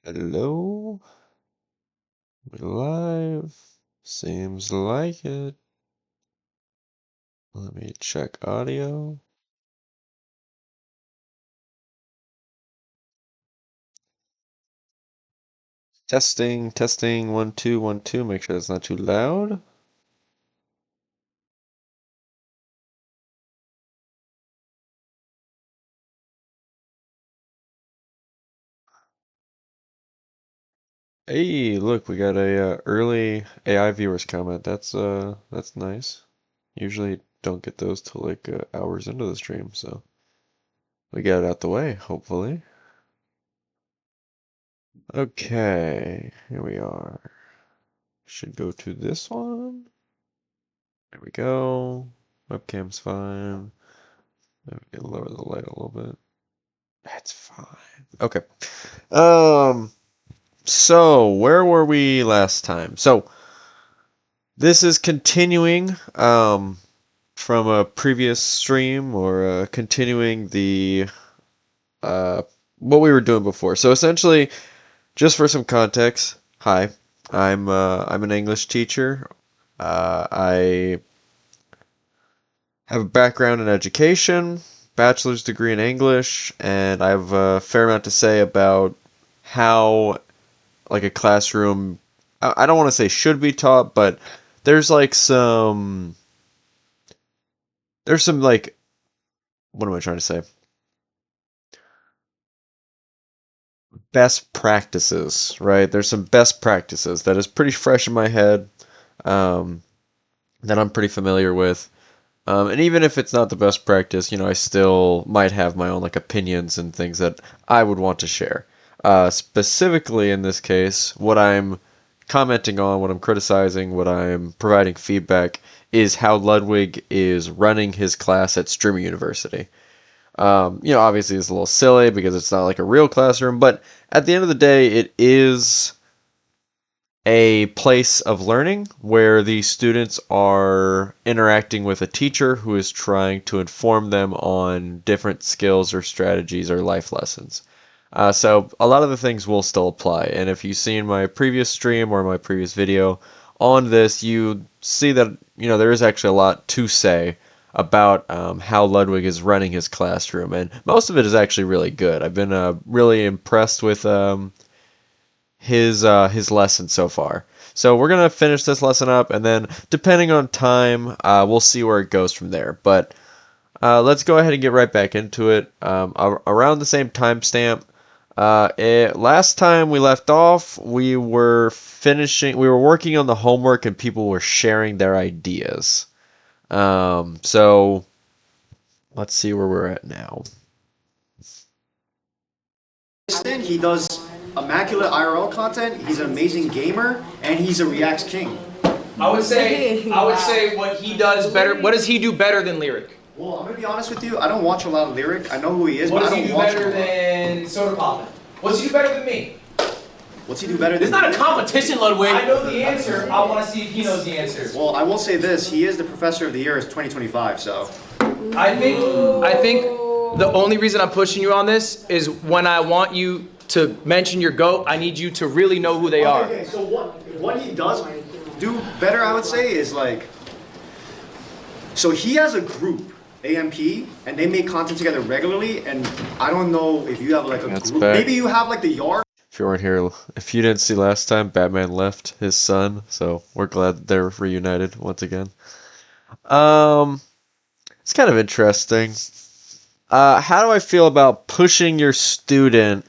Hello? We live? Seems like it. Let me check audio. Testing, testing, 1 2 1 2. Make sure it's not too loud. Hey, look, we got a early AI viewers comment. That's nice. Usually don't get those till like hours into the stream, so we got it out the way, hopefully. Okay, here we are. Should go to this one. There we go. Webcam's fine. Maybe we can lower the light a little bit. That's fine. Okay. Um, so where were we last time? So this is continuing from a previous stream or continuing the uh what we were doing before. So essentially, just for some context, hi. I'm an English teacher. I have a background in education, bachelor's degree in English, and I have a fair amount to say about how like a classroom I don't want to say should be taught, but there's like some like what am I trying to say? Best practices, right? There's some best practices that is pretty fresh in my head, um, that I'm pretty familiar with. And even if it's not the best practice, I still might have my own like opinions and things that I would want to share. Specifically in this case, what I'm commenting on, what I'm criticizing, what I'm providing feedback is how Ludwig is running his class at Streamer University. Obviously it's a little silly because it's not like a real classroom, but at the end of the day, it is a place of learning where the students are interacting with a teacher who is trying to inform them on different skills or strategies or life lessons. So a lot of the things will still apply. And if you've seen my previous stream or my previous video on this, you see that there is actually a lot to say about how Ludwig is running his classroom, and most of it is actually really good. I've been really impressed with his lesson so far. So we're gonna finish this lesson up, and then depending on time, we'll see where it goes from there. But let's go ahead and get right back into it. Around the same timestamp. Last time we left off, we were working on the homework, and people were sharing their ideas. So let's see where we're at now. He does immaculate IRL content. He's an amazing gamer, and he's a Reacts king. I would say what he does better. What does he do better than Lyric? Well, I'm gonna be honest with you. I don't watch a lot of Lyric. I know who he is, What but does I he don't do watch better him. than Soda Poppin'? What's he do better than me? What's he do better than? It's not a competition, Ludwig. I know the answer. I want to see if he knows the answer. Well, I will say this: he is the professor of the year, 2025. So. I think the only reason I'm pushing you on this is when I want you to mention your GOAT, I need you to really know who they are. Okay, so what he does do better, I would say, is like. So he has a group, AMP, and they make content together regularly. And I don't know if you have like a That's group. back. Maybe you have like the yard. If you weren't here, if you didn't see last time, Batman left his son, so we're glad that they're reunited once again. It's kind of interesting. How do I feel about pushing your student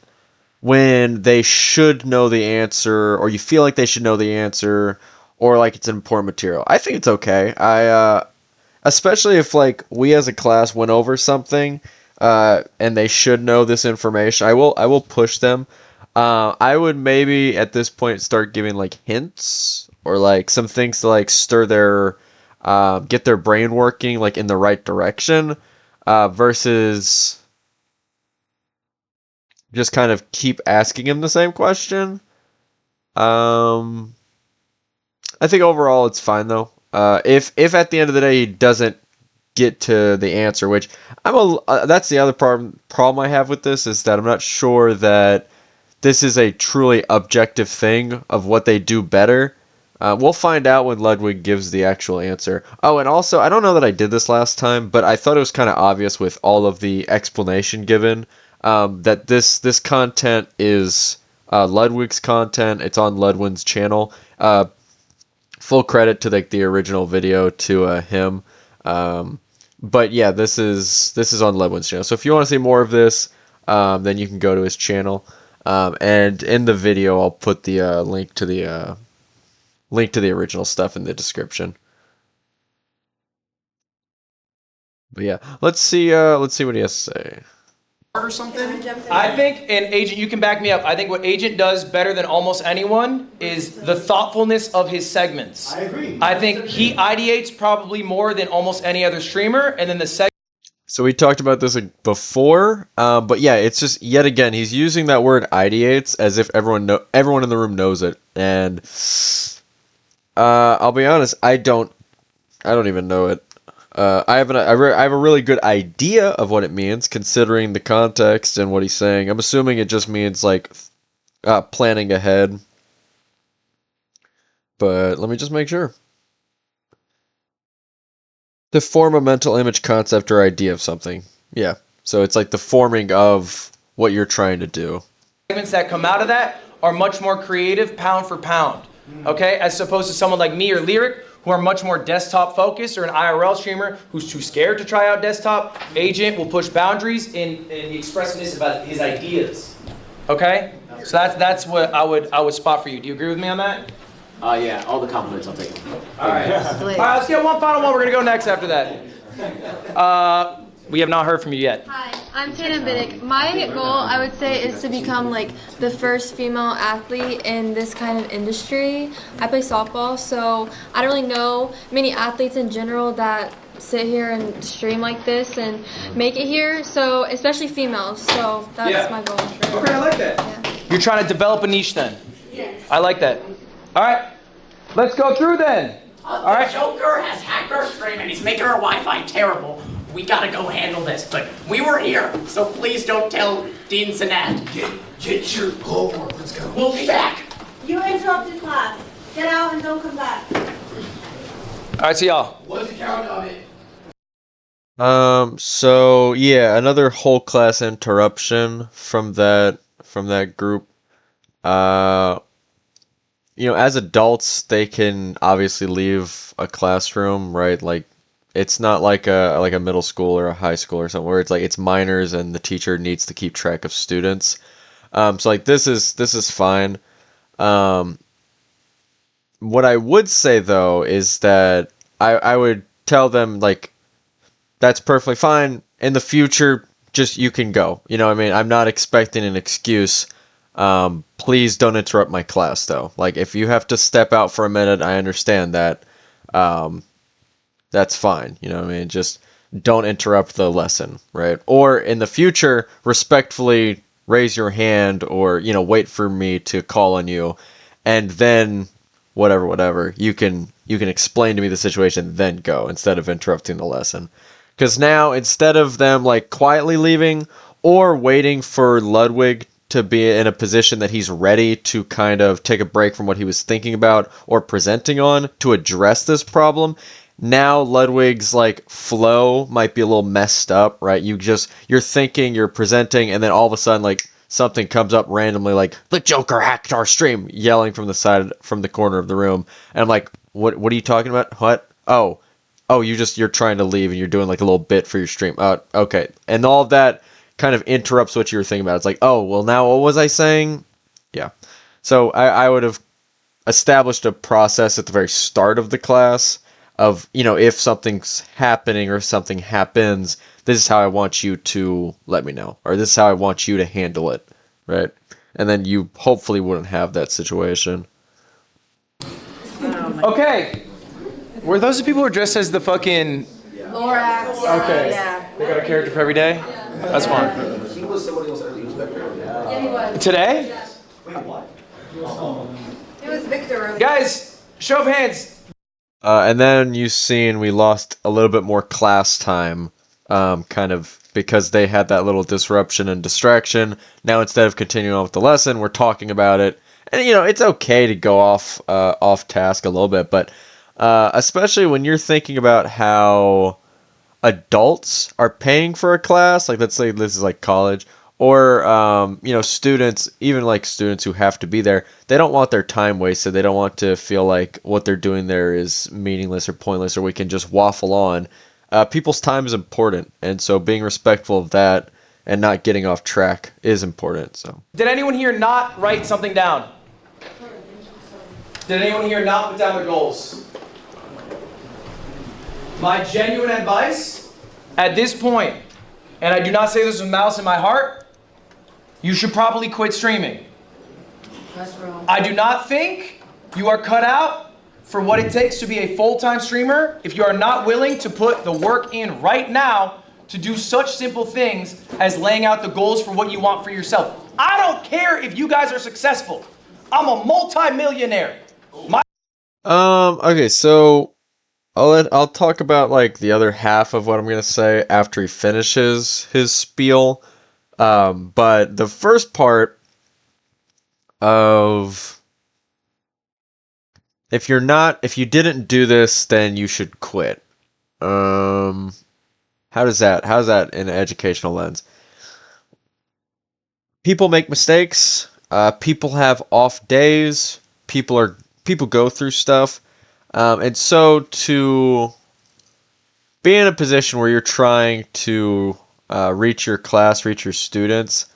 when they should know the answer, or you feel like they should know the answer, or like it's important material? I think it's okay. Especially if like we as a class went over something, and they should know this information. I will push them. I would maybe at this point start giving like hints or like some things to like stir their get their brain working like in the right direction, versus just kind of keep asking him the same question. Um, I think overall it's fine though. If at the end of the day he doesn't get to the answer, which that's the other problem I have with this, is that I'm not sure that this is a truly objective thing of what they do better. We'll find out when Ludwig gives the actual answer. Oh, and also, I don't know that I did this last time, but I thought it was kind of obvious with all of the explanation given that this content is Ludwig's content. It's on Ludwig's channel. Full credit to the original video to him. But yeah, this is on Ludwig's channel. So if you want to see more of this, then you can go to his channel. And in the video, I'll put the link to the original stuff in the description. But yeah, let's see what he has to say. Or something. I think, and Agent, you can back me up. I think what Agent does better than almost anyone is the thoughtfulness of his segments. I agree. I think he ideates probably more than almost any other streamer, and then the So we talked about this before, but yeah, it's just yet again he's using that word ideates as if everyone in the room knows it, and I'll be honest, I don't even know it. I have a really good idea of what it means, considering the context and what he's saying. I'm assuming it just means like planning ahead. But let me just make sure. To form a mental image, concept, or idea of something. Yeah. So it's like the forming of what you're trying to do. segments that come out of that are much more creative pound for pound. Okay? As opposed to someone like me or Lyric, who are much more desktop focused, or an IRL streamer who's too scared to try out desktop. Agent will push boundaries in the expressiveness about his ideas. Okay? So that's what I would spot for you. Do you agree with me on that? Yeah, all the compliments, I'll take them. All right. All right, let's get one final one. We're gonna go next after that. We have not heard from you yet. Hi, I'm Tana Biddick. My goal, I would say, is to become like the first female athlete in this kind of industry. I play softball, so I don't really know many athletes in general that sit here and stream like this and make it here. So especially females. So that's my goal. Okay, I like that. Yeah. You're trying to develop a niche then. Yes. I like that. All right, let's go through then. All right. The Joker has hacked our stream and he's making our Wi-Fi terrible. We gotta go handle this, but we were here, so please don't tell Dean Sinat. Get your homework, let's go. We'll be back. You interrupted class. Get out and don't come back. All right, see y'all. What's the count of it? So yeah, another whole class interruption from that group. As adults, they can obviously leave a classroom, right? Like, it's not like a middle school or a high school or something where it's like it's minors and the teacher needs to keep track of students. So like this is fine. What I would say though is that I would tell them like that's perfectly fine. In the future, just you can go. You know what I mean? I'm not expecting an excuse. Please don't interrupt my class though. Like if you have to step out for a minute, I understand that. That's fine. You know what I mean? Just don't interrupt the lesson, right? Or in the future, respectfully raise your hand or, wait for me to call on you. And then whatever, you can explain to me the situation, then go instead of interrupting the lesson. Because now, instead of them like quietly leaving or waiting for Ludwig to be in a position that he's ready to kind of take a break from what he was thinking about or presenting on to address this problem, now Ludwig's like flow might be a little messed up, right? You're thinking, you're presenting, and then all of a sudden like something comes up randomly like the Joker hacked our stream, yelling from the corner of the room. And I'm like, what are you talking about? What? Oh, you're trying to leave and you're doing like a little bit for your stream. Okay. And all of that kind of interrupts what you were thinking about. It's like, oh, well now what was I saying? Yeah. So I would have established a process at the very start of the class of, if something's happening or something happens, this is how I want you to let me know, or this is how I want you to handle it, right? And then you hopefully wouldn't have that situation. Okay. Were those the people who are dressed as the fucking... Lorax. Okay. Yeah. They got a character for every day? That's fine. He was somebody else earlier. He was Victor. Yeah, he was. Today? Wait, what? It was Victor. Guys, show of hands. And then you've seen we lost a little bit more class time kind of because they had that little disruption and distraction. Now instead of continuing on with the lesson, we're talking about it. And it's okay to go off task a little bit, but especially when you're thinking about how adults are paying for a class, like let's say this is like college, or students, even like students who have to be there, they don't want their time wasted. They don't want to feel like what they're doing there is meaningless or pointless, or we can just waffle on. People's time is important, and so being respectful of that and not getting off track is important. So, Did anyone here not write something down? Did anyone here not put down their goals? My genuine advice at this point, and I do not say this with malice in my heart, you should probably quit streaming. I do not think you are cut out for what it takes to be a full-time streamer if you are not willing to put the work in right now to do such simple things as laying out the goals for what you want for yourself. I don't care if you guys are successful. I'm a multi-millionaire. Okay, so I'll talk about like the other half of what I'm gonna say after he finishes his spiel. But the first part of if you didn't do this, then you should quit. How's that in an educational lens? People make mistakes. People have off days. People go through stuff. And so to be in a position where you're trying to reach your class, reach your students,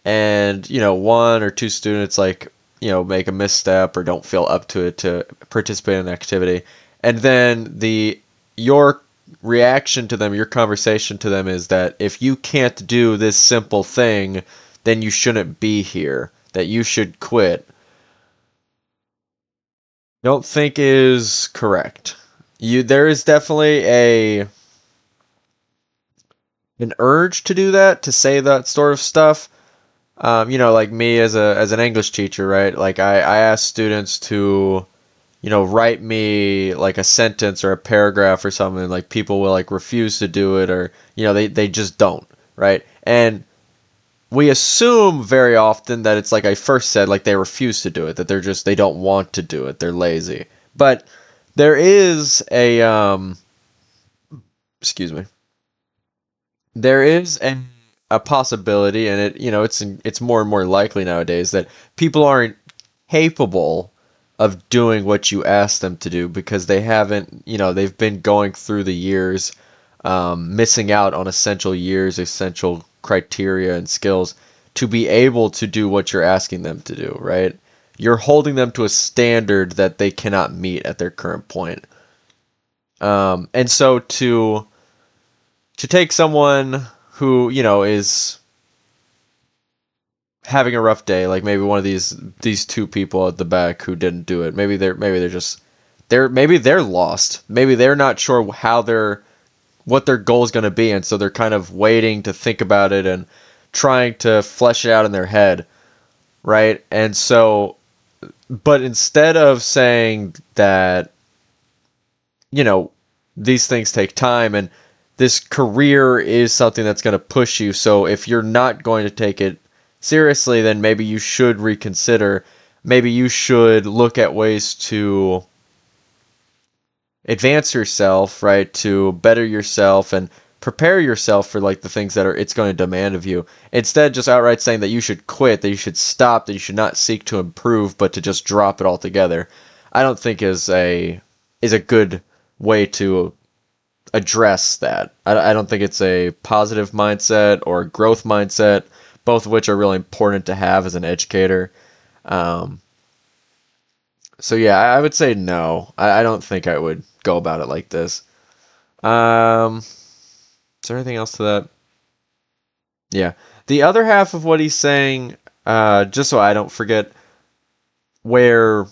and one or two students make a misstep or don't feel up to it to participate in an activity, and then your reaction to them, your conversation to them is that if you can't do this simple thing, then you shouldn't be here, that you should quit. Don't think is correct. There is definitely an urge to do that, to say that sort of stuff. Like me as an English teacher, right? Like I ask students to, write me like a sentence or a paragraph or something. Like people will like refuse to do it, or they just don't, right? And we assume very often that it's like I first said, like they refuse to do it, that they don't want to do it, they're lazy. But there is excuse me. There is a possibility, and it's more and more likely nowadays that people aren't capable of doing what you ask them to do because they haven't, they've been going through the years, missing out on essential criteria and skills to be able to do what you're asking them to do, right? You're holding them to a standard that they cannot meet at their current point. And so to take someone who, is having a rough day, like maybe one of these two people at the back who didn't do it, maybe they're lost. Maybe they're not sure what their goal is going to be, and so they're kind of waiting to think about it and trying to flesh it out in their head, right? And so, but instead of saying that, these things take time and this career is something that's going to push you, so if you're not going to take it seriously, then maybe you should reconsider. Maybe you should look at ways to advance yourself, right? To better yourself and prepare yourself for like the things that it's going to demand of you. Instead, just outright saying that you should quit, that you should stop, that you should not seek to improve, but to just drop it altogether, I don't think is a good way to address that. I don't think it's a positive mindset or a growth mindset, both of which are really important to have as an educator. So yeah, I would say no. I don't think I would go about it like this. Is there anything else to that? Yeah. The other half of what he's saying, just so I don't forget, where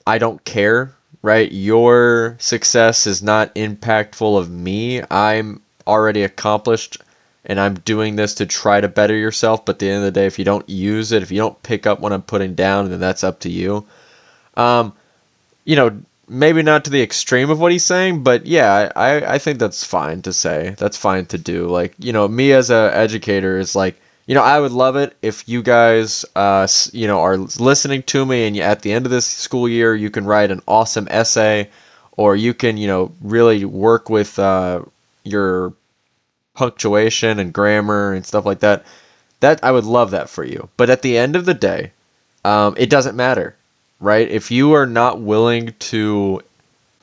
I don't care, right? Your success is not impactful of me. I'm already accomplished, and I'm doing this to try to better yourself. But at the end of the day, if you don't use it, if you don't pick up what I'm putting down, then that's up to you. maybe not to the extreme of what he's saying, but yeah, I think that's fine to say. That's fine to do. Like, me as a educator is like, I would love it if you guys, are listening to me and at the end of this school year, you can write an awesome essay, or you can, really work with your punctuation and grammar and stuff like that. That I would love that for you. But at the end of the day, it doesn't matter, right? If you are not willing to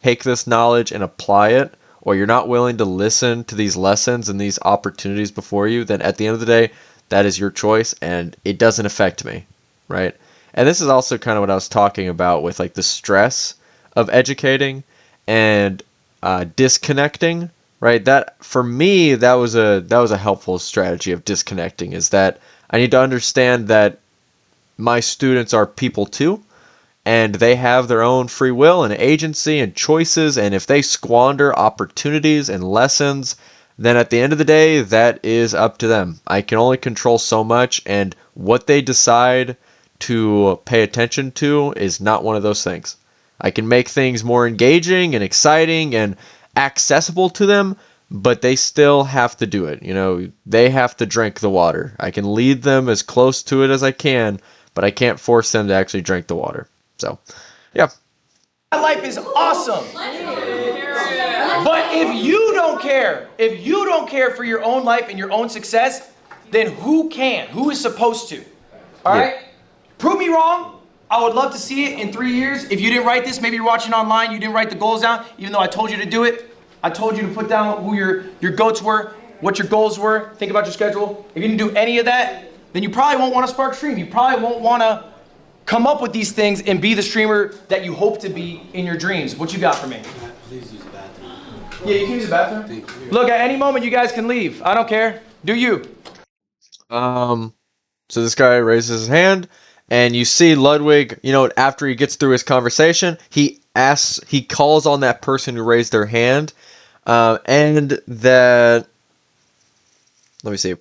take this knowledge and apply it, or you're not willing to listen to these lessons and these opportunities before you, then at the end of the day, that is your choice and it doesn't affect me, right? And this is also kind of what I was talking about with like the stress of educating and disconnecting, right? That for me, that was a helpful strategy of disconnecting, is that I need to understand that my students are people too, and they have their own free will and agency and choices, and if they squander opportunities and lessons, then at the end of the day, that is up to them. I can only control so much, and what they decide to pay attention to is not one of those things. I can make things more engaging and exciting and accessible to them, but they still have to do it. They have to drink the water. I can lead them as close to it as I can, but I can't force them to actually drink the water. So, yeah. My life is awesome. But if you don't care for your own life and your own success, then who can? Who is supposed to? All right? Prove me wrong. I would love to see it in 3 years. If you didn't write this, maybe you're watching online, you didn't write the goals down, even though I told you to do it. I told you to put down who your goats were, what your goals were, think about your schedule. If you didn't do any of that, then you probably won't want to spark stream. You probably won't want to come up with these things and be the streamer that you hope to be in your dreams. What you got for me? Please use the bathroom. Yeah, you can use the bathroom. Thank you. Look, at any moment you guys can leave. I don't care. Do you? So this guy raises his hand, and you see Ludwig, after he gets through his conversation, he calls on that person who raised their hand, and that, let me see.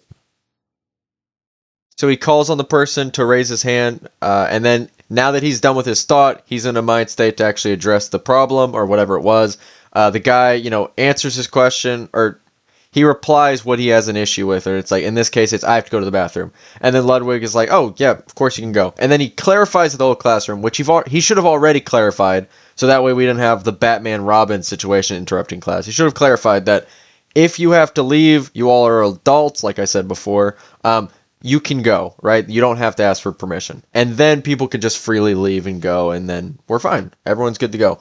So he calls on the person to raise his hand, and then now that he's done with his thought, he's in a mind state to actually address the problem or whatever it was. The guy, answers his question, or he replies what he has an issue with, or it's like, in this case, it's I have to go to the bathroom. And then Ludwig is like, oh, yeah, of course you can go. And then he clarifies the whole classroom, which he should have already clarified, so that way we didn't have the Batman-Robin situation interrupting class. He should have clarified that if you have to leave, you all are adults, like I said before, you can go, right? You don't have to ask for permission. And then people can just freely leave and go, and then we're fine. Everyone's good to go.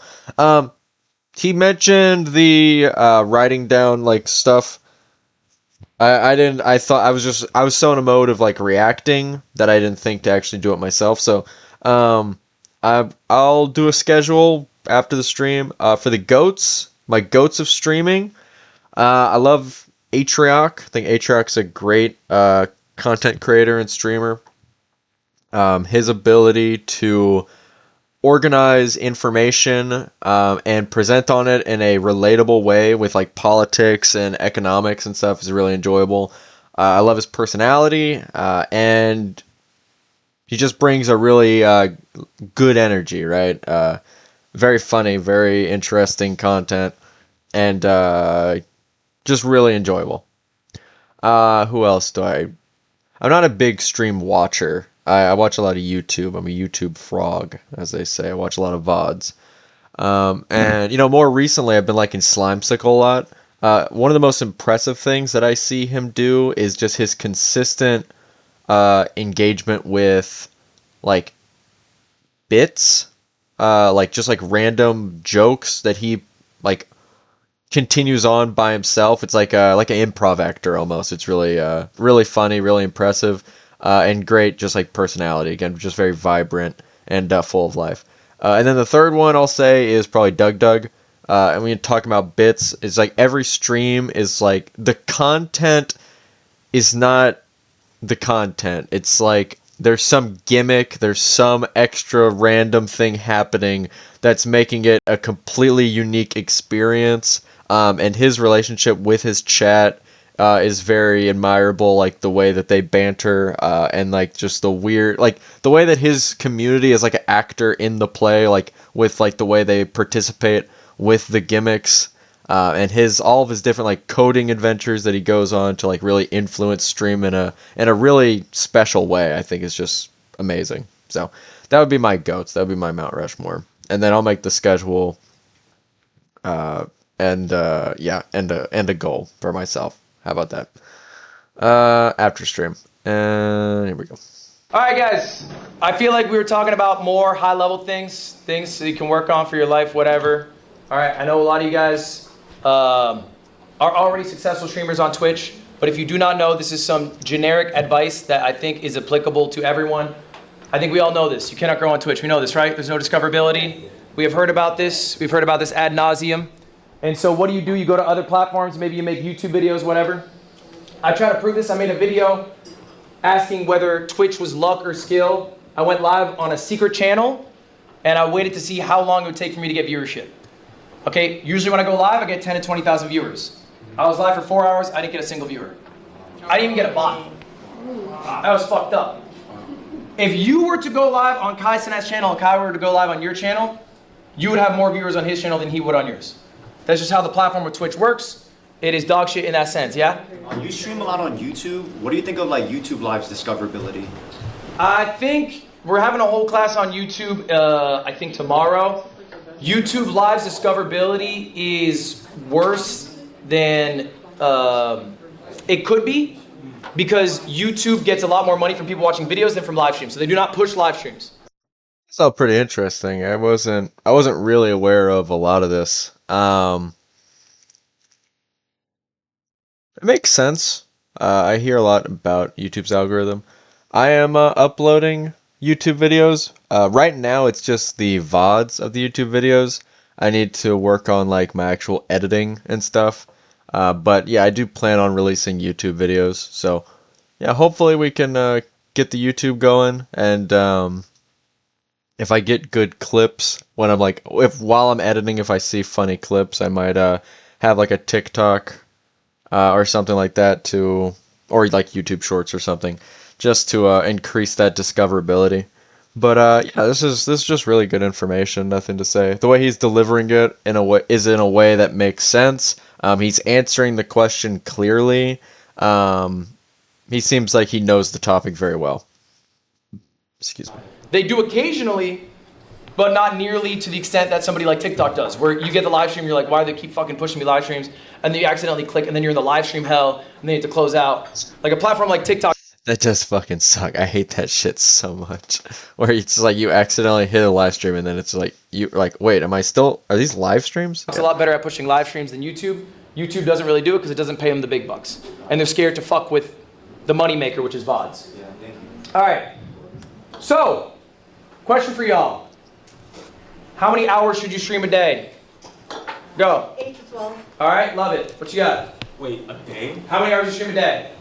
He mentioned the writing down like stuff. I didn't. I thought I was so in a mode of like reacting that I didn't think to actually do it myself. So I'll do a schedule after the stream for the goats. My goats of streaming. I love Atrioc. I think Atrioc's a great content creator and streamer. His ability to organize information and present on it in a relatable way with like politics and economics and stuff is really enjoyable. I love his personality, and he just brings a really good energy, right? Very funny, very interesting content, and just really enjoyable. Who else do I'm not a big stream watcher. I watch a lot of YouTube. I'm a YouTube frog, as they say. I watch a lot of VODs. And, more recently I've been liking Slimesicle a lot. One of the most impressive things that I see him do is just his consistent engagement with, like, bits. Just random jokes that he, like, continues on by himself. It's like an improv actor almost. It's really really funny, really impressive. And great, just like personality. Again, just very vibrant and full of life. And then the third one I'll say is probably Doug. And when you're talking about bits, it's like every stream is like the content is not the content. It's like there's some gimmick, there's some extra random thing happening that's making it a completely unique experience. And his relationship with his chat is very admirable, like the way that they banter, and like just the weird, like the way that his community is like an actor in the play, like with like the way they participate with the gimmicks, and all of his different like coding adventures that he goes on to like really influence stream in a really special way. I think is just amazing. So that would be my goats. That would be my Mount Rushmore, and then I'll make the schedule. Yeah, and a goal for myself. How about that? After stream. And here we go. All right, guys. I feel like we were talking about more high-level things so you can work on for your life, whatever. All right, I know a lot of you guys are already successful streamers on Twitch, but if you do not know, this is some generic advice that I think is applicable to everyone. I think we all know this. You cannot grow on Twitch. We know this, right? There's no discoverability. We have heard about this. We've heard about this ad nauseum. And so what do? You go to other platforms. Maybe you make YouTube videos, whatever. I try to prove this. I made a video asking whether Twitch was luck or skill. I went live on a secret channel, and I waited to see how long it would take for me to get viewership. Okay, usually when I go live, I get 10 to 20,000 viewers. I was live for 4 hours. I didn't get a single viewer. I didn't even get a bot. That was fucked up. If you were to go live on Kai Sinat's channel and Kai were to go live on your channel, you would have more viewers on his channel than he would on yours. That's just how the platform of Twitch works. It is dog shit in that sense, yeah? You stream a lot on YouTube. What do you think of like YouTube Live's discoverability? I think we're having a whole class on YouTube, I think tomorrow. YouTube Live's discoverability is worse than it could be because YouTube gets a lot more money from people watching videos than from live streams. So they do not push live streams. It's all pretty interesting. I wasn't really aware of a lot of this. It makes sense. I hear a lot about YouTube's algorithm. I am uploading YouTube videos. Right now, it's just the VODs of the YouTube videos. I need to work on like my actual editing and stuff. But yeah, I do plan on releasing YouTube videos. So yeah, hopefully we can get the YouTube going. And if I get good clips when I'm like, while I'm editing, if I see funny clips, I might have like a TikTok or something like that or like YouTube Shorts or something, just to increase that discoverability. But yeah, this is just really good information. Nothing to say. The way he's delivering it in a way that makes sense. He's answering the question clearly. He seems like he knows the topic very well. Excuse me. They do occasionally, but not nearly to the extent that somebody like TikTok does, where you get the live stream, you're like, why do they keep fucking pushing me live streams? And then you accidentally click, and then you're in the live stream hell, and then you have to close out. Like a platform like TikTok. That does fucking suck. I hate that shit so much. Where it's like you accidentally hit a live stream, and then it's like, you're like, wait, are these live streams? It's a lot better at pushing live streams than YouTube. YouTube doesn't really do it because it doesn't pay them the big bucks. And they're scared to fuck with the moneymaker, which is VODs. Yeah, thank you. All right. So, question for y'all. How many hours should you stream a day? Go. 8 to 12. All right, love it. What you got? Wait, a day? How many hours you stream a day?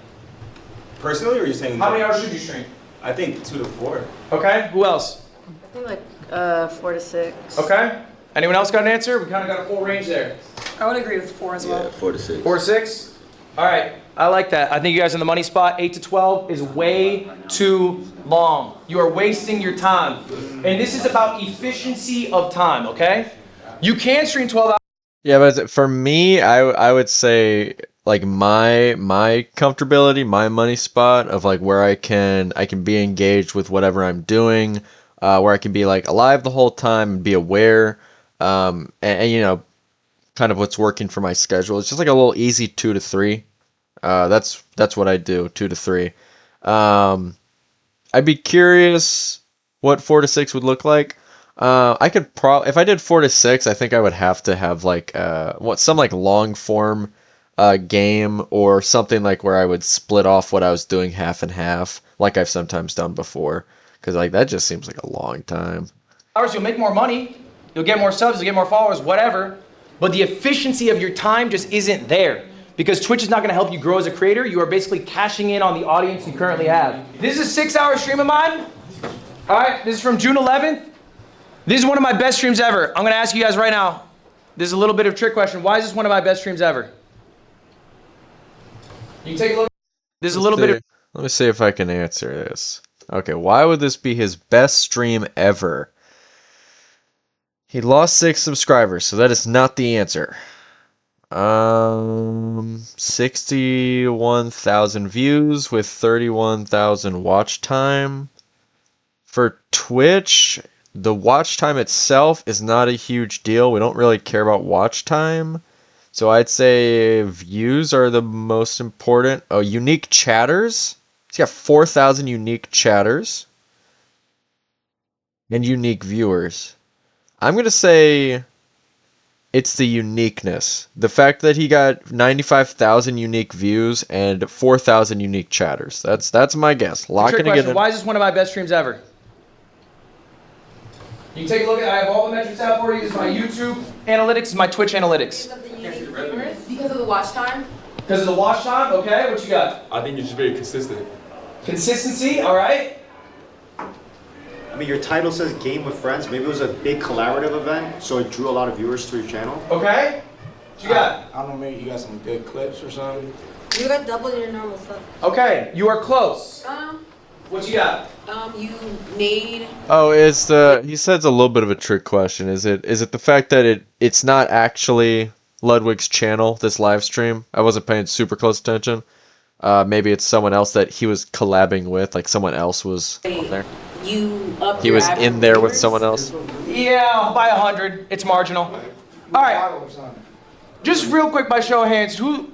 Personally, or are you saying? How many hours should you stream? I think 2 to 4. Okay, who else? I think like 4 to 6. Okay. Anyone else got an answer? We kind of got a full range there. I would agree with 4 as well. 4 to 6. 4 to 6? All right, I like that. I think you guys are in the money spot. 8 to 12 is way too long. You are wasting your time. And this is about efficiency of time, okay? You can stream 12 hours. Yeah, but for me, I would say like my comfortability, my money spot of like where I can be engaged with whatever I'm doing, where I can be like alive the whole time and be aware, and you know, kind of what's working for my schedule. It's just like a little easy 2 to 3. That's what I do, 2 to 3. I'd be curious what 4 to 6 would look like. I could if I did 4 to 6, I think I would have to have like some like long form game or something like where I would split off what I was doing half and half, like I've sometimes done before, because like that just seems like a long time. You'll make more money, you'll get more subs, you'll get more followers, whatever. But the efficiency of your time just isn't there. Because Twitch is not going to help you grow as a creator. You are basically cashing in on the audience you currently have. This is a 6-hour stream of mine. All right, this is from June 11th. This is one of my best streams ever. I'm going to ask you guys right now. This is a little bit of a trick question. Why is this one of my best streams ever? You can take a look. There's a little bit of. Let me see if I can answer this. Okay, why would this be his best stream ever? He lost 6 subscribers, so that is not the answer. 61,000 views with 31,000 watch time. For Twitch, the watch time itself is not a huge deal. We don't really care about watch time. So I'd say views are the most important. Oh, unique chatters. He's got 4,000 unique chatters. And unique viewers. I'm going to say it's the uniqueness. The fact that he got 95,000 unique views and 4,000 unique chatters. That's my guess. Lock it again. Why is this one of my best streams ever? You can take a look at, I have all the metrics out for you. This is my YouTube analytics, my Twitch analytics. Because of the watch time? Because of the watch time? Okay, what you got? I think you're just very consistent. Consistency, all right. I mean, your title says Game with Friends. Maybe it was a big collaborative event, so it drew a lot of viewers to your channel. Okay. What you got? I don't know, maybe you got some good clips or something. You got double your normal stuff. Okay, you are close. What you got? You made. Oh, he said it's a little bit of a trick question. Is it the fact that it's not actually Ludwig's channel, this live stream? I wasn't paying super close attention. Maybe it's someone else that he was collabing with, like someone else was on there. He was in there with someone else. Yeah, by 100. It's marginal. All right. Just real quick, by show of hands, who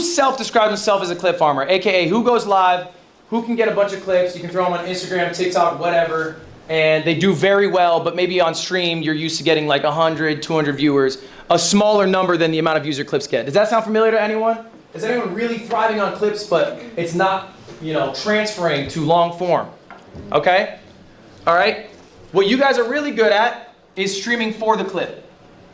self-describes himself as a clip farmer? AKA, who goes live? Who can get a bunch of clips? You can throw them on Instagram, TikTok, whatever, and they do very well. But maybe on stream, you're used to getting like 100, 200 viewers, a smaller number than the amount of views your clips get. Does that sound familiar to anyone? Is anyone really thriving on clips, but it's not, transferring to long form? Okay? All right? What you guys are really good at is streaming for the clip.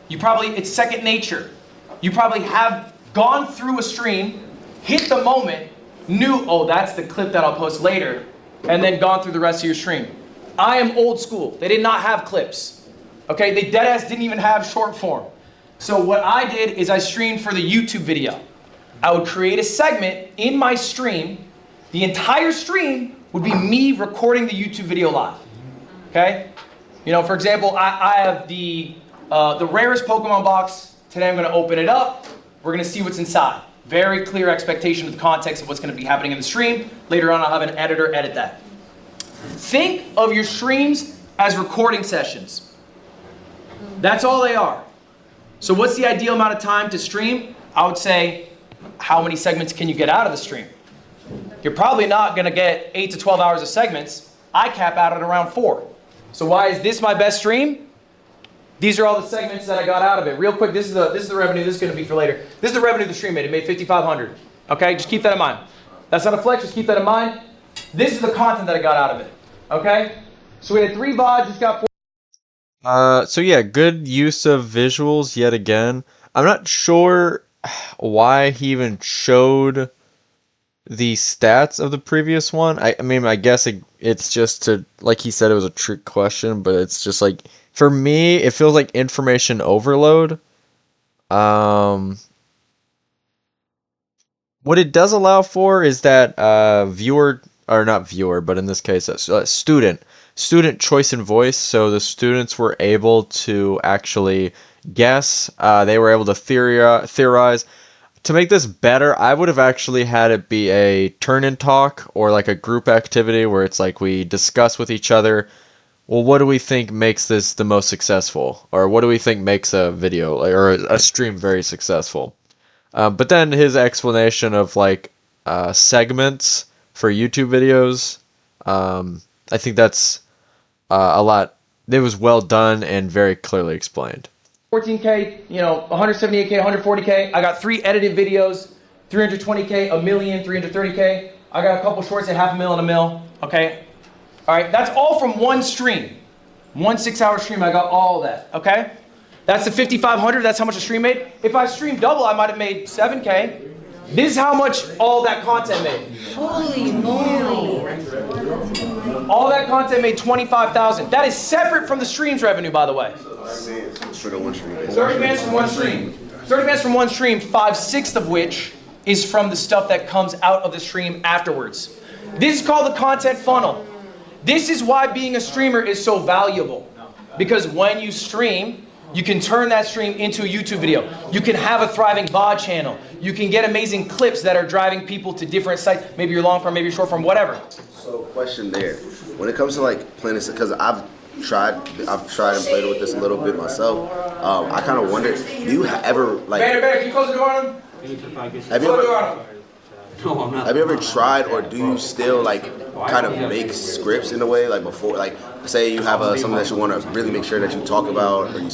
It's second nature. You probably have gone through a stream, hit the moment, knew, oh, that's the clip that I'll post later, and then gone through the rest of your stream. I am old school. They did not have clips. Okay? They deadass didn't even have short form. So what I did is I streamed for the YouTube video. I would create a segment in my stream. The entire stream would be me recording the YouTube video live. Okay? For example, I have the rarest Pokemon box. Today I'm going to open it up. We're going to see what's inside. Very clear expectation of the context of what's going to be happening in the stream. Later on, I'll have an editor edit that. Think of your streams as recording sessions. That's all they are. So what's the ideal amount of time to stream? I would say, how many segments can you get out of the stream? You're probably not going to get 8 to 12 hours of segments. I cap out at around 4. So why is this my best stream? These are all the segments that I got out of it. Real quick, this is the revenue. This is going to be for later. This is the revenue the stream made. It made $5,500. Okay, just keep that in mind. That's not a flex. Just keep that in mind. This is the content that I got out of it. Okay, so we had 3 VODs. Just got 4. So yeah, good use of visuals yet again. I'm not sure why he even showed the stats of the previous one. I mean, I guess it's just to, like he said, it was a trick question, but it's just like, for me, it feels like information overload. What it does allow for is that but in this case, student choice and voice. So the students were able to actually guess. They were able to theorize. To make this better, I would have actually had it be a turn-in talk or like a group activity where it's like we discuss with each other, well, what do we think makes this the most successful? Or what do we think makes a video or a stream very successful? But then his explanation of like segments for YouTube videos, I think that's a lot. It was well done and very clearly explained. 14K, 178K, 140K. I got 3 edited videos, 320K, a million, 330K. I got a couple shorts at $500,000 and $1 million. Okay. All right. That's all from one stream. One 6-hour stream. I got all that. Okay. That's the 5,500. That's how much a stream made. If I streamed double, I might have made 7K. This is how much all that content made. Holy moly. All that content made 25,000. That is separate from the stream's revenue, by the way. 30 bands from one stream. 30 bands from one stream, 5/6 of which is from the stuff that comes out of the stream afterwards. This is called the content funnel. This is why being a streamer is so valuable. Because when you stream, you can turn that stream into a YouTube video. You can have a thriving VOD channel. You can get amazing clips that are driving people to different sites. Maybe you're long form, maybe you're short form, whatever. So question there. When it comes to like planning, because I've tried and played with this a little bit myself. I kind of wonder, do you ever like... Banner, can you close the door on him? Have you ever tried, or do you still like kind of make scripts in a way, like before, like say you have something that you want to really make sure that you talk about, or you...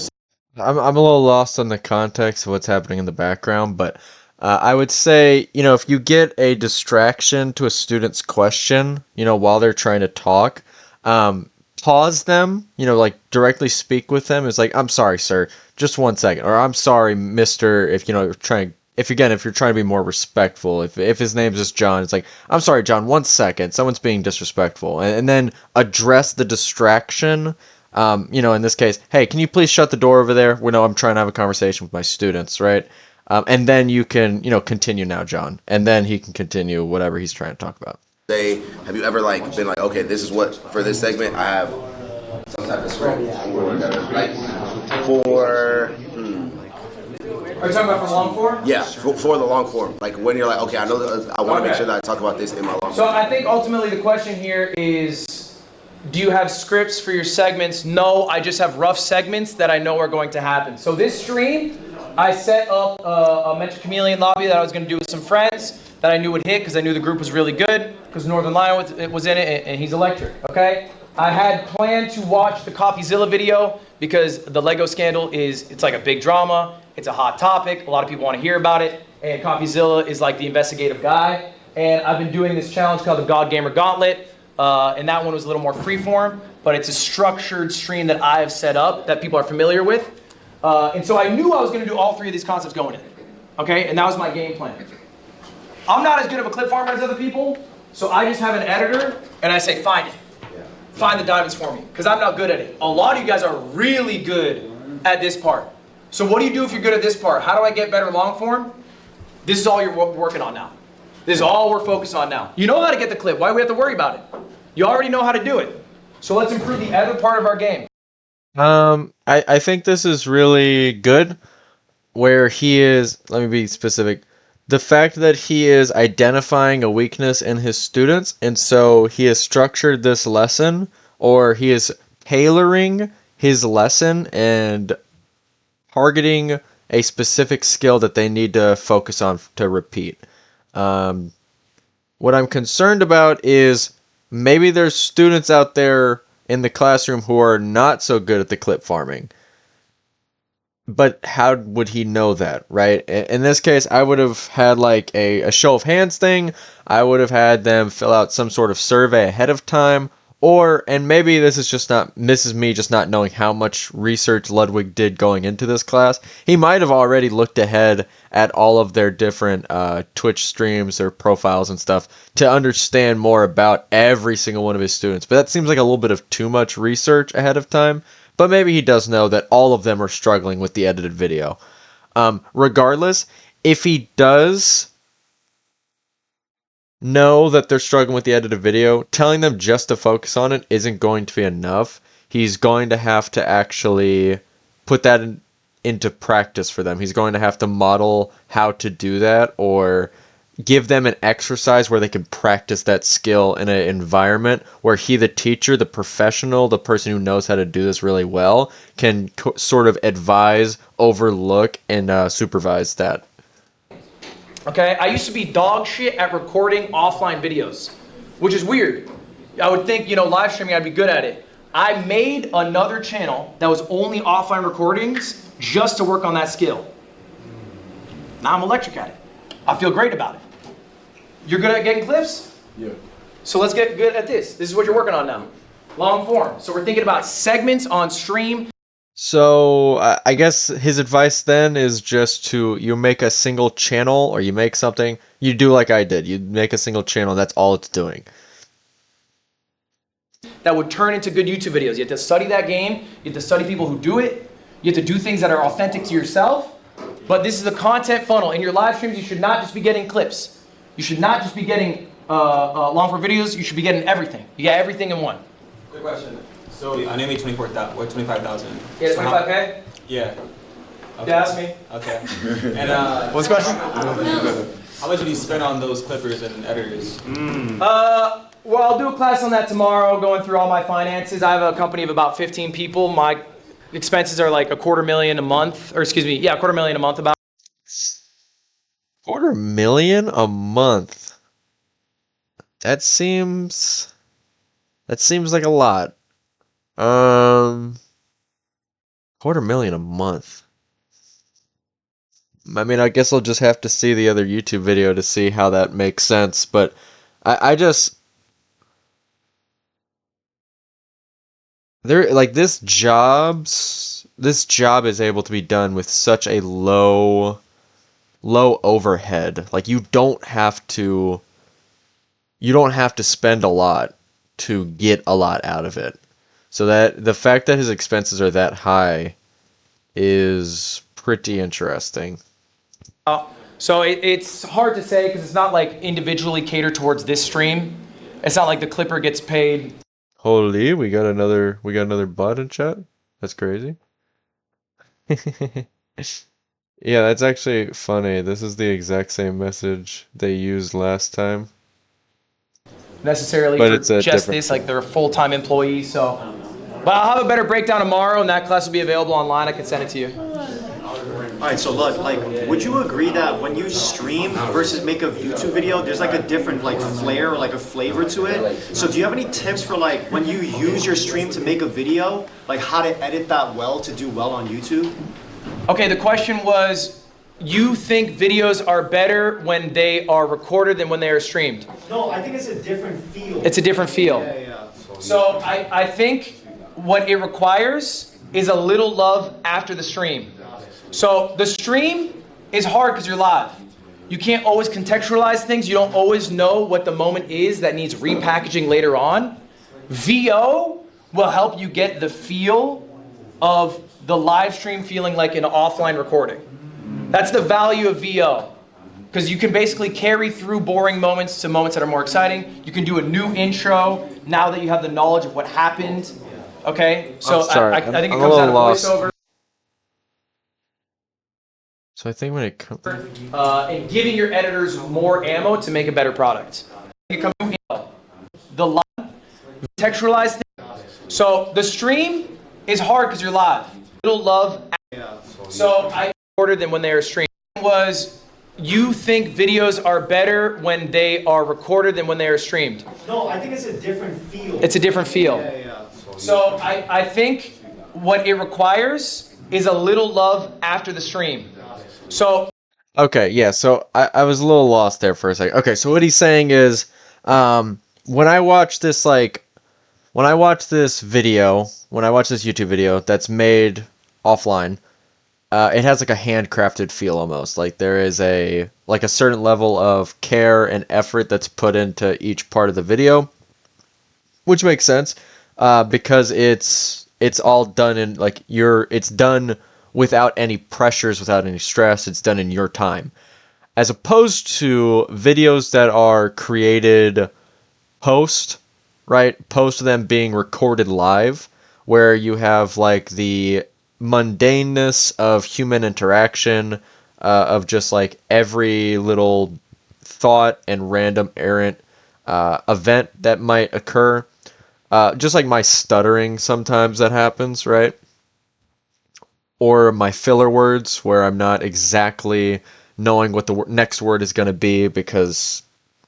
I'm a little lost on the context of what's happening in the background, but I would say, you know, if you get a distraction to a student's question, you know, while they're trying to talk, pause them, you know, like directly speak with them. It's like, I'm sorry, sir, just 1 second, or I'm sorry, mister, if, you know, if you're trying to be more respectful, if his name's just John, it's like, I'm sorry, John, 1 second, someone's being disrespectful, and then address the distraction. You know, in this case, hey, can you please shut the door over there? We know I'm trying to have a conversation with my students, right? And then you can, you know, continue now, John, and then he can continue whatever he's trying to talk about. Say, have you ever like been like, okay, this is what, for this segment, I have some type of script, or like for... Are you talking about for long form? Yeah, for the long form. Like when you're like, okay, I know I want to make sure that I talk about this in my long form. So I think ultimately the question here is, do you have scripts for your segments? No, I just have rough segments that I know are going to happen. So this stream, I set up a Metro Chameleon lobby that I was going to do with some friends that I knew would hit because I knew the group was really good because Northern Lion was in it and he's electric, okay? I had planned to watch the CoffeeZilla video because the Lego scandal it's like a big drama. It's a hot topic. A lot of people want to hear about it. And CoffeeZilla is like the investigative guy. And I've been doing this challenge called the God Gamer Gauntlet. And that one was a little more freeform, but it's a structured stream that I have set up that people are familiar with. And so I knew I was going to do all three of these concepts going in. Okay, and that was my game plan. I'm not as good of a clip farmer as other people, so I just have an editor and I say, find it. Find the diamonds for me, because I'm not good at it. A lot of you guys are really good at this part. So what do you do if you're good at this part? How do I get better long form? This is all you're working on now. This is all we're focused on now. You know how to get the clip. Why do we have to worry about it? You already know how to do it. So let's improve the other part of our game. I think this is really good, where he is, let me be specific, the fact that he is identifying a weakness in his students, and so he has structured this lesson, or he is tailoring his lesson and targeting a specific skill that they need to focus on to repeat. What I'm concerned about is maybe there's students out there in the classroom who are not so good at the clip farming. But how would he know that, right? In this case, I would have had like a show of hands thing. I would have had them fill out some sort of survey ahead of time. And maybe this is me just not knowing how much research Ludwig did going into this class. He might have already looked ahead at all of their different Twitch streams, their profiles and stuff, to understand more about every single one of his students. But that seems like a little bit of too much research ahead of time. But maybe he does know that all of them are struggling with the edited video. Regardless, if he does know that they're struggling with the edited video, telling them just to focus on it isn't going to be enough. He's going to have to actually put that into practice for them. He's going to have to model how to do that, or give them an exercise where they can practice that skill in an environment where he, the teacher, the professional, the person who knows how to do this really well, can sort of advise, overlook, and supervise that. Okay, I used to be dog shit at recording offline videos, which is weird. I would think, live streaming, I'd be good at it. I made another channel that was only offline recordings just to work on that skill. Now I'm electric at it. I feel great about it. You're good at getting clips? Yeah. So let's get good at this. This is what you're working on now. Long form. So we're thinking about segments on stream. So I guess his advice then is just you make a single channel, or you make something, you do like I did. You make a single channel, and that's all it's doing. That would turn into good YouTube videos. You have to study that game. You have to study people who do it. You have to do things that are authentic to yourself. But this is a content funnel. In your live streams, you should not just be getting clips. You should not just be getting long form videos. You should be getting everything. You get everything in one. Good question. So I know you made 24,000 or 25,000. Yeah, 25K? Yeah. Okay. Yeah, that's me. Okay. And What's the question? how much did you spend on those clippers and editors? Well, I'll do a class on that tomorrow, going through all my finances. I have a company of about 15 people. My expenses are like $250,000 a month, or excuse me, yeah, $250,000 a month about. $250,000 a month. That seems like a lot. $250,000 a month. I mean, I guess I'll just have to see the other YouTube video to see how that makes sense, but I just there like this job is able to be done with such a low overhead. Like you don't have to spend a lot to get a lot out of it. So that the fact that his expenses are that high is pretty interesting. So it's hard to say because it's not like individually catered towards this stream. It's not like the clipper gets paid. Holy, we got another bot in chat. That's crazy. Yeah, that's actually funny. This is the exact same message they used last time. Necessarily But for it's a just different- this, like they're a full-time employee. So, but I'll have a better breakdown tomorrow, and that class will be available online. I can send it to you. All right, so look, like, would you agree that when you stream versus make a YouTube video, there's like a different like flair or like a flavor to it? So do you have any tips for like when you use your stream to make a video, like how to edit that well to do well on YouTube? Okay, the question was, you think videos are better when they are recorded than when they are streamed? No, I think it's a different feel. It's a different feel. Yeah. So I think what it requires is a little love after the stream. So the stream is hard because you're live. You can't always contextualize things. You don't always know what the moment is that needs repackaging later on. VO will help you get the feel of the live stream feeling like an offline recording. That's the value of VO. Because you can basically carry through boring moments to moments that are more exciting. You can do a new intro now that you have the knowledge of what happened. Okay? So I think it comes out of voiceover. So I think when it comes And giving your editors more ammo to make a better product. It comes to the live, textualize things. So the stream is hard because you're live. Little love. So I ordered them when they are streamed. Was you think videos are better when they are recorded than when they are streamed? No, I think it's a different feel. It's a different feel. So I think what it requires is a little love after the stream. So Okay, yeah, so I was a little lost there for a second. Okay, so what he's saying is, when I watch this YouTube video that's made offline, it has like a handcrafted feel almost. Like there is a certain level of care and effort that's put into each part of the video, which makes sense, because it's all done in it's done without any pressures, without any stress. It's done in your time. As opposed to videos that are created post them being recorded live, where you have like the mundaneness of human interaction, of just like every little thought and random errant event that might occur. Just like my stuttering sometimes that happens, right? Or my filler words where I'm not exactly knowing what the next word is going to be because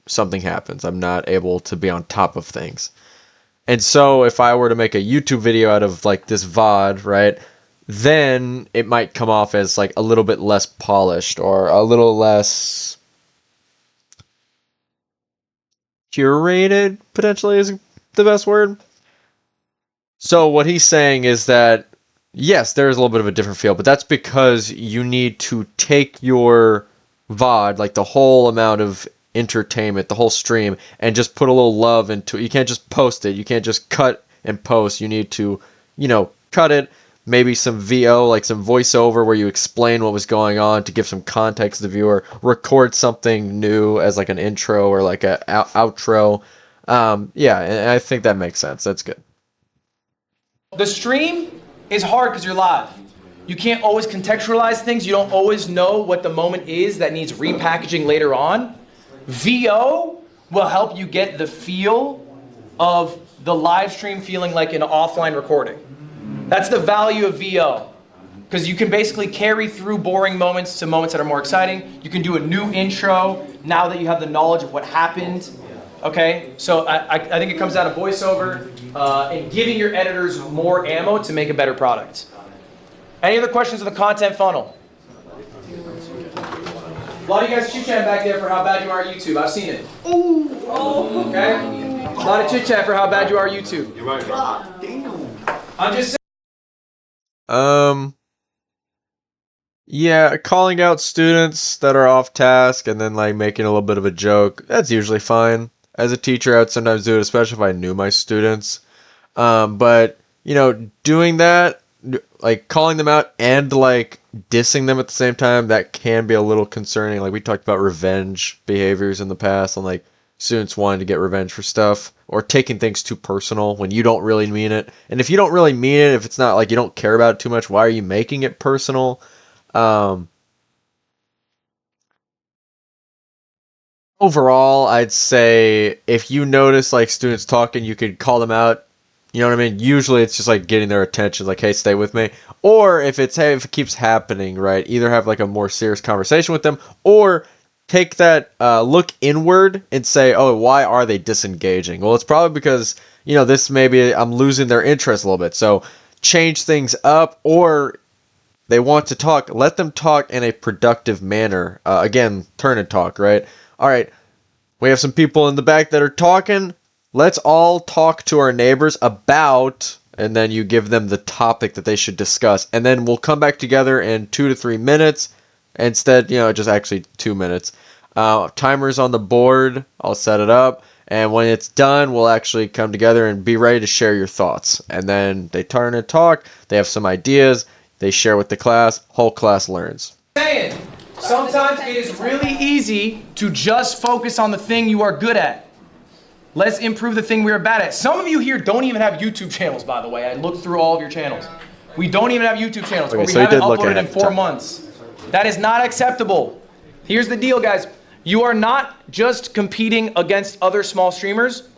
something happens. I'm not able to be on top of things. And so if I were to make a YouTube video out of like this VOD, right, then it might come off as like a little bit less polished or a little less curated, potentially is the best word. So what he's saying is that yes, there is a little bit of a different feel, but that's because you need to take your VOD, like the whole amount of entertainment, the whole stream, and just put a little love into it. You can't just post it. You can't just cut and post. You need to, cut it, maybe some VO, like some voiceover where you explain what was going on to give some context to the viewer, record something new as like an intro or like a outro. Yeah, and I think that makes sense. That's good. The stream is hard because you're live. You can't always contextualize things. You don't always know what the moment is that needs repackaging later on. VO will help you get the feel of the live stream feeling like an offline recording. That's the value of VO. Because you can basically carry through boring moments to moments that are more exciting. You can do a new intro now that you have the knowledge of what happened. Okay, so I think it comes down to voiceover and giving your editors more ammo to make a better product. Any other questions on the content funnel? A lot of you guys chit-chatting back there for how bad you are at YouTube. I've seen it. Ooh. Okay? A lot of chit-chat for how bad you are at YouTube. You're right, bro. Damn. I'm just Yeah, calling out students that are off task and then like making a little bit of a joke, that's usually fine. As a teacher, I would sometimes do it, especially if I knew my students. But, you know, doing that, like calling them out and like dissing them at the same time, that can be a little concerning. Like we talked about revenge behaviors in the past and like students wanting to get revenge for stuff or taking things too personal when you don't really mean it. And if you don't really mean it, if it's not like you don't care about it too much, why are you making it personal? Overall, I'd say if you notice like students talking, you could call them out. You know what I mean? Usually it's just like getting their attention, like, hey, stay with me. Or if it's, hey, if it keeps happening, right, either have like a more serious conversation with them or take that look inward and say, oh, why are they disengaging? Well, it's probably because, you know, this maybe I'm losing their interest a little bit. So change things up, or they want to talk, let them talk in a productive manner. Again, turn and talk, right? All right, we have some people in the back that are talking. Let's all talk to our neighbors about, and then you give them the topic that they should discuss. And then we'll come back together in 2 to 3 minutes. Instead, you know, just actually 2 minutes. Timer's on the board. I'll set it up. And when it's done, we'll actually come together and be ready to share your thoughts. And then they turn and talk. They have some ideas. They share with the class. Whole class learns. saying. Sometimes it is really easy to just focus on the thing you are good at. Let's improve the thing we are bad at. Some of you here don't even have YouTube channels, by the way. I looked through all of your channels. We don't even have YouTube channels, Okay, or we so haven't uploaded in 4 months. That is not acceptable. Here's the deal, guys. You are not just competing against other small streamers.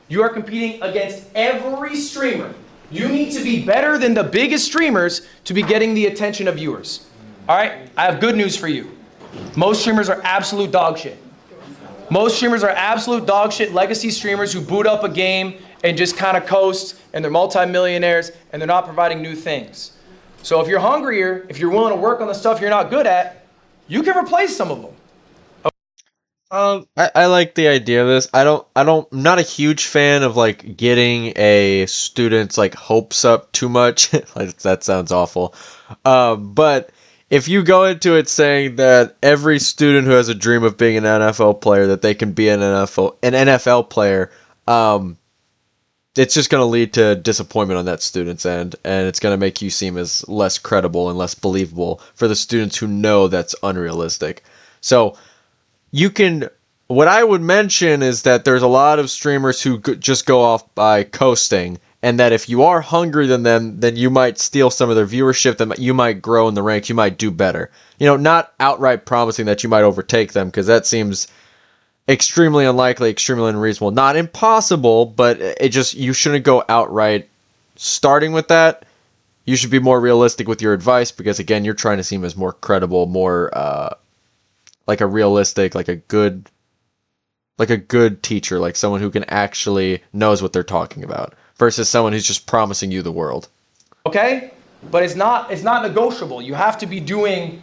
You are competing against every streamer. You need to be better than the biggest streamers to be getting the attention of viewers. All right? I have good news for you. Most streamers are absolute dog shit. Most streamers are absolute dog shit legacy streamers who boot up a game and just kind of coast, and they're multimillionaires, and they're not providing new things. So if you're hungrier, if you're willing to work on the stuff you're not good at, you can replace some of them. I like the idea of this. I'm not a huge fan of like getting a student's like hopes up too much. Like, that sounds awful. But if you go into it saying that every student who has a dream of being an NFL player, that they can be an NFL player, it's just going to lead to disappointment on that student's end, and it's going to make you seem as less credible and less believable for the students who know that's unrealistic. So what I would mention is that there's a lot of streamers who just go off by coasting, and that if you are hungrier than them, then you might steal some of their viewership, that you might grow in the ranks, you might do better. You know, not outright promising that you might overtake them, because that seems extremely unlikely, extremely unreasonable. Not impossible, but you shouldn't go outright starting with that. You should be more realistic with your advice, because again, you're trying to seem as more credible, more like a realistic, like a good teacher, like someone who can actually knows what they're talking about, versus someone who's just promising you the world. Okay? But it's not negotiable. You have to be doing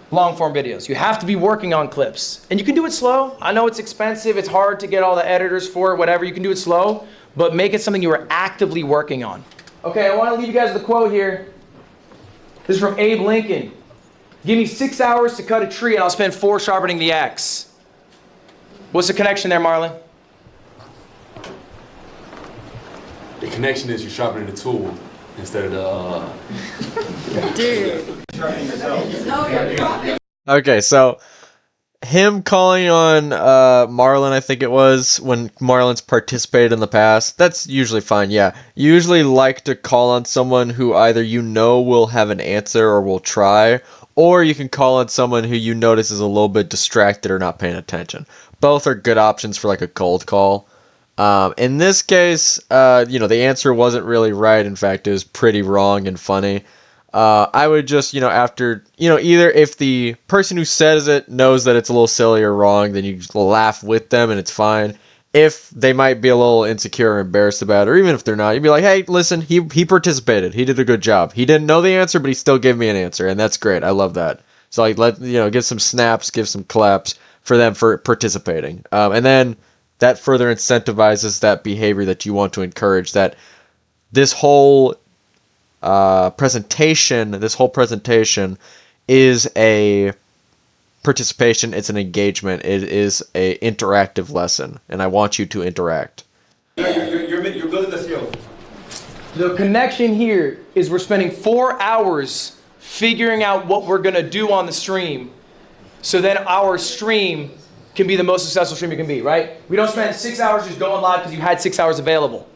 long form videos. You have to be working on clips. And you can do it slow. I know it's expensive. It's hard to get all the editors for it, whatever. You can do it slow, but make it something you are actively working on. Okay, I want to leave you guys with a quote here. This is from Abe Lincoln. Give me 6 hours to cut a tree and I'll spend 4 sharpening the axe. What's the connection there, Marlon? The connection is you're sharpening the tool instead of the. Dude. Okay, so him calling on Marlon, I think it was, when Marlon's participated in the past, that's usually fine, yeah. You usually like to call on someone who either you know will have an answer or will try, or you can call on someone who you notice is a little bit distracted or not paying attention. Both are good options for like a cold call. In this case, the answer wasn't really right. In fact, it was pretty wrong and funny. I would just, after, either if the person who says it knows that it's a little silly or wrong, then you laugh with them and it's fine. If they might be a little insecure or embarrassed about it, or even if they're not, you'd be like, hey, listen, he participated. He did a good job. He didn't know the answer, but he still gave me an answer, and that's great. I love that. So, give some snaps, give some claps for them for participating. And then that further incentivizes that behavior that you want to encourage, that this whole presentation is a participation, it's an engagement, it is a interactive lesson, and I want you to interact. You're building the skill. The connection here is we're spending 4 hours figuring out what we're going to do on the stream, so then our stream can be the most successful stream it can be, right? We don't spend 6 hours just going live because you had 6 hours available.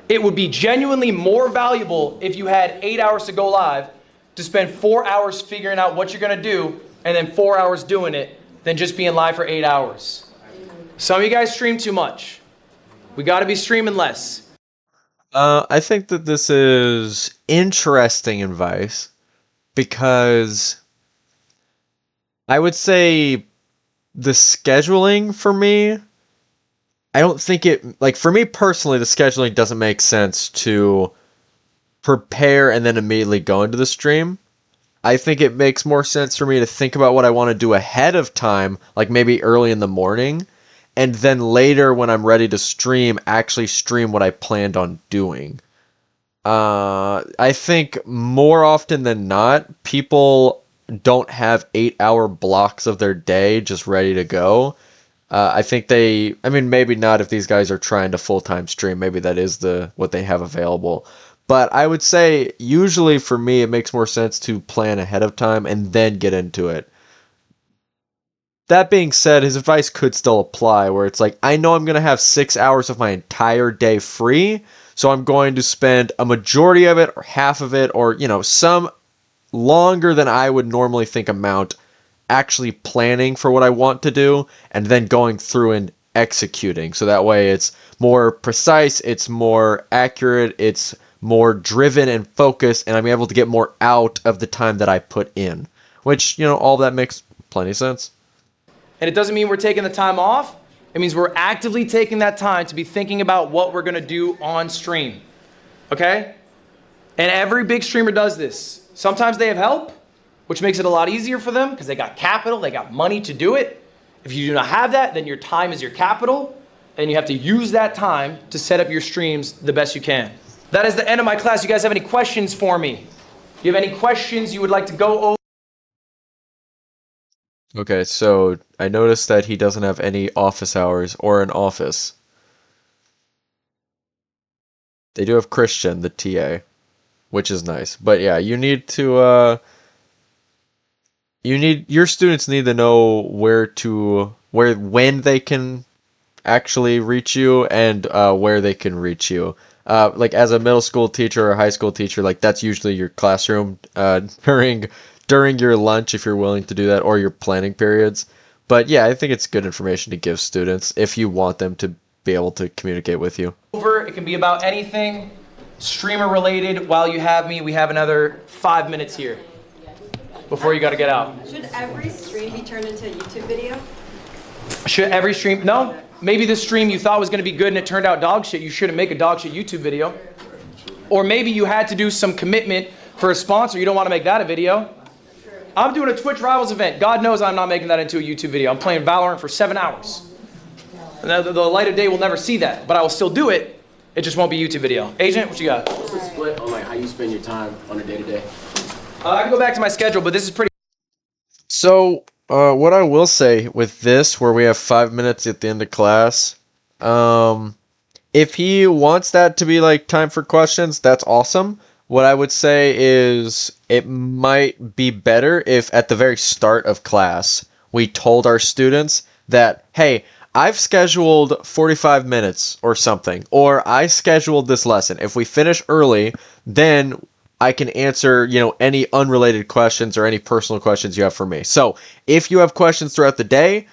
It would be genuinely more valuable if you had 8 hours to go live to spend 4 hours figuring out what you're going to do and then 4 hours doing it than just being live for 8 hours. Some of you guys stream too much. We got to be streaming less. I think that this is interesting advice because I would say the scheduling for me, I don't think for me personally, the scheduling doesn't make sense to prepare and then immediately go into the stream. I think it makes more sense for me to think about what I want to do ahead of time, like maybe early in the morning, and then later when I'm ready to stream, actually stream what I planned on doing. I think more often than not, people don't have 8-hour blocks of their day just ready to go. I think maybe not if these guys are trying to full-time stream. Maybe that is what they have available. But I would say usually for me, it makes more sense to plan ahead of time and then get into it. That being said, his advice could still apply where it's like, I know I'm going to have 6 hours of my entire day free, so I'm going to spend a majority of it or half of it or, some longer than I would normally think amount actually planning for what I want to do and then going through and executing. So that way it's more precise, it's more accurate, it's more driven and focused, and I'm able to get more out of the time that I put in. Which, all that makes plenty of sense. And it doesn't mean we're taking the time off. It means we're actively taking that time to be thinking about what we're going to do on stream. Okay? And every big streamer does this. Sometimes they have help, which makes it a lot easier for them because they got capital, they got money to do it. If you do not have that, then your time is your capital, and you have to use that time to set up your streams the best you can. That is the end of my class. You guys have any questions for me? You have any questions you would like to go over? Okay, so I noticed that he doesn't have any office hours or an office. They do have Christian, the TA, which is nice. But yeah, you need to, your students need to know when they can actually reach you and where they can reach you. Like as a middle school teacher or a high school teacher, like that's usually your classroom during your lunch if you're willing to do that, or your planning periods. But yeah, I think it's good information to give students if you want them to be able to communicate with you. It can be about anything streamer related. While you have me, we have another 5 minutes here before you got to get out. Should every stream be turned into a YouTube video? Should every stream? No. Maybe the stream you thought was going to be good and it turned out dog shit. You shouldn't make a dog shit YouTube video. Or maybe you had to do some commitment for a sponsor. You don't want to make that a video. I'm doing a Twitch Rivals event. God knows I'm not making that into a YouTube video. I'm playing Valorant for 7 hours. And the light of day will never see that, but I will still do it. It just won't be a YouTube video. Agent, what you got? What's the split on how you spend your time on a day-to-day? I can go back to my schedule, but this is pretty... So, what I will say with this, where we have 5 minutes at the end of class, if he wants that to be like time for questions, that's awesome. What I would say is it might be better if at the very start of class we told our students that, hey, I've scheduled 45 minutes or something, or I scheduled this lesson. If we finish early, then I can answer, any unrelated questions or any personal questions you have for me. So if you have questions throughout the day,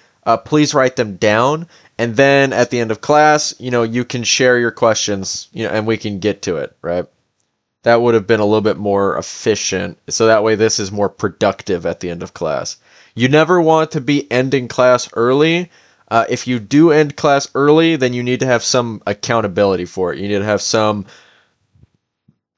please write them down. And then at the end of class, you can share your questions, and we can get to it, right? That would have been a little bit more efficient. So that way this is more productive at the end of class. You never want to be ending class early. If you do end class early, then you need to have some accountability for it. You need to have some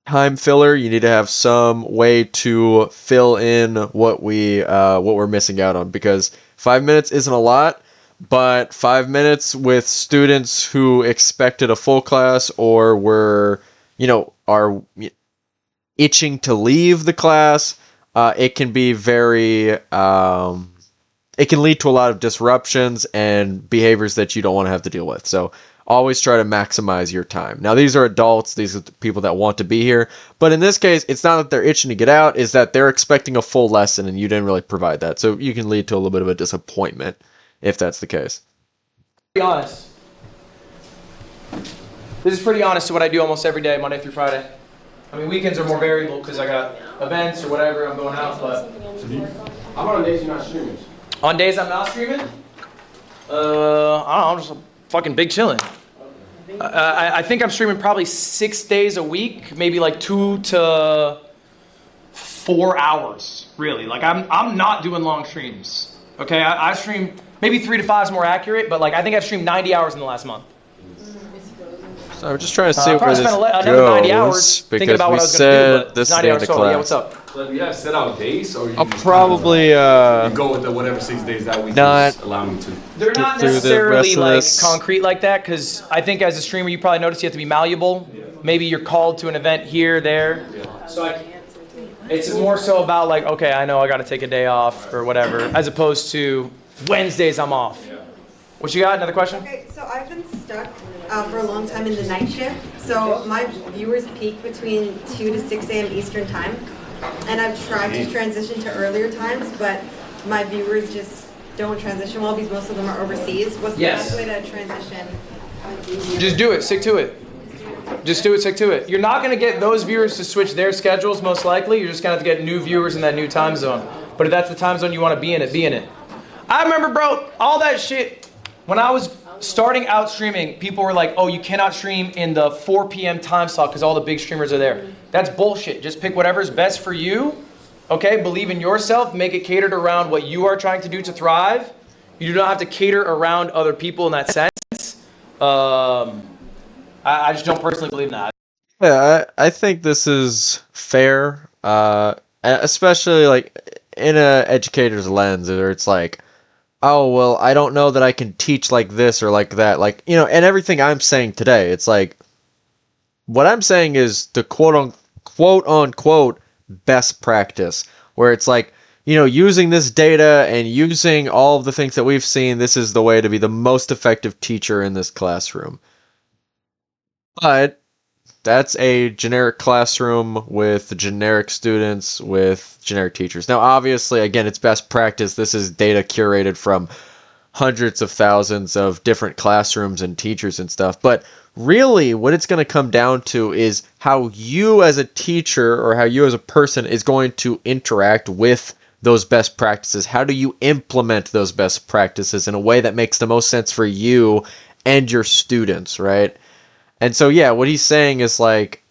time filler. You need to have some way to fill in what we're missing out on, because 5 minutes isn't a lot, but 5 minutes with students who expected a full class or are itching to leave the class, it can be very it can lead to a lot of disruptions and behaviors that you don't want to have to deal with. So always try to maximize your time. Now, these are adults, these are the people that want to be here, but in this case, it's not that they're itching to get out, it's that they're expecting a full lesson and you didn't really provide that. So you can lead to a little bit of a disappointment if that's the case. Be honest. This is pretty honest to what I do almost every day, Monday through Friday. I mean, weekends are more variable because I got events or whatever, I'm going out, but... How about on days you're not streaming? On days I'm not streaming? I don't know, I'm just fucking big chilling. I think I'm streaming probably 6 days a week, maybe like 2 to 4 hours, really. Like, I'm not doing long streams, okay? I stream, maybe 3 to 5 is more accurate, but like, I think I've streamed 90 hours in the last month. So I'm just trying to see where this another 90 hours goes, thinking about what I because we was going to do, said but this 90 day in hours the total. class. Yeah, what's up? So you have set out days, or you I'll just probably you go with the whatever 6 days that week not allow me to. They're not through the necessarily rest of like this. concrete like that, because I think as a streamer you probably notice you have to be malleable. Maybe you're called to an event here, there. So it's more so about like, okay, I know I got to take a day off or whatever, as opposed to Wednesdays I'm off. What you got? Another question? Okay, so I've been stuck for a long time in the night shift. So my viewers peak between 2 to 6 a.m. Eastern time. And I've tried to transition to earlier times, but my viewers just don't transition well because most of them are overseas. What's the best way to transition? Just do it. Stick to it. Just do it. Stick to it. You're not going to get those viewers to switch their schedules, most likely. You're just going to have to get new viewers in that new time zone. But if that's the time zone you want to be in it, be in it. I remember, bro, all that shit. When I was starting out streaming, people were like, oh, you cannot stream in the 4 p.m. time slot because all the big streamers are there. That's bullshit. Just pick whatever's best for you, okay? Believe in yourself. Make it catered around what you are trying to do to thrive. You do not have to cater around other people in that sense. I just don't personally believe in that. Yeah, I think this is fair, especially like in a educator's lens, where it's like, oh, well, I don't know that I can teach like this or like that. Like, and everything I'm saying today, it's like, what I'm saying is the quote unquote best practice, where it's like, using this data and using all of the things that we've seen, this is the way to be the most effective teacher in this classroom. But that's a generic classroom with generic students, with generic teachers. Now, obviously, again, it's best practice. This is data curated from hundreds of thousands of different classrooms and teachers and stuff. But really, what it's going to come down to is how you as a teacher or how you as a person is going to interact with those best practices. How do you implement those best practices in a way that makes the most sense for you and your students, right? And so, yeah, what he's saying is like,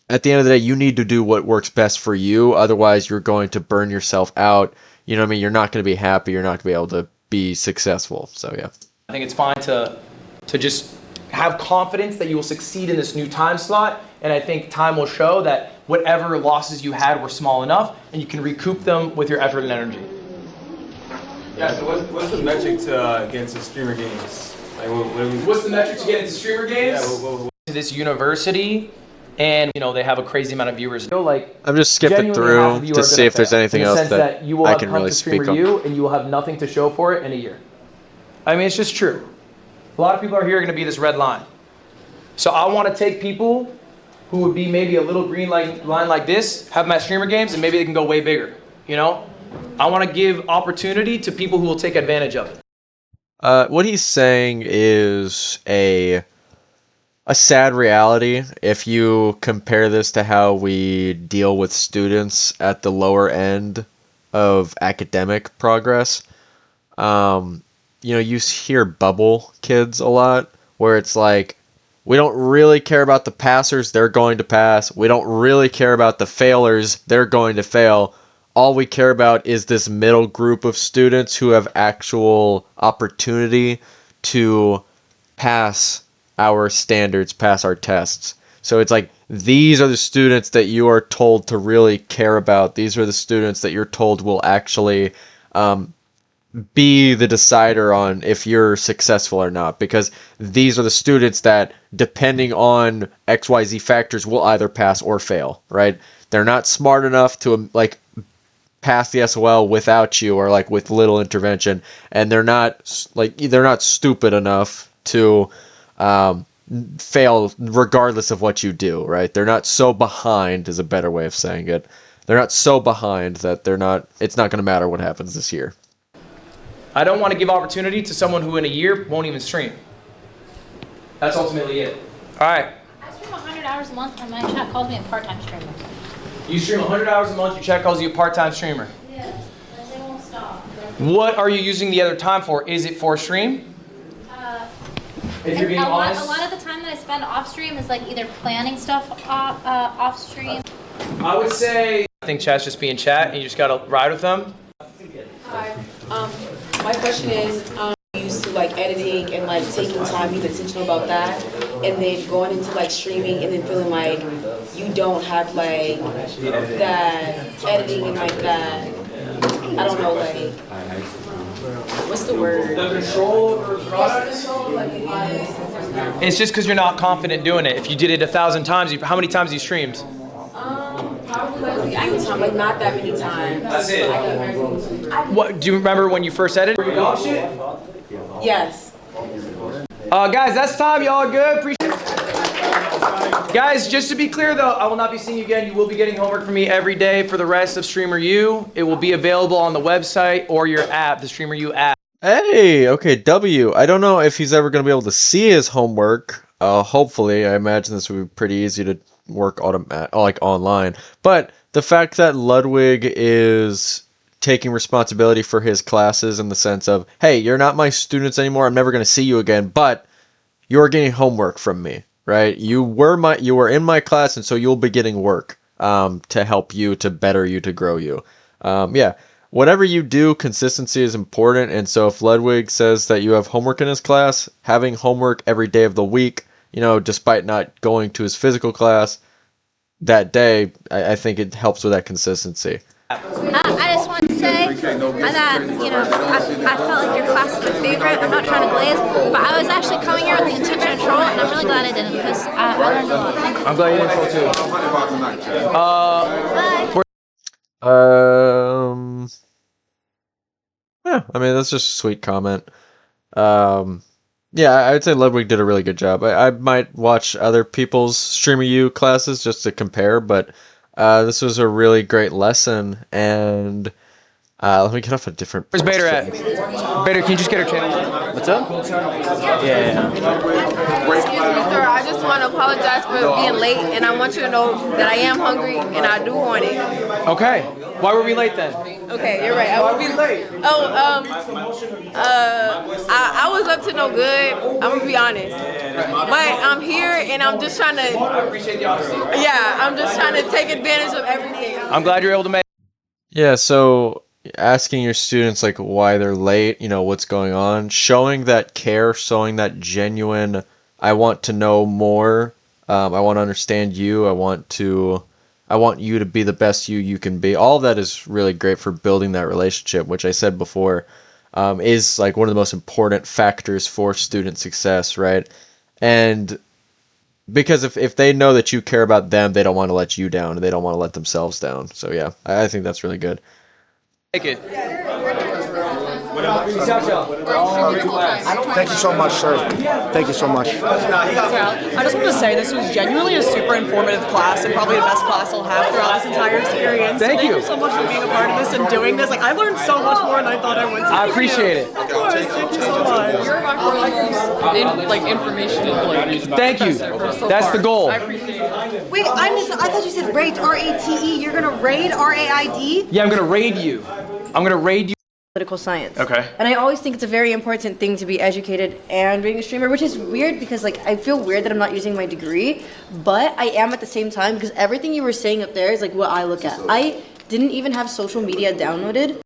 at the end of the day, you need to do what works best for you. Otherwise, you're going to burn yourself out. You know what I mean? You're not going to be happy. You're not going to be able to be successful. So, yeah. I think it's fine to just have confidence that you will succeed in this new time slot. And I think time will show that whatever losses you had were small enough, and you can recoup them with your effort and energy. Yeah, so what's the metric to get into streamer games? Like, What's the metric to get into streamer games? Yeah, This university, and they have a crazy amount of viewers. I'm just skipping through to see if there's anything else that you will I have can come really to speak streamer on. you, and you will have nothing to show for it in a year. I mean, it's just true. A lot of people are here going to be this red line. So I want to take people who would be maybe a little green line like this have them at streamer games, and maybe they can go way bigger. You know, I want to give opportunity to people who will take advantage of it. What he's saying is a sad reality if you compare this to how we deal with students at the lower end of academic progress. You know, you hear bubble kids a lot, where it's like, we don't really care about the passers, they're going to pass. We don't really care about the failers, they're going to fail. All we care about is this middle group of students who have actual opportunity to pass our standards, pass our tests. So it's like, these are the students that you are told to really care about. These are the students that you're told will actually be the decider on if you're successful or not, because these are the students that, depending on XYZ factors, will either pass or fail, right? They're not smart enough to like pass the SOL without you, or like with little intervention, and they're not stupid enough to fail regardless of what you do, right? They're not so behind, is a better way of saying it. They're not so behind that it's not going to matter what happens this year. I don't want to give opportunity to someone who in a year won't even stream. That's ultimately it. All right. I stream 100 hours a month, and my chat calls me a part-time streamer. You stream 100 hours a month, your chat calls you a part-time streamer. Yeah, and they won't stop. What are you using the other time for? Is it for stream? If you're being honest. A lot of the time that I spend off stream is like either planning stuff off stream. I would say, I think chat's just being chat, and you just gotta ride with them. Hi. My question is, used to like editing and like taking time, being intentional about that, and then going into like streaming and then feeling like you don't have like that editing and like that, I don't know, like, what's the word? The control over products? It's just because you're not confident doing it. If you did it 1,000 times, how many times have you streamed? Probably like a few times, like not that many times. That's it. What do you remember when you first edited? Were you dog shit? Yes. Guys, that's time. Y'all good? Appreciate it. Guys, just to be clear though, I will not be seeing you again. You will be getting homework from me every day for the rest of Streamer U. It will be available on the website or your app, the Streamer U app. Hey, okay, W. I don't know if he's ever going to be able to see his homework. Hopefully, I imagine this would be pretty easy to work online. But the fact that Ludwig is taking responsibility for his classes in the sense of, hey, you're not my students anymore. I'm never going to see you again, but you're getting homework from me, right? You were in my class, and so you'll be getting work to help you, to better you, to grow you. Yeah. Whatever you do, consistency is important, and so if Ludwig says that you have homework in his class, having homework every day of the week, you know, despite not going to his physical class that day, I think it helps with that consistency. I just want to say that, you know, I felt like your class was my favorite. I'm not trying to glaze, but I was actually coming here with the intention of troll, and I'm really glad I didn't, because I learned a lot. I'm glad you didn't troll too. Yeah, I mean, that's just a sweet comment. Yeah, I would say Ludwig did a really good job. I might watch other people's Streamer U classes just to compare, but this was a really great lesson, and let me get off a different... Where's Bader at? Bader, can you just get her channel? What's up? Yeah. Excuse me, sir. I just want to apologize for being late, and I want you to know that I am hungry, and I do want it. Okay. Why were we late then? Okay, you're right. Why were we late? I was up to no good. I'm gonna be honest, but I'm here, and I'm just trying to. I appreciate the honesty. Yeah, I'm just trying to take advantage of everything. I'm glad you're able to make. Yeah, so asking your students like why they're late, you know, what's going on, showing that care, showing that genuine, I want to know more, I want to understand you, I want you to be the best you can be. All of that is really great for building that relationship, which I said before, is like one of the most important factors for student success, right? And because if they know that you care about them, they don't want to let you down, and they don't want to let themselves down. So yeah, I think that's really good. Take it. Thank you so much, sir. Thank you so much. I just want to say this was genuinely a super informative class and probably the best class I'll have throughout this entire experience. Thank you. Thank you so much for being a part of this and doing this. Like, I learned so much more than I thought I would. I appreciate it. Of course, thank you so much. You're information and Thank you. That's the goal. Wait, I thought you said rate, R-A-T-E. You're gonna raid, R-A-I-D? Yeah, I'm gonna raid you. I'm gonna raid you. Political science. Okay. And I always think it's a very important thing to be educated and being a streamer, which is weird because like I feel weird that I'm not using my degree, but I am at the same time because everything you were saying up there is like what I look at. I didn't even have social media downloaded.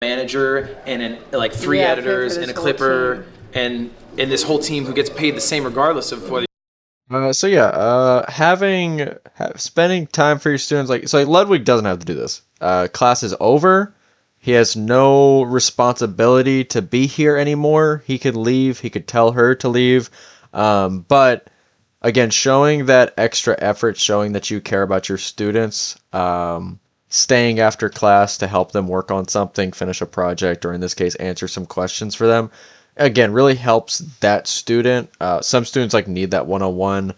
Manager and like 3 Yeah, editors for and a this whole clipper and this whole team who gets paid the same regardless of whether. So yeah, spending time for your students, like Ludwig doesn't have to do this. Class is over. He has no responsibility to be here anymore. He could leave. He could tell her to leave. But again, showing that extra effort, showing that you care about your students, staying after class to help them work on something, finish a project, or in this case, answer some questions for them, again, really helps that student. Some students like need that one-on-one,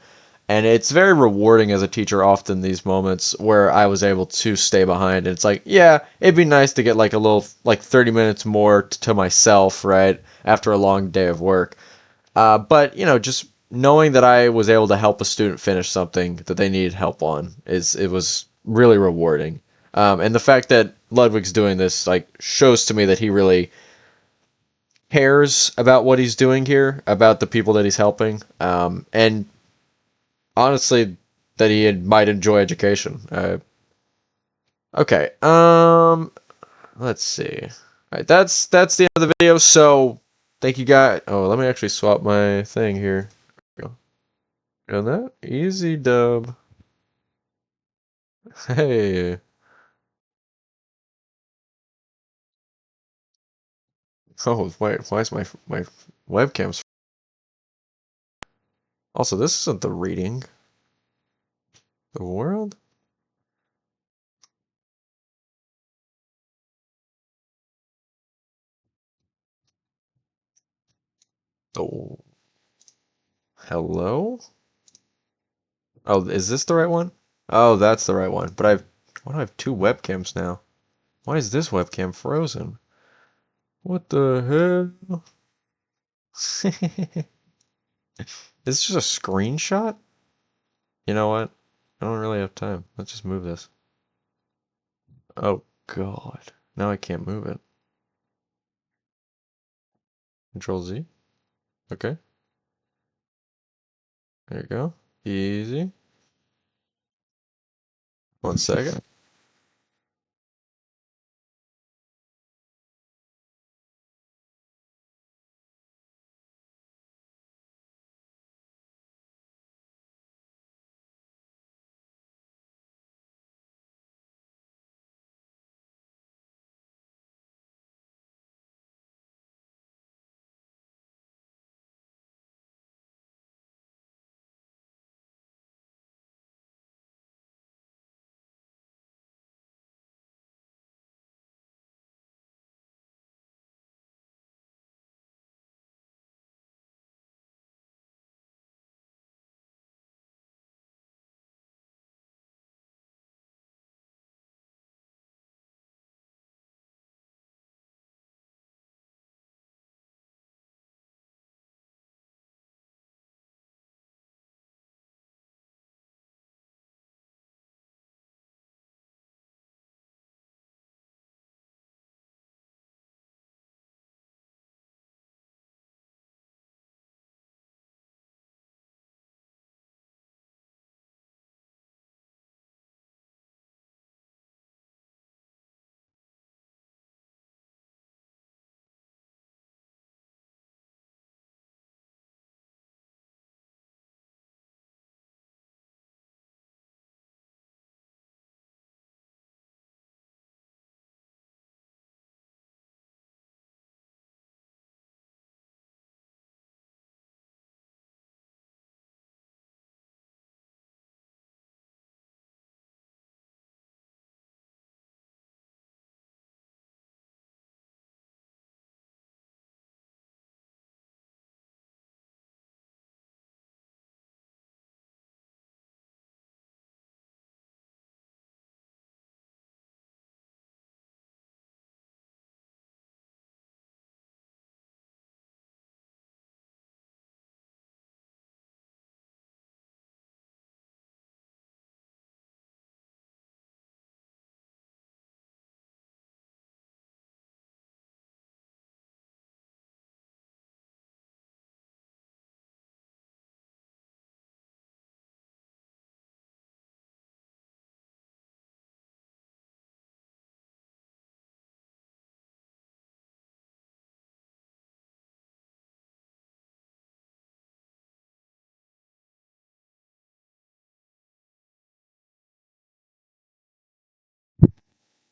and it's very rewarding as a teacher often these moments where I was able to stay behind. And it's like, yeah, it'd be nice to get like a little, like 30 minutes more to myself, right, after a long day of work. But, you know, just knowing that I was able to help a student finish something that they needed help on, it was really rewarding. And the fact that Ludwig's doing this, like, shows to me that he really cares about what he's doing here, about the people that he's helping, and honestly, that he might enjoy education. Okay, let's see. All right, that's the end of the video. So, thank you guys. Oh, let me actually swap my thing here. There we go. Done that? Easy dub. Hey. Oh, wait, why is my webcam's... Also, this isn't the reading. The world? Oh. Hello? Oh, is this the right one? Oh, that's the right one. But why do I have 2 webcams now? Why is this webcam frozen? What the hell? Is this just a screenshot? You know what? I don't really have time. Let's just move this. Oh, God. Now I can't move it. Control Z. Okay. There you go. Easy. 1 second.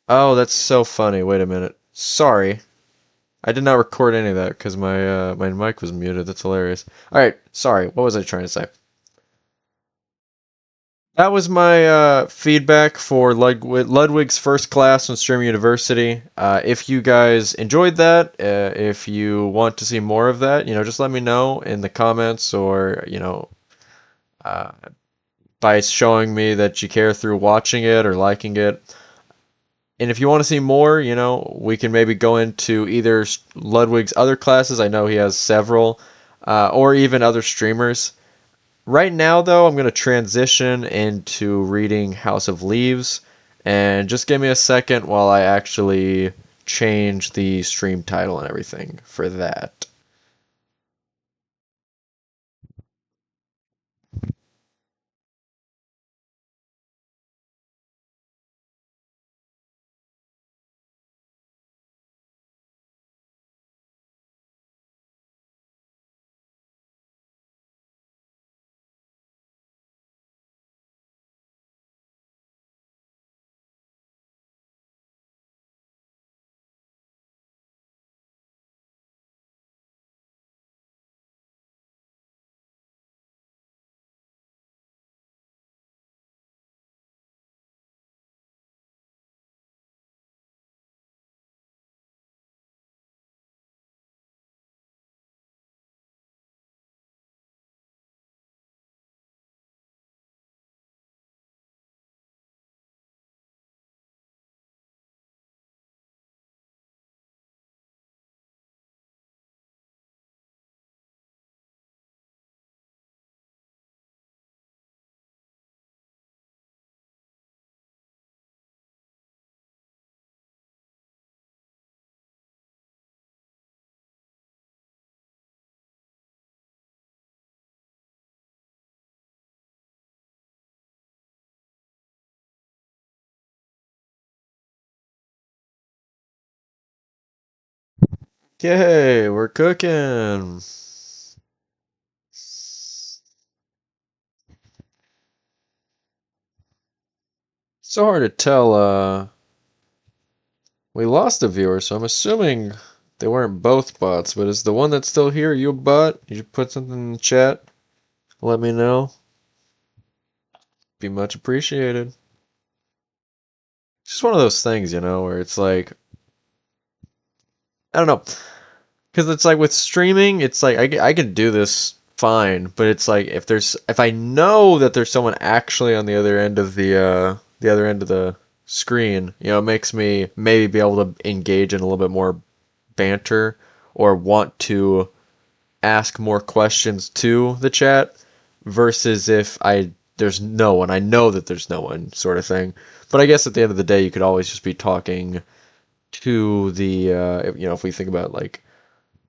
Oh, that's so funny. Wait a minute. Sorry. I did not record any of that because my mic was muted. That's hilarious. All right, sorry. What was I trying to say? That was my feedback for Ludwig's first class on Stream University. If you guys enjoyed that, if you want to see more of that, just let me know in the comments or, uh, by showing me that you care through watching it or liking it. And if you want to see more, we can maybe go into either Ludwig's other classes. I know he has several, or even other streamers. Right now, though, I'm going to transition into reading House of Leaves, and just give me a second while I actually change the stream title and everything for that. Okay, we're cooking. So hard to tell, we lost a viewer, so I'm assuming they weren't both bots, but is the one that's still here you a bot? You should put something in the chat. Let me know. Be much appreciated. It's just one of those things, where it's like, I don't know. Because it's like with streaming, it's like I can do this fine, but it's like if I know that there's someone actually on the other end of the other end of the screen, it makes me maybe be able to engage in a little bit more banter or want to ask more questions to the chat versus if there's no one, I know that there's no one sort of thing. But I guess at the end of the day, you could always just be talking to the if we think about like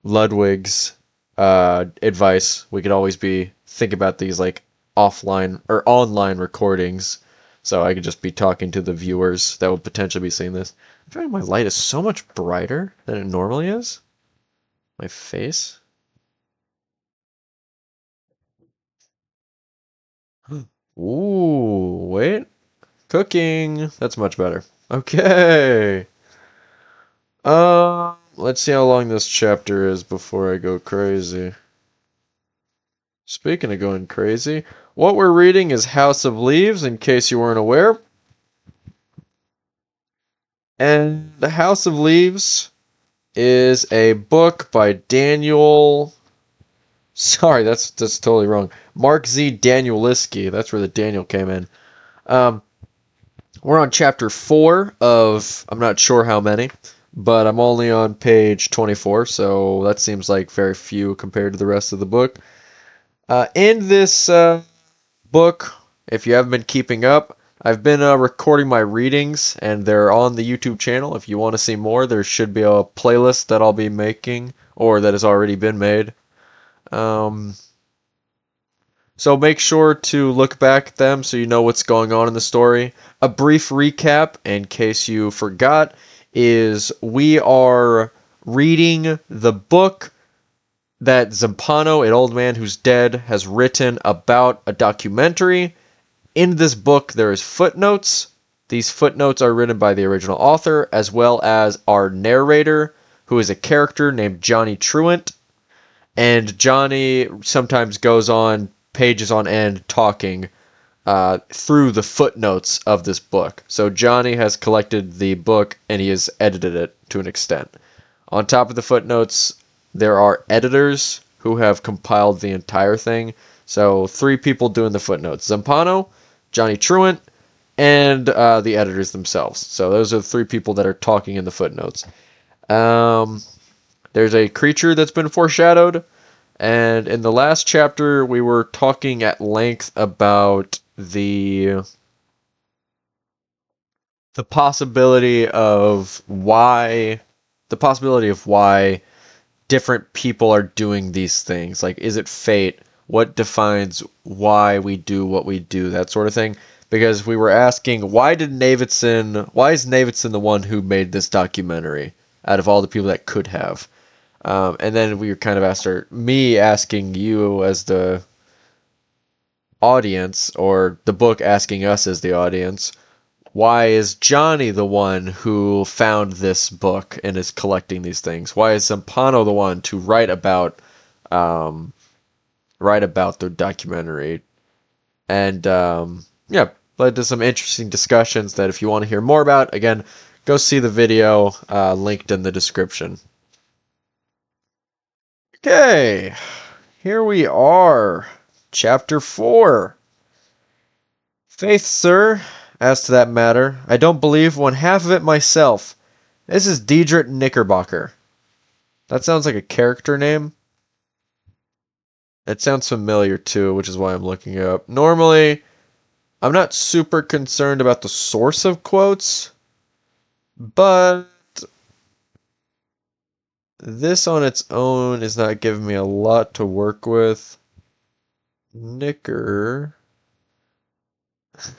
Ludwig's advice, we could always be think about these like offline or online recordings. So I could just be talking to the viewers that would potentially be seeing this. I feel like my light is so much brighter than it normally is. My face. Ooh, wait. Cooking. That's much better. Okay. Let's see how long this chapter is before I go crazy. Speaking of going crazy, what we're reading is House of Leaves, in case you weren't aware. And The House of Leaves is a book by Daniel... Sorry, that's totally wrong. Mark Z. Danieliski. That's where the Daniel came in. We're on chapter 4 of... I'm not sure how many, but I'm only on page 24, so that seems like very few compared to the rest of the book. In this book, if you haven't been keeping up, I've been recording my readings, and they're on the YouTube channel. If you want to see more, there should be a playlist that I'll be making, or that has already been made. So make sure to look back at them so you know what's going on in the story. A brief recap, in case you forgot, is we are reading the book that Zampano, an old man who's dead, has written about a documentary. In this book, there is footnotes These footnotes are written by the original author, as well as our narrator, who is a character named Johnny Truant. And Johnny sometimes goes on pages on end talking through the footnotes of this book. So Johnny has collected the book and he has edited it to an extent. On top of the footnotes, there are editors who have compiled the entire thing. So 3 people doing the footnotes: Zampano, Johnny Truant, and the editors themselves. So those are the 3 people that are talking in the footnotes. There's a creature that's been foreshadowed, and in the last chapter we were talking at length about the possibility of why different people are doing these things. Like, is it fate? What defines why we do what we do? That sort of thing. Because we were asking, why is Navidson the one who made this documentary out of all the people that could have? And then we were kind of me asking you as the audience, or the book asking us as the audience, why is Johnny the one who found this book and is collecting these things? Why is Zampano the one to write about the documentary? And yeah, led to some interesting discussions that if you want to hear more about, again, go see the video linked in the description. Okay, here we are. Chapter 4. Faith, sir. As to that matter, I don't believe one half of it myself. This is Diedrich Knickerbocker. That sounds like a character name. It sounds familiar too, which is why I'm looking it up. Normally, I'm not super concerned about the source of quotes, but this on its own is not giving me a lot to work with. Knicker.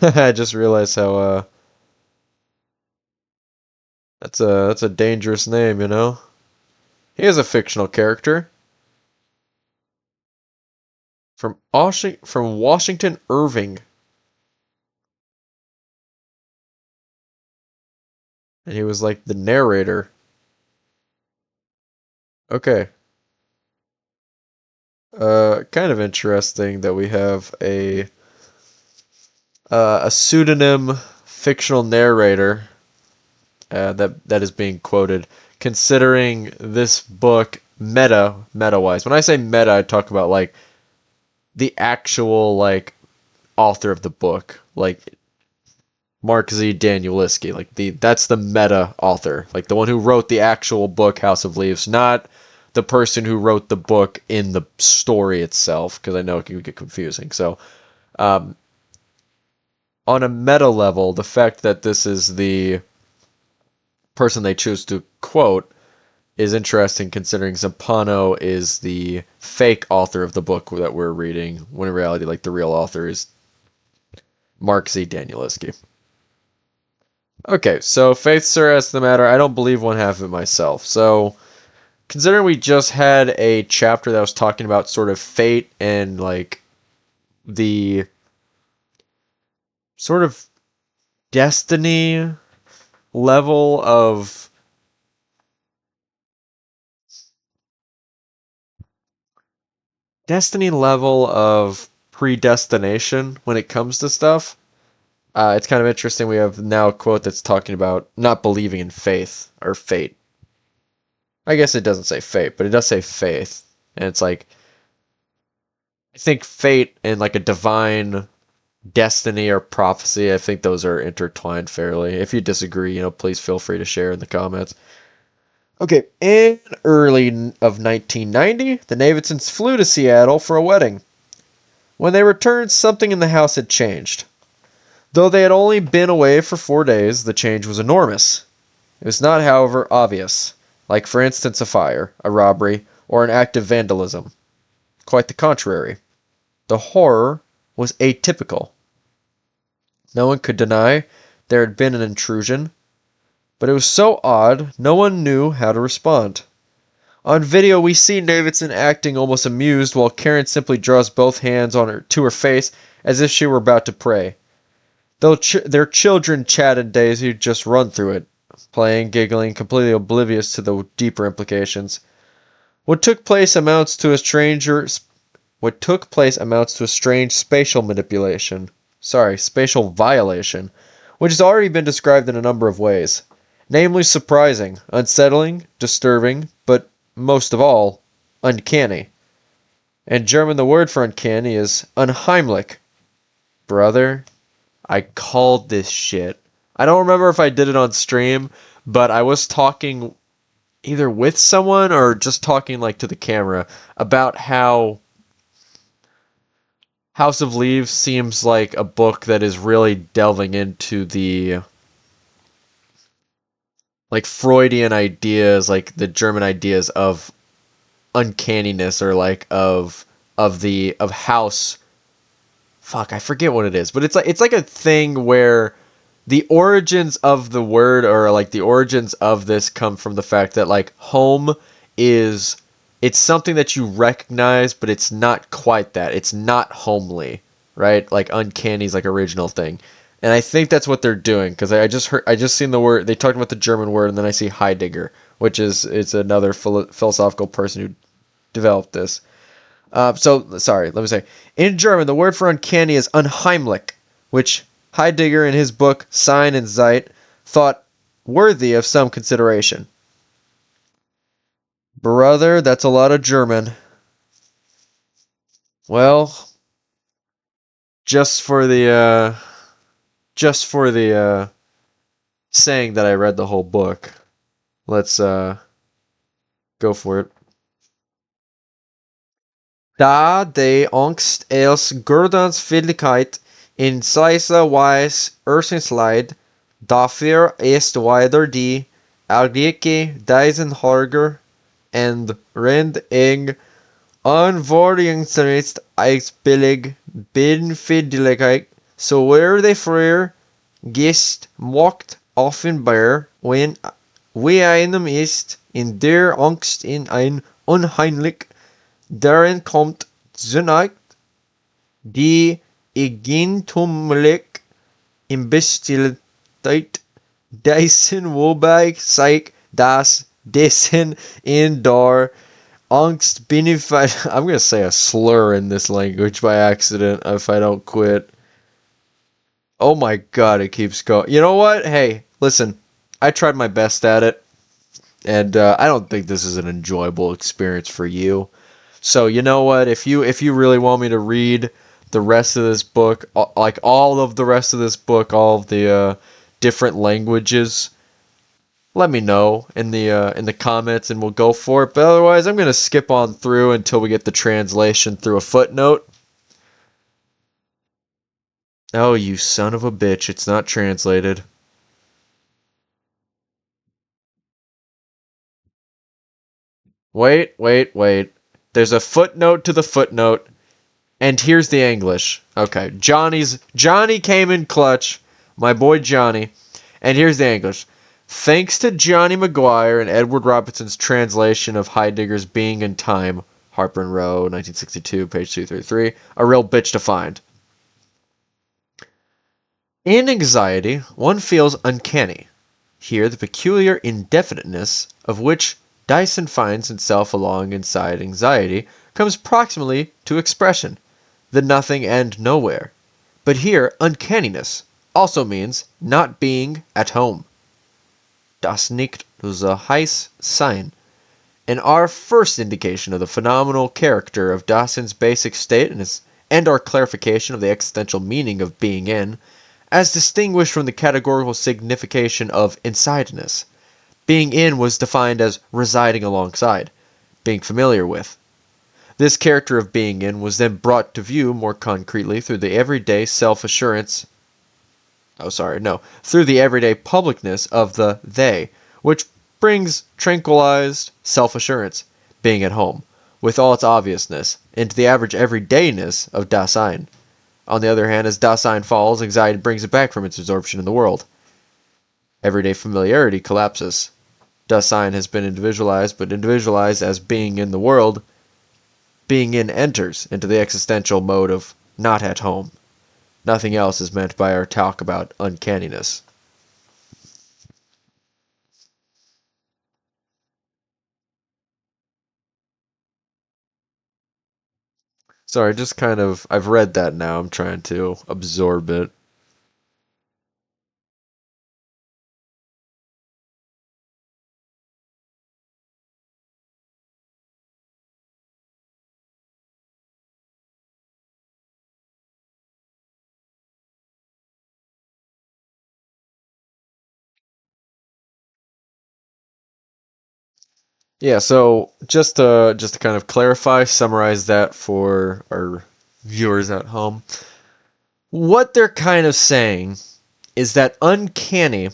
I just realized how that's a dangerous name, you know. He is a fictional character from Washington Irving, and he was like the narrator. Okay. Kind of interesting that we have a pseudonym fictional narrator that is being quoted, considering this book meta-wise. When I say meta, I talk about like the actual like author of the book, like Mark Z. Danielewski, like that's the meta author, like the one who wrote the actual book House of Leaves, not the person who wrote the book in the story itself, because I know it can get confusing. So, on a meta level, the fact that this is the person they choose to quote is interesting, considering Zampano is the fake author of the book that we're reading, when in reality, like, the real author is Mark Z. Danielewski. Okay, so Faith, sir, as to the matter, I don't believe one half of it myself. So, considering we just had a chapter that was talking about sort of fate and, like, the sort of destiny level of predestination when it comes to stuff. It's kind of interesting. We have now a quote that's talking about not believing in faith or fate. I guess it doesn't say fate, but it does say faith. And it's like, I think fate and like a divine destiny or prophecy, I think those are intertwined fairly. If you disagree, you know, please feel free to share in the comments. Okay, in early of 1990, the Navidsons flew to Seattle for a wedding. When they returned, something in the house had changed. Though they had only been away for 4 days, the change was enormous. It was not, however, obvious, like for instance a fire, a robbery, or an act of vandalism. Quite the contrary. The horror was atypical. No one could deny there had been an intrusion, but it was so odd, no one knew how to respond. On video, we see Navidson acting almost amused, while Karen simply draws both hands to her face as if she were about to pray. Their children Chad and Daisy just run through it, playing, giggling, completely oblivious to the deeper implications. What took place amounts to a strange spatial manipulation. Sorry, spatial violation, which has already been described in a number of ways. Namely surprising, unsettling, disturbing, but most of all, uncanny. In German, the word for uncanny is unheimlich. Brother, I called this shit. I don't remember if I did it on stream, but I was talking either with someone or just talking like to the camera about how House of Leaves seems like a book that is really delving into the like Freudian ideas, like the German ideas of uncanniness or like of house. Fuck, I forget what it is, but it's like a thing where the origins of the word or like the origins of this come from the fact that like home is it's something that you recognize, but it's not quite that. It's not homely, right? Like uncanny is like original thing. And I think that's what they're doing because I just seen the word they talked about the German word and then I see Heidegger, which is it's another philosophical person who developed this. Sorry, let me say. In German, the word for uncanny is unheimlich, which Heidegger in his book Sein and Zeit thought worthy of some consideration. Brother, that's a lot of German. Well, just for the saying that I read the whole book, let's go for it. Da de angst els Gordonsvilligkeit in Sisa Wise Ursenslide, dafür ist weiter die Algeke Deisenharger and Rend eng Anvoringsrest Eisbillig Binfideligkeit, so where they früher Gist mocht offenbar, wenn wie einem ist in der Angst in ein unheimlich darin kommt zunächst die Eigentumlich Imbecilität dessen, wobei sich das dessen in der Angst benefit. I'm gonna say a slur in this language by accident if I don't quit. Oh my god, it keeps going. You know what? Hey, listen, I tried my best at it, and I don't think this is an enjoyable experience for you. So you know what? If you really want me to read the rest of this book, like all of the rest of this book, all of the different languages, let me know in the comments, and we'll go for it. But otherwise, I'm gonna skip on through until we get the translation through a footnote. Oh, you son of a bitch! It's not translated. Wait. There's a footnote to the footnote. And here's the English. Okay, Johnny came in clutch. My boy Johnny. And here's the English. Thanks to Johnny Maguire and Edward Robertson's translation of Heidegger's Being and Time, Harper and Row, 1962, page 233, a real bitch to find. In anxiety, one feels uncanny. Here, the peculiar indefiniteness of which Dyson finds himself along inside anxiety comes proximally to expression. The nothing and nowhere. But here, uncanniness also means not being at home. Das nicht zu Hause sein. And our first indication of the phenomenal character of Dawson's basic state and our clarification of the existential meaning of being in, as distinguished from the categorical signification of insideness. Being in was defined as residing alongside, being familiar with. This character of being in was then brought to view more concretely through the everyday self-assurance. Through the everyday publicness of the they, which brings tranquilized self-assurance, being at home, with all its obviousness, into the average everydayness of Dasein. On the other hand, as Dasein falls, anxiety brings it back from its absorption in the world. Everyday familiarity collapses. Dasein has been individualized, but individualized as being in the world, being in enters into the existential mode of not at home. nothing else is meant by our talk about uncanniness. Sorry, just kind of, I've read that now. I'm trying to absorb it. Yeah, so just to kind of clarify, summarize that for our viewers at home. What they're kind of saying is that uncanny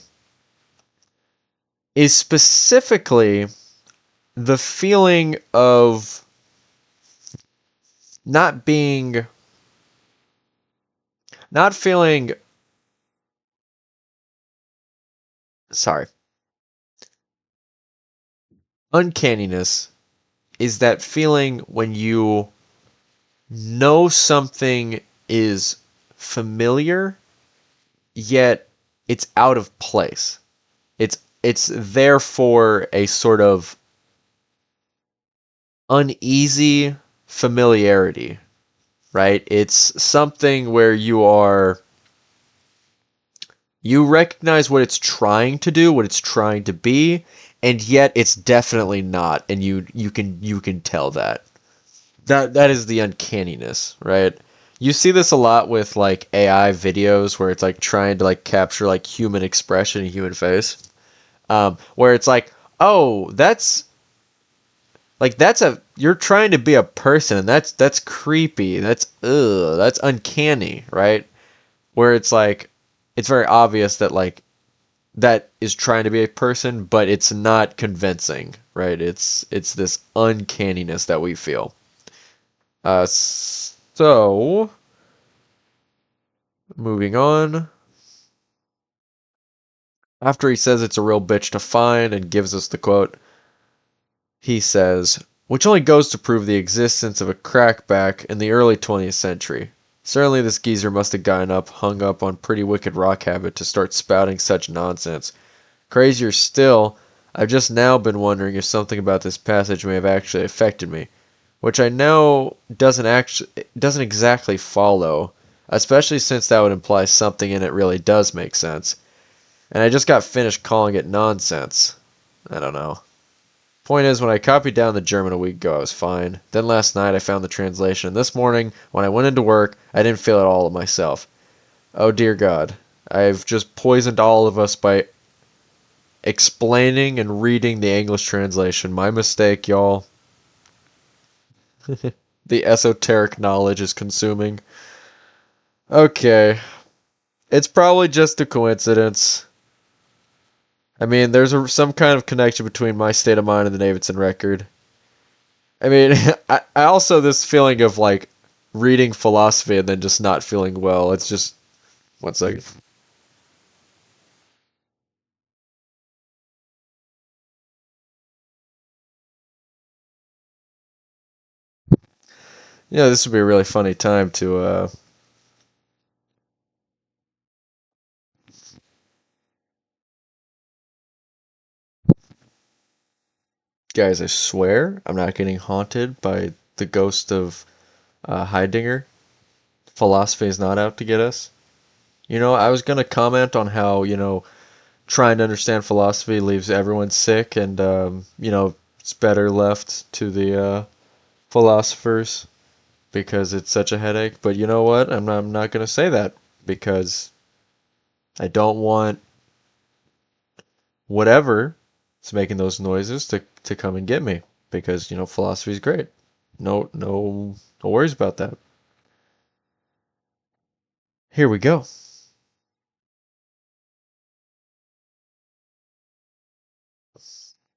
is specifically the feeling of not being, not feeling, sorry. Uncanniness is that feeling when you know something is familiar, yet it's out of place. It's there for a sort of uneasy familiarity, right? It's something where you recognize what it's trying to do, what it's trying to be, and yet it's definitely not, and you can tell that. That is the uncanniness, right? You see this a lot with like AI videos where it's like trying to like capture like human expression and human face. Where it's like, oh, that's a you're trying to be a person, and that's creepy. That's uncanny, right? Where it's like it's very obvious that like that is trying to be a person, but it's not convincing, right? It's this uncanniness that we feel. So moving on. After he says it's a real bitch to find and gives us the quote, he says, which only goes to prove the existence of a crackback in the early 20th century. Certainly this geezer must have hung up on pretty wicked rock habit to start spouting such nonsense. Crazier still, I've just now been wondering if something about this passage may have actually affected me, which I know doesn't exactly follow, especially since that would imply something in it really does make sense. And I just got finished calling it nonsense. I don't know. Point is, when I copied down the German a week ago, I was fine. Then last night I found the translation, and this morning, when I went into work, I didn't feel it all of myself. Oh dear God. I've just poisoned all of us by explaining and reading the English translation. My mistake, y'all. The esoteric knowledge is consuming. Okay. It's probably just a coincidence. I mean, there's some kind of connection between my state of mind and the Davidson record. I mean, I also this feeling of like reading philosophy and then just not feeling well. It's just 1 second. Yeah, this would be a really funny time to guys, I swear I'm not getting haunted by the ghost of Heidinger. Philosophy is not out to get us. You know, I was gonna comment on how, trying to understand philosophy leaves everyone sick, and it's better left to the philosophers because it's such a headache. But you know what? I'm not gonna say that because I don't want whatever is making those noises to come and get me because philosophy is great. No worries about that. Here we go.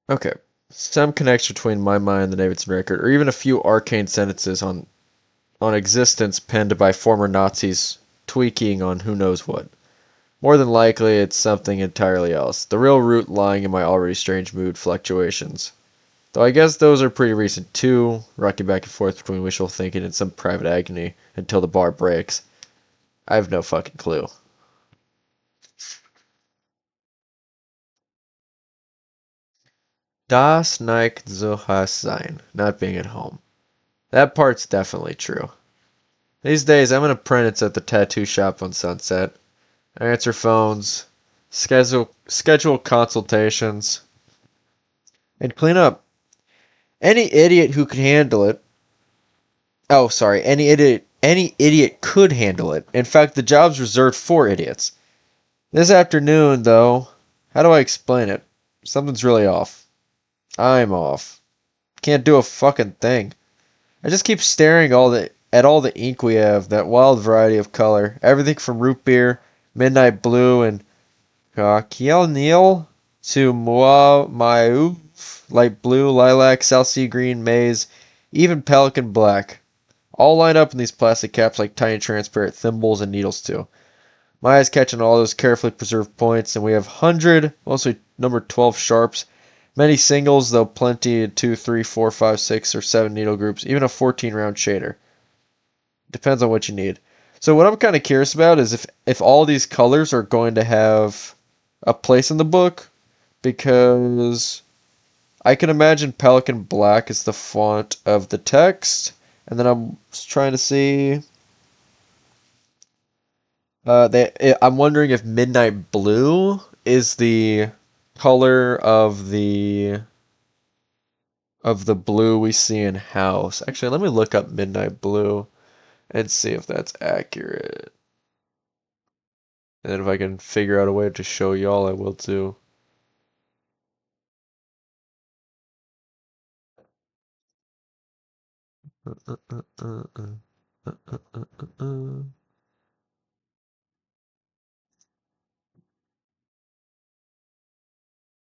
Okay. Some connection between my mind and the Davidson record, or even a few arcane sentences on existence penned by former Nazis tweaking on who knows what. More than likely, it's something entirely else. The real root lying in my already strange mood fluctuations. Though I guess those are pretty recent too, rocking back and forth between wishful thinking and some private agony until the bar breaks. I have no fucking clue. Das nicht zu Hause sein. Not being at home. That part's definitely true. These days, I'm in apprentice at the tattoo shop on Sunset. I answer phones, schedule consultations, and clean up. Any idiot who could handle it. Oh, sorry. Any idiot could handle it. In fact, the job's reserved for idiots. This afternoon, though, how do I explain it? Something's really off. I'm off. Can't do a fucking thing. I just keep staring at all the ink we have, that wild variety of color. Everything from root beer, midnight blue, and Kiel Neal to Mauve, light blue, lilac, South Sea green, maize, even pelican black. All lined up in these plastic caps like tiny transparent thimbles and needles too. My eyes catching all those carefully preserved points, and we have 100, mostly number 12 sharps, many singles, though plenty in 2, 3, 4, 5, 6, or 7 needle groups, even a 14 round shader. Depends on what you need. So what I'm kind of curious about is if all these colors are going to have a place in the book, because I can imagine Pelican Black is the font of the text, and then I'm trying to see. I'm wondering if Midnight Blue is the color of the blue we see in House. Actually, let me look up Midnight Blue and see if that's accurate. And then if I can figure out a way to show y'all, I will too.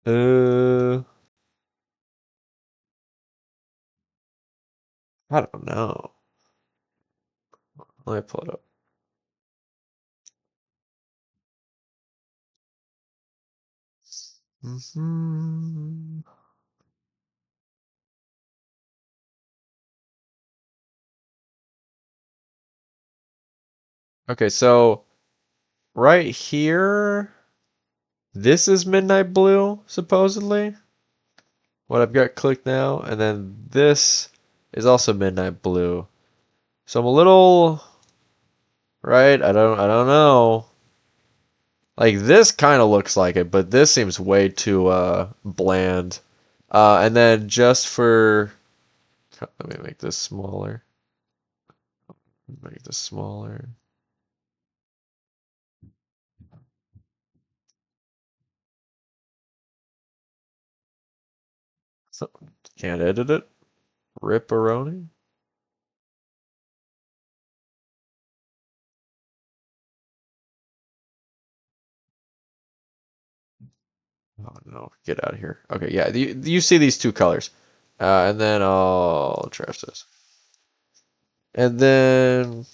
I don't know. Let me pull it up. Okay, so right here, this is Midnight Blue, supposedly. What I've got clicked now, and then this is also Midnight Blue. So I'm a little, right? I don't know. Like this kind of looks like it, but this seems way too bland. And then just for, let me make this smaller. Make this smaller. So, can't edit it. Ripperoni. Oh no, get out of here. Okay, yeah, you see these two colors. And then I'll trash this. And then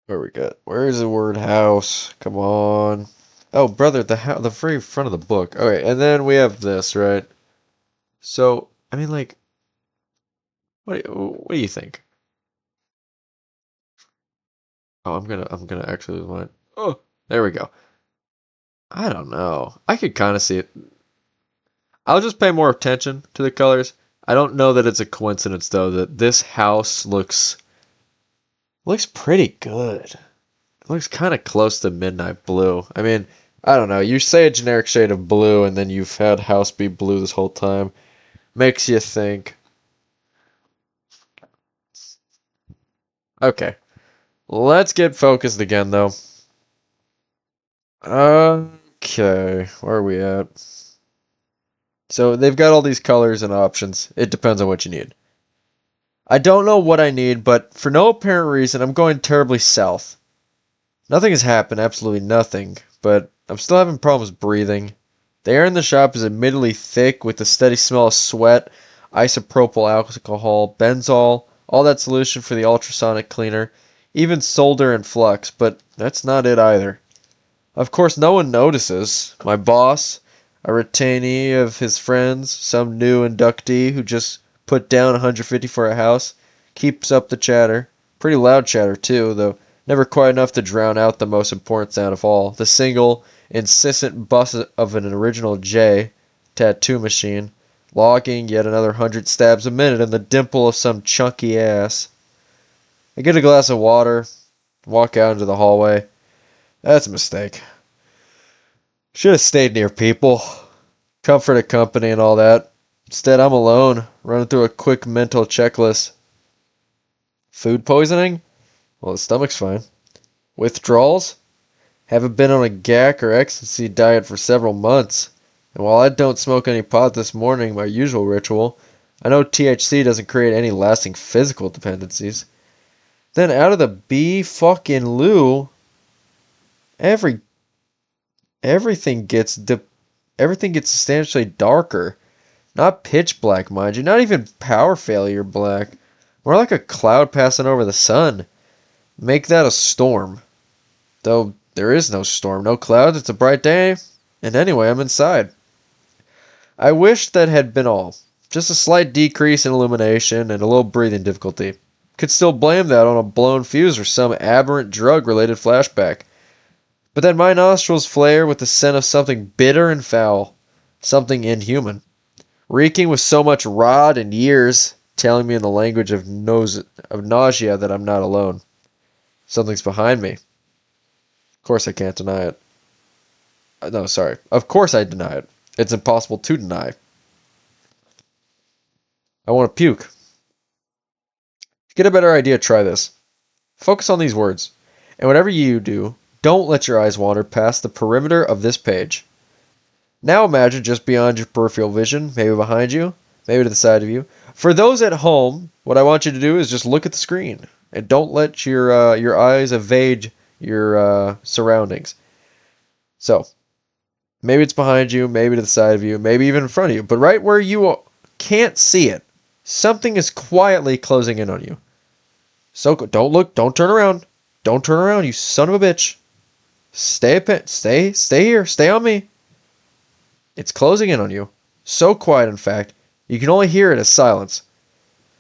where we got? Where is the word house? Come on. Oh, brother, the very front of the book. Okay, and then we have this, right? So, I mean, like, what do you think? Oh, I'm gonna actually lose mine. Oh, there we go. I don't know. I could kind of see it. I'll just pay more attention to the colors. I don't know that it's a coincidence though that this house looks pretty good. It looks kind of close to midnight blue. I mean, I don't know. You say a generic shade of blue and then you've had house be blue this whole time. Makes you think. Okay. Let's get focused again though. Okay, where are we at? So they've got all these colors and options. It depends on what you need. I don't know what I need, but for no apparent reason, I'm going terribly south. Nothing has happened, absolutely nothing, but I'm still having problems breathing. The air in the shop is admittedly thick with the steady smell of sweat, isopropyl alcohol, benzol, all that solution for the ultrasonic cleaner, even solder and flux, but that's not it either. Of course, no one notices. My boss, a retainee of his friends, some new inductee who just put down 150 for a house. Keeps up the chatter. Pretty loud chatter too, though never quite enough to drown out the most important sound of all. The single, insistent buzz of an original J tattoo machine. Logging yet another 100 stabs a minute in the dimple of some chunky ass. I get a glass of water, walk out into the hallway. That's a mistake. Should have stayed near people. Comfort of company and all that. Instead, I'm alone, running through a quick mental checklist. Food poisoning? Well, the stomach's fine. Withdrawals? Haven't been on a GAC or ecstasy diet for several months. And while I don't smoke any pot this morning, my usual ritual, I know THC doesn't create any lasting physical dependencies. Then out of the B fucking Lou, everything gets substantially darker. Not pitch black, mind you. Not even power failure black. More like a cloud passing over the sun. Make that a storm. Though there is no storm, no clouds, it's a bright day. And anyway, I'm inside. I wish that had been all. Just a slight decrease in illumination and a little breathing difficulty. Could still blame that on a blown fuse or some aberrant drug-related flashback. But then my nostrils flare with the scent of something bitter and foul. Something inhuman. Reeking with so much rot and years, telling me in the language of nausea that I'm not alone. Something's behind me. Of course I can't deny it. No, sorry. Of course I deny it. It's impossible to deny. I want to puke. To get a better idea, try this. Focus on these words. And whatever you do, don't let your eyes wander past the perimeter of this page. Now imagine just beyond your peripheral vision, maybe behind you, maybe to the side of you. For those at home, what I want you to do is just look at the screen. And don't let your eyes evade your surroundings. So, maybe it's behind you, maybe to the side of you, maybe even in front of you. But right where you can't see it, something is quietly closing in on you. So don't look, don't turn around. Don't turn around, you son of a bitch. Stay here, stay on me. It's closing in on you. So quiet, in fact, you can only hear it as silence.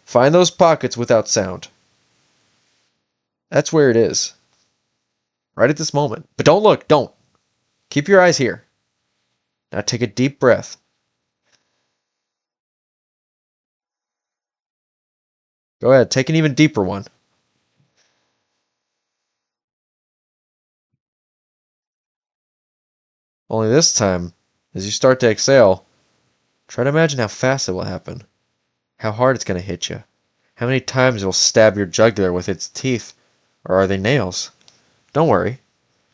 Find those pockets without sound. That's where it is. Right at this moment. But don't look, don't. Keep your eyes here. Now take a deep breath. Go ahead, take an even deeper one. Only this time, as you start to exhale, try to imagine how fast it will happen. How hard it's going to hit you. How many times it will stab your jugular with its teeth. Or are they nails? Don't worry.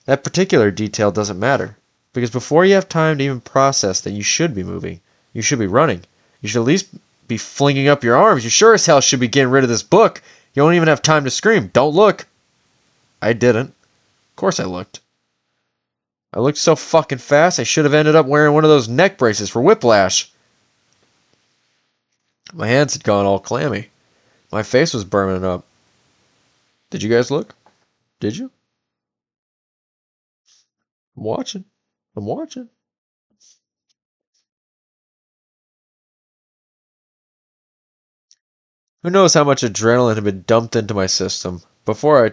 That particular detail doesn't matter. Because before you have time to even process that you should be moving, you should be running, you should at least be flinging up your arms, you sure as hell should be getting rid of this book. You don't even have time to scream. Don't look. I didn't. Of course I looked. I looked so fucking fast I should have ended up wearing one of those neck braces for whiplash. My hands had gone all clammy. My face was burning up. Did you guys look? Did you? I'm watching. I'm watching. Who knows how much adrenaline had been dumped into my system. Before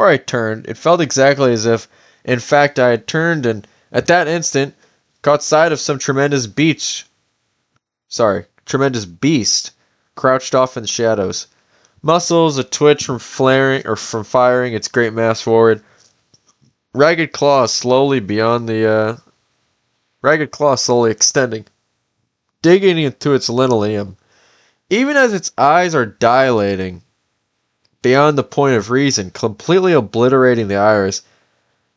I turned, it felt exactly as if, in fact, I had turned and, at that instant, caught sight of some tremendous beast, crouched off in the shadows. Muscles a twitch from firing its great mass forward. Ragged claws slowly extending, digging into its linoleum. Even as its eyes are dilating beyond the point of reason, completely obliterating the iris,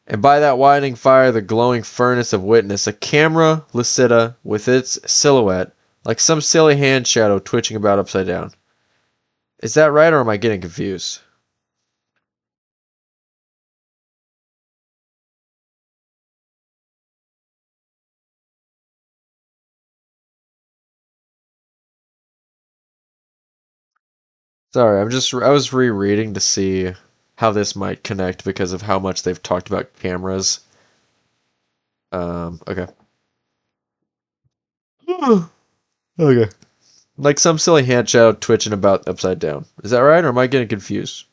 and by that widening fire the glowing furnace of witness, a camera lucida with its silhouette, like some silly hand shadow twitching about upside down. Is that right, or am I getting confused? Sorry, I was rereading to see how this might connect because of how much they've talked about cameras. Okay. Okay. Like some silly hand shadow twitching about upside down. Is that right, or am I getting confused?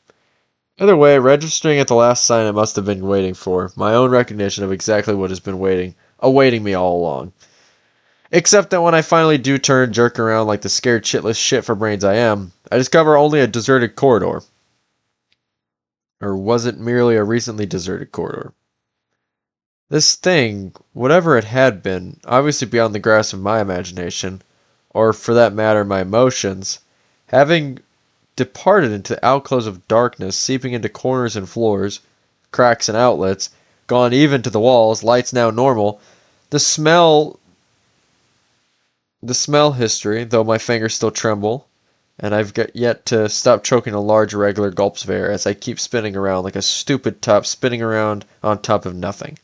Either way, registering at the last sign I must have been waiting for. My own recognition of exactly what has been awaiting me all along. Except that when I finally do turn, jerking around like the scared shitless shit for brains I am, I discover only a deserted corridor. Or was it merely a recently deserted corridor? This thing, whatever it had been, obviously beyond the grasp of my imagination, or for that matter my emotions, having departed into the alcoves of darkness, seeping into corners and floors, cracks and outlets, gone even to the walls, lights now normal, the smell history, though my fingers still tremble, and I've got yet to stop choking a large irregular gulps of air as I keep spinning around like a stupid top spinning around on top of nothing.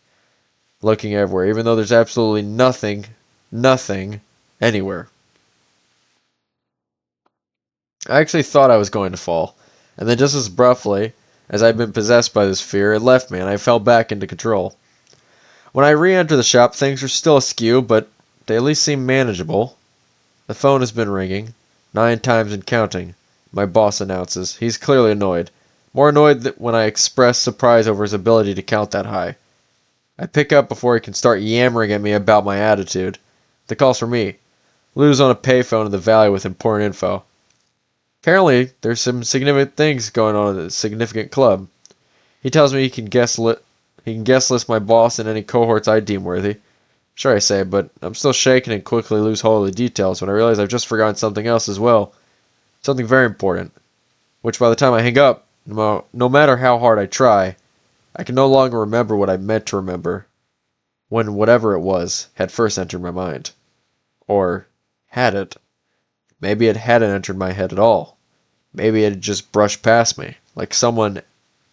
Looking everywhere, even though there's absolutely nothing anywhere. I actually thought I was going to fall, and then just as abruptly as I'd been possessed by this fear, it left me and I fell back into control. When I re-enter the shop, things are still askew, but they at least seem manageable. The phone has been ringing, 9 times and counting. My boss announces. He's clearly annoyed. More annoyed than when I express surprise over his ability to count that high. I pick up before he can start yammering at me about my attitude. The call's for me. Lou's on a payphone in the valley with important info. Apparently, there's some significant things going on at a significant club. He tells me he can guest list my boss and any cohorts I deem worthy. Sure, I say, but I'm still shaken and quickly lose hold of the details when I realize I've just forgotten something else as well. Something very important. Which by the time I hang up, no matter how hard I try, I can no longer remember what I meant to remember when whatever it was had first entered my mind. Or had it? Maybe it hadn't entered my head at all. Maybe it had just brushed past me, like someone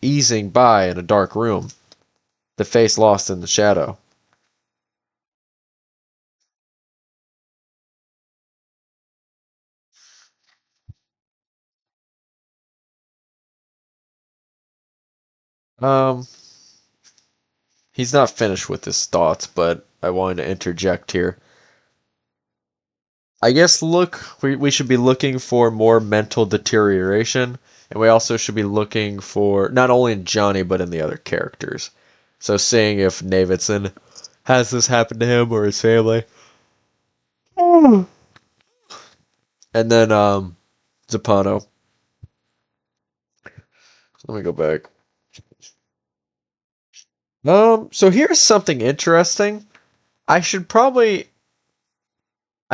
easing by in a dark room, the face lost in the shadow. Um, he's not finished with his thoughts, but I wanted to interject here. I guess we should be looking for more mental deterioration, and we also should be looking for, not only in Johnny, but in the other characters. So seeing if Davidson has this happen to him or his family. And then, Zappano. Let me go back. So here's something interesting. I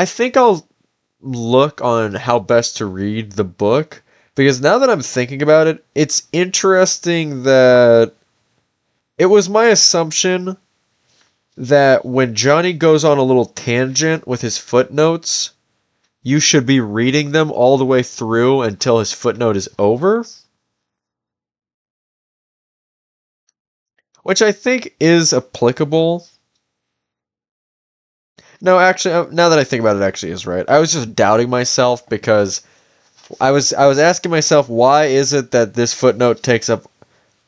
think I'll look on how best to read the book, because now that I'm thinking about it, it's interesting that it was my assumption that when Johnny goes on a little tangent with his footnotes, you should be reading them all the way through until his footnote is over. Which I think is applicable. No, actually, now that I think about it, actually is right. I was just doubting myself because I was asking myself, why is it that this footnote takes up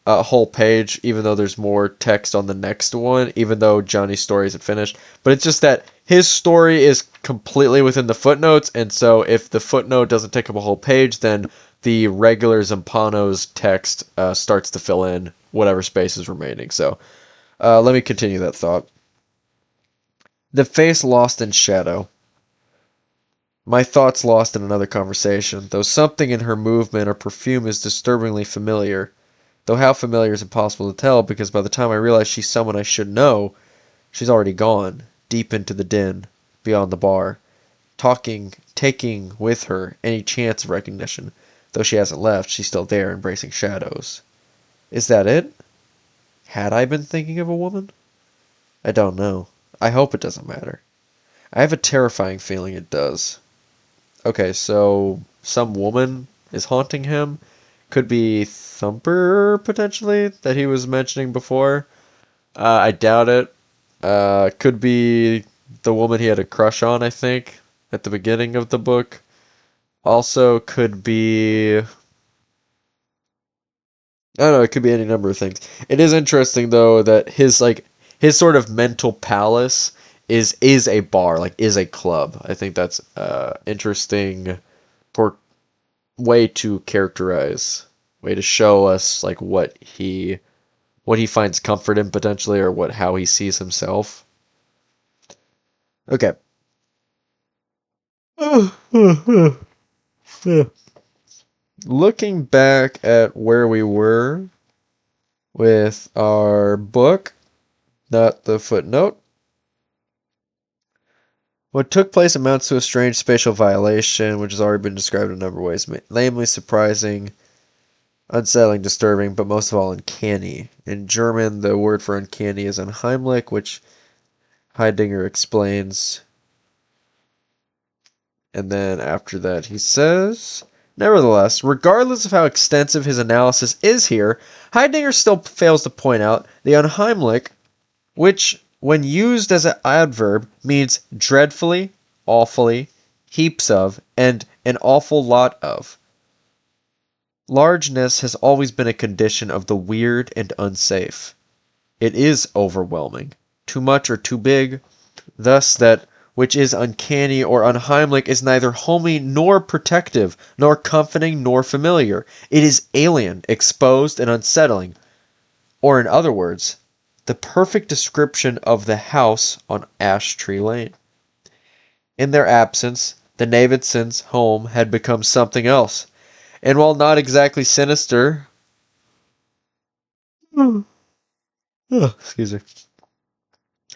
a whole page, even though there's more text on the next one, even though Johnny's story isn't finished. But it's just that his story is completely within the footnotes, and so if the footnote doesn't take up a whole page, then the regular Zampano's text starts to fill in whatever space is remaining. So let me continue that thought. The face lost in shadow. My thoughts lost in another conversation, though something in her movement or perfume is disturbingly familiar. Though how familiar is impossible to tell, because by the time I realize she's someone I should know, she's already gone, deep into the din, beyond the bar, taking with her any chance of recognition. Though she hasn't left, she's still there, embracing shadows. Is that it? Had I been thinking of a woman? I don't know. I hope it doesn't matter. I have a terrifying feeling it does. Okay, so some woman is haunting him. Could be Thumper, potentially, that he was mentioning before. I doubt it. Could be the woman he had a crush on, I think, at the beginning of the book. Also could be... I don't know, it could be any number of things. It is interesting, though, that his sort of mental palace is a bar, like is a club. I think that's interesting way to characterize, way to show us like what he finds comfort in potentially, or how he sees himself. Okay. Looking back at where we were with our book, not the footnote. What took place amounts to a strange spatial violation, which has already been described in a number of ways, namely surprising, unsettling, disturbing, but most of all uncanny. In German, the word for uncanny is unheimlich, which Heidegger explains. And then after that he says, nevertheless, regardless of how extensive his analysis is here, Heidegger still fails to point out the unheimlich, which, when used as an adverb, means dreadfully, awfully, heaps of, and an awful lot of. Largeness has always been a condition of the weird and unsafe. It is overwhelming, too much or too big, thus that which is uncanny or unheimlich is neither homey nor protective, nor comforting nor familiar. It is alien, exposed, and unsettling. Or in other words, the perfect description of the house on Ash Tree Lane. In their absence, the Davidsons' home had become something else, and while not exactly sinister, excuse me,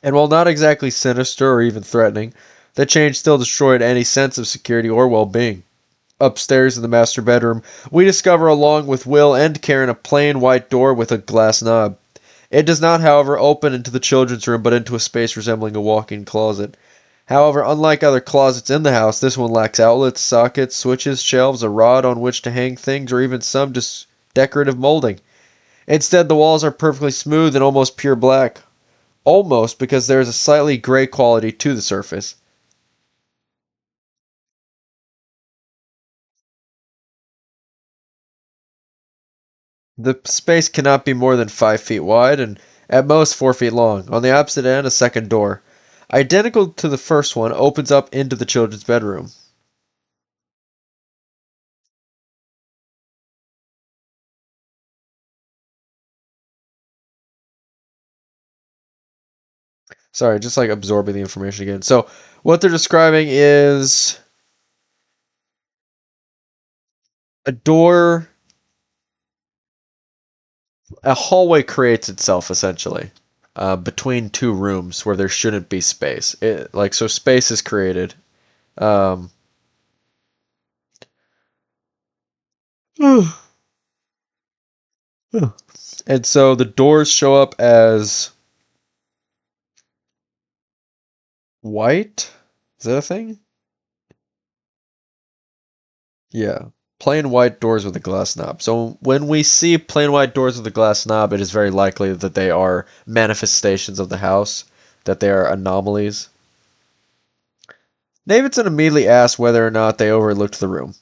and while not exactly sinister or even threatening, the change still destroyed any sense of security or well-being. Upstairs in the master bedroom, we discover along with Will and Karen a plain white door with a glass knob. It does not, however, open into the children's room, but into a space resembling a walk-in closet. However, unlike other closets in the house, this one lacks outlets, sockets, switches, shelves, a rod on which to hang things, or even some decorative molding. Instead, the walls are perfectly smooth and almost pure black. Almost, because there is a slightly gray quality to the surface. The space cannot be more than 5 feet wide and at most 4 feet long. On the opposite end, a second door, identical to the first one, opens up into the children's bedroom. Sorry, just like absorbing the information again. So what they're describing is a door, a hallway creates itself essentially between two rooms where there shouldn't be space. So space is created. Um, and so the doors show up as white. Is that a thing? Yeah. Plain white doors with a glass knob. So when we see plain white doors with a glass knob, it is very likely that they are manifestations of the house, that they are anomalies. Davidson immediately asks whether or not they overlooked the room.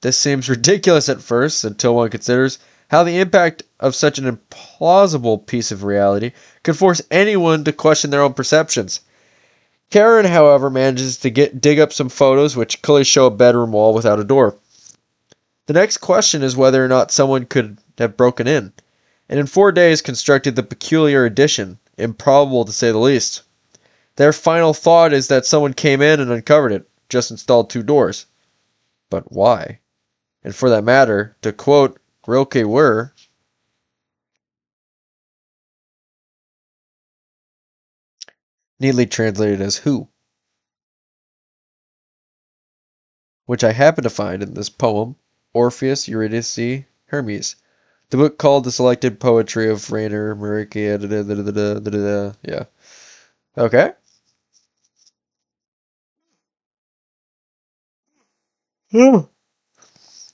This seems ridiculous at first, until one considers how the impact of such an implausible piece of reality could force anyone to question their own perceptions. Karen, however, manages to dig up some photos which clearly show a bedroom wall without a door. The next question is whether or not someone could have broken in, and in 4 days constructed the peculiar addition, improbable to say the least. Their final thought is that someone came in and uncovered it, just installed 2 doors. But why? And for that matter, to quote Rilke were, neatly translated as who, which I happen to find in this poem, Orpheus, Eurydice, Hermes. The book called The Selected Poetry of Rainer Maria. Yeah. Okay.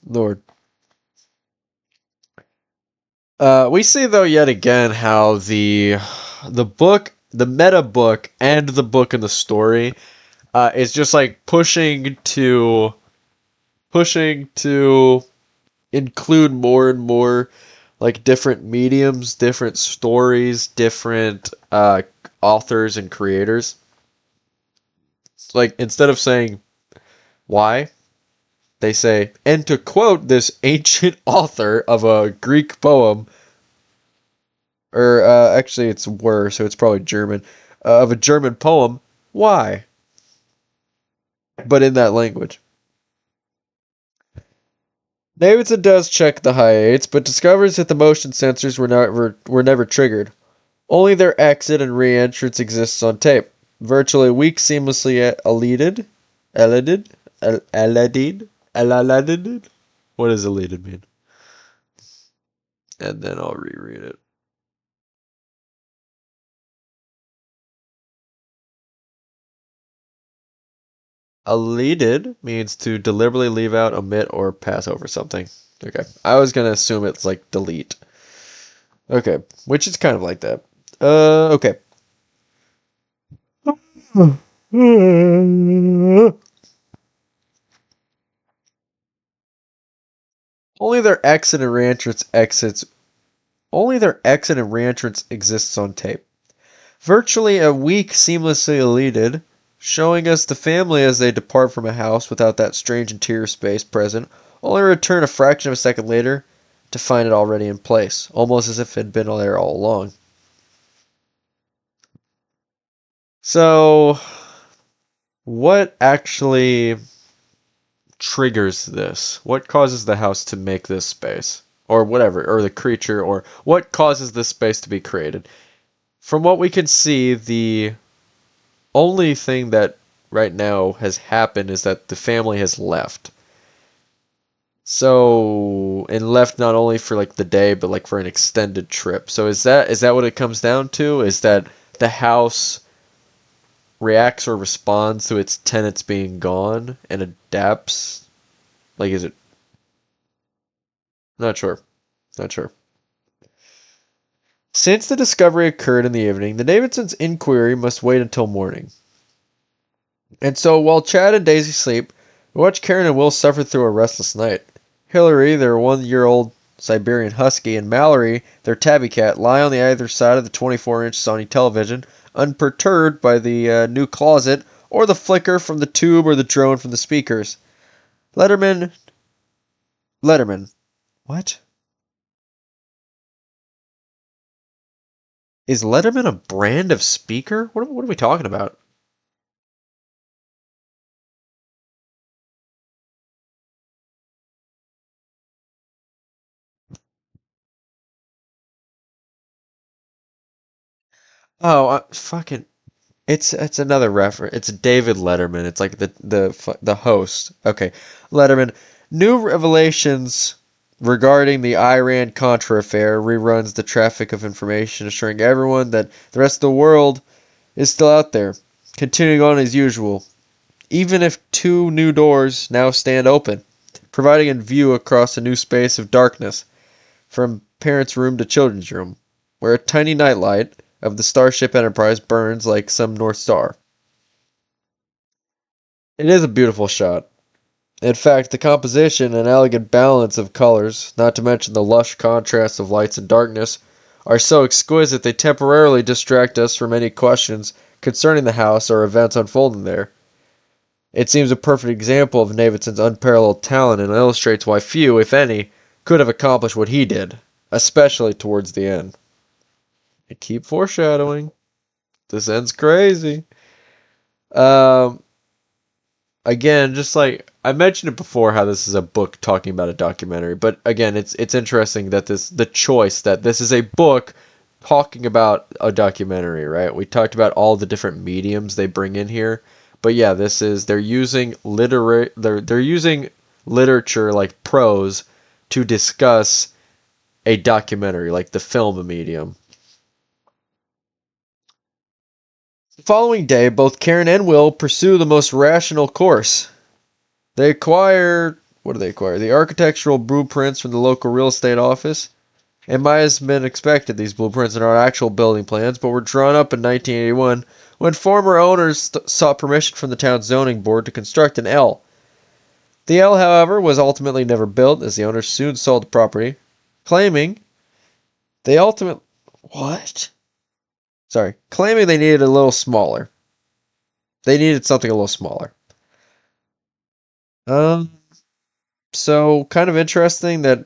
Lord. We see though yet again how the book, the meta book, and the book and the story is just like pushing to include more and more like different mediums, different stories, different authors and creators. Like, instead of saying why, they say, and to quote this ancient author of a Greek poem, or actually it's worse, so it's probably German, of a German poem, why? But in that language. Davidson does check the hiates, but discovers that the motion sensors were never triggered. Only their exit and re-entrance exists on tape. Virtually a week seamlessly elided. What does elided mean? And then I'll reread it. Elided means to deliberately leave out, omit, or pass over something. Okay. I was gonna assume it's like delete. Okay. Which is kind of like that. Okay. Only their exit and reentrance exists on tape. Virtually a week seamlessly elided, showing us the family as they depart from a house without that strange interior space present, only return a fraction of a second later to find it already in place, almost as if it had been there all along. So, what actually triggers this? What causes the house to make this space? Or whatever, or the creature, or what causes this space to be created? From what we can see, the only thing that right now has happened is that the family has left. So, and left not only for like the day, but like for an extended trip. So is that what it comes down to? Is that the house reacts or responds to its tenants being gone and adapts? Like, is it? Not sure. Not sure. Since the discovery occurred in the evening, the Davidsons' inquiry must wait until morning. And so, while Chad and Daisy sleep, we watch Karen and Will suffer through a restless night. Hillary, their 1-year-old Siberian Husky, and Mallory, their tabby cat, lie on the either side of the 24-inch Sony television, unperturbed by the new closet or the flicker from the tube or the drone from the speakers. Letterman. What? Is Letterman a brand of speaker? What are we talking about? Oh, fucking. It's another reference. It's David Letterman. It's like the host. Okay, Letterman. New revelations regarding the Iran-Contra affair reruns the traffic of information, assuring everyone that the rest of the world is still out there, continuing on as usual, even if 2 new doors now stand open, providing a view across a new space of darkness, from parents' room to children's room, where a tiny nightlight of the Starship Enterprise burns like some North Star. It is a beautiful shot. In fact, the composition and elegant balance of colors, not to mention the lush contrast of lights and darkness, are so exquisite they temporarily distract us from any questions concerning the house or events unfolding there. It seems a perfect example of Davidson's unparalleled talent and illustrates why few, if any, could have accomplished what he did, especially towards the end. I keep foreshadowing. This ends crazy. Um, Again, just like I mentioned it before, how this is a book talking about a documentary. But again, it's interesting that the choice that this is a book talking about a documentary, right? We talked about all the different mediums they bring in here, but yeah, they're using they're using literature like prose to discuss a documentary, like the film medium. The following day, both Karen and Will pursue the most rational course. They acquire, what do they acquire? The architectural blueprints from the local real estate office. It might have been expected these blueprints are not actual building plans, but were drawn up in 1981 when former owners sought permission from the town's zoning board to construct an L. The L, however, was ultimately never built, as the owners soon sold the property, claiming they ultimately... What? Sorry. Claiming they needed a little smaller. They needed something a little smaller. So kind of interesting that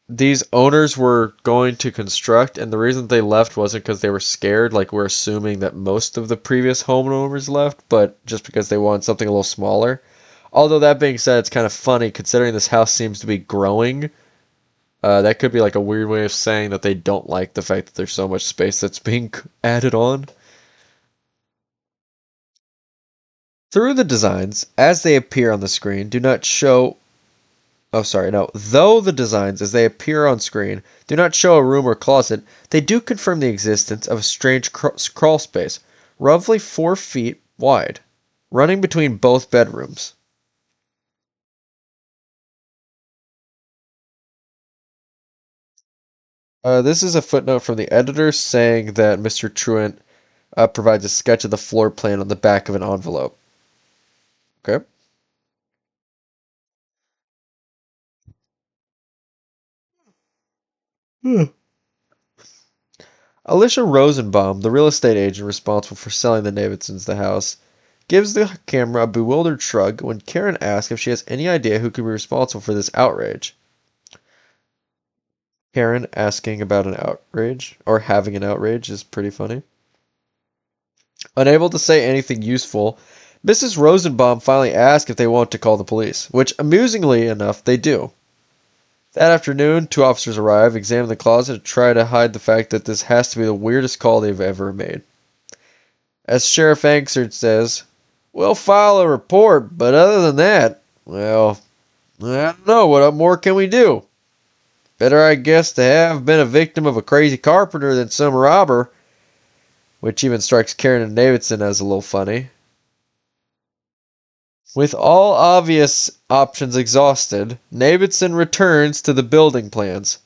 these owners were going to construct, and the reason they left wasn't because they were scared, like we're assuming that most of the previous homeowners left, but just because they wanted something a little smaller. Although that being said, it's kind of funny considering this house seems to be growing. That could be like a weird way of saying that they don't like the fact that there's so much space that's being added on. Through the designs, as they appear on the screen, do not show... Oh, sorry, no. Though the designs, as they appear on screen, do not show a room or closet, they do confirm the existence of a strange crawl space, roughly 4 feet wide, running between both bedrooms. This is a footnote from the editor saying that Mr. Truant provides a sketch of the floor plan on the back of an envelope. Okay. Alicia Rosenbaum, the real estate agent responsible for selling the Davidsons the house, gives the camera a bewildered shrug when Karen asks if she has any idea who could be responsible for this outrage. Karen asking about an outrage, or having an outrage, is pretty funny. Unable to say anything useful, Mrs. Rosenbaum finally asks if they want to call the police, which, amusingly enough, they do. That afternoon, 2 officers arrive, examine the closet, and try to hide the fact that this has to be the weirdest call they've ever made. As Sheriff Angsard says, "We'll file a report, but other than that, well, I don't know, what more can we do? Better, I guess, to have been a victim of a crazy carpenter than some robber," which even strikes Karen and Davidson as a little funny. With all obvious options exhausted, Davidson returns to the building plans.